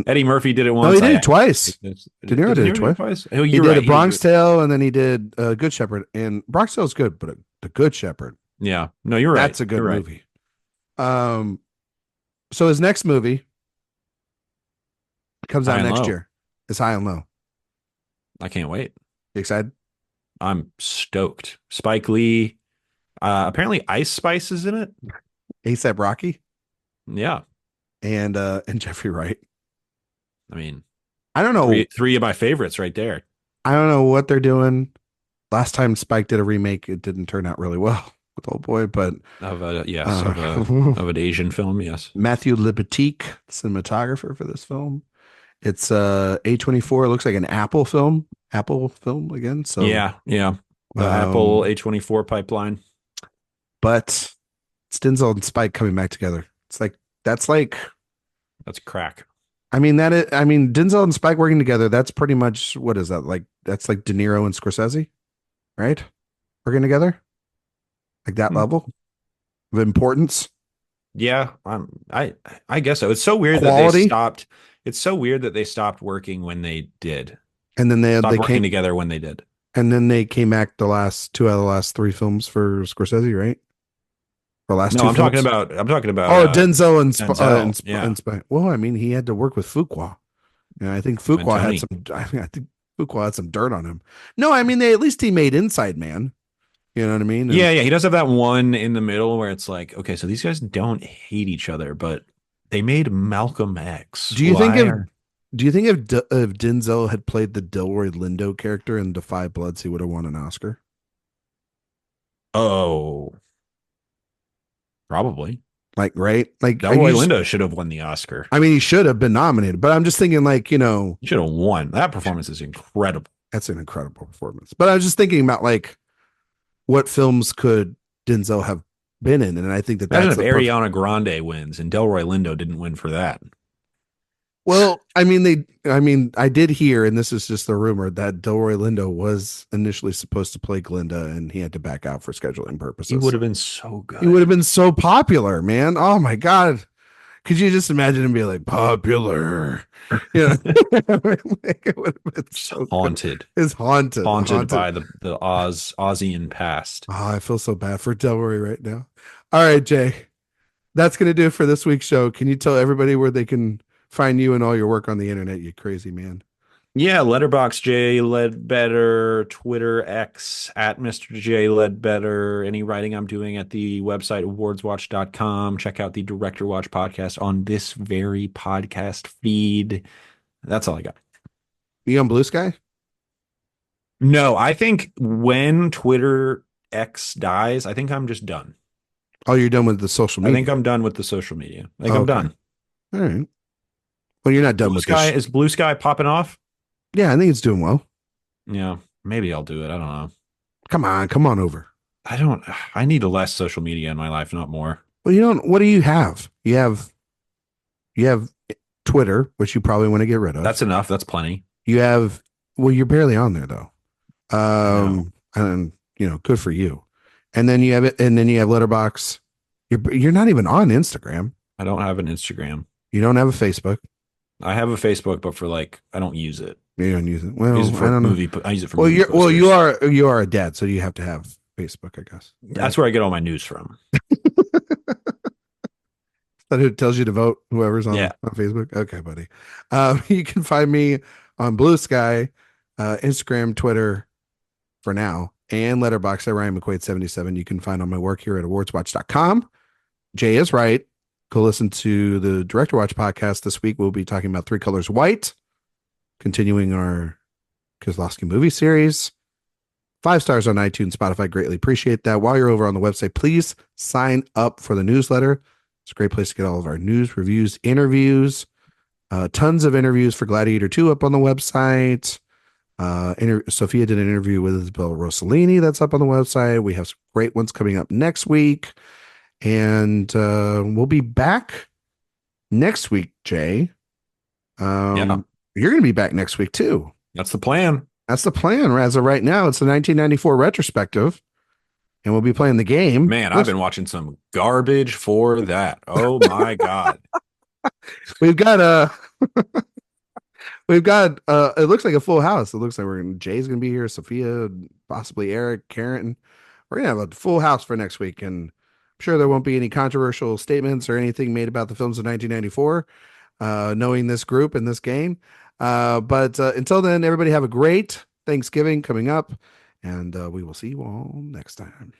Eddie Murphy did it no, he once. did I it twice. hate this. De Did Niro did De it Niro do it twice. twice? Oh, He you're did A right. He did do Bronx it. Tale, and then he did Good Shepherd. And Bronx Tale's good, but The Good Shepherd, Yeah. No, you're right. that's a good You're right. movie. Um, so his next movie comes High out and next low. year. It's High and Low. I can't wait. You excited? I'm stoked. Spike Lee. Apparently Ice Spice is in it. ASAP Rocky Yeah. and Jeffrey Wright. I mean, I don't know. three of my favorites right there. I don't know what they're doing. Last time Spike did a remake, it didn't turn out really well with Old Boy, but Of a yes, uh, of an Asian film, yes. Matthew Libatique, cinematographer for this film. It's A24. It looks like an Apple film again. So, Yeah, yeah. The Apple um, A24 pipeline. but it's Denzel and Spike coming back together. It's like that's like That's crack. I mean Denzel and Spike working together. That's pretty much what is that like? That's like De Niro and Scorsese, right? Working together like that Hmm. level of importance, Yeah, I guess so. It's so weird that they quality, stopped. It's so weird that they stopped working when they did. and then Stopped they working came together when they did. and then they came back the last two out of the last three films for Scorsese, right? For last No, two films. I'm talking about Oh, Denzel Denzel. Yeah. And Spike. Well, I mean, he had to work with Fuqua. Yeah, I think And Fuqua had Tony. some. I think Fuqua had some dirt on him. No, I mean, they at least he made Inside Man. You know what I mean? And Yeah, yeah. He does have that one in the middle where it's like, okay, so these guys don't hate each other, but they made Malcolm X. do you think Why if are do you think if Denzel had played the Delroy Lindo character in Defy Bloods, he would have won an Oscar? Oh, probably. Like, right? Like, Delroy Lindo should have won the Oscar. I mean, he should have been nominated, but I'm just thinking, like, He should have won. That performance is incredible. that's an incredible performance. But I was just thinking about like what films could Denzel have been in, and I think that Imagine that's if a perfect. Ariana Grande wins and Delroy Lindo didn't win for that. Well, I did hear, and this is just a rumor, that Delroy Lindo was initially supposed to play Glinda, and he had to back out for scheduling He purposes. would have been so He would good. have been so popular, man. Oh my god. Could you just imagine him being like popular? You know, like, it would have been so good. Haunted. It's Haunted by the Aussian past. Oh, I feel so bad for Delroy right now. All right, Jay. That's gonna do it for this week's show. Can you tell everybody where they can find you and all your work on the internet, you crazy man? Yeah, Letterbox Jay Ledbetter, Twitter X at Mr. J Ledbetter. Any writing I'm doing at the website awardswatch.com. Check out the Director Watch podcast on this very podcast feed. That's all I got. You on Blue Sky? No, I think when Twitter X dies, I think I'm just done. Oh, you're done with the social I media. think I'm done with the social media. I think I'm Okay. done. All right. Well, you're not done Blue with Sky this. is Blue Sky popping off? Yeah, I think it's doing well. Yeah, maybe I'll do it. I don't know. Come on over. I need less social media in my life, not more. Well, what do you have? You have Twitter, which you probably want to get rid of. That's enough. That's plenty. You have, well, you're barely on there though. know. And good for you. And then you have it, and then you have Letterbox. You're not even on Instagram. I don't have an Instagram. You don't have a Facebook. I have a Facebook, but for I don't use it. You don't use it. I Well, use it for I don't know. movie. I use it for Well, movie you posters. you are a dad, so you have to have Facebook, I guess. That's where I get all my news from. That who tells you to vote, whoever's Yeah. on Facebook. Okay, buddy. You can find me on Blue Sky, Instagram, Twitter for now, and Letterboxd at Ryan McQuade 77. You can find all my work here at AwardsWatch.com. Jay is right. Go listen to the Director Watch podcast. This week we'll be talking about Three Colors White, continuing our Kieslowski movie series. 5 stars on iTunes, Spotify. Greatly appreciate that. While you're over on the website, please sign up for the newsletter. It's a great place to get all of our news, reviews, interviews. Tons of interviews for Gladiator II up on the website. Sophia did an interview with Isabel Rossellini that's up on the website. We have some great ones coming up next week. And we'll be back next week, Jay. Yeah. You're going to be back next week, too. That's the plan. That's the plan. As of right now, it's the 1994 retrospective, and we'll be playing the game. Man, I've been watching some garbage for that. Oh, my God. We've got it looks like a full house. It looks like Jay's gonna be here, Sophia, possibly Eric, Karen. We're gonna have a full house for next week, and I'm sure there won't be any controversial statements or anything made about the films of 1994, knowing this group and this game. But until then, everybody have a great Thanksgiving coming up, and we will see you all next time.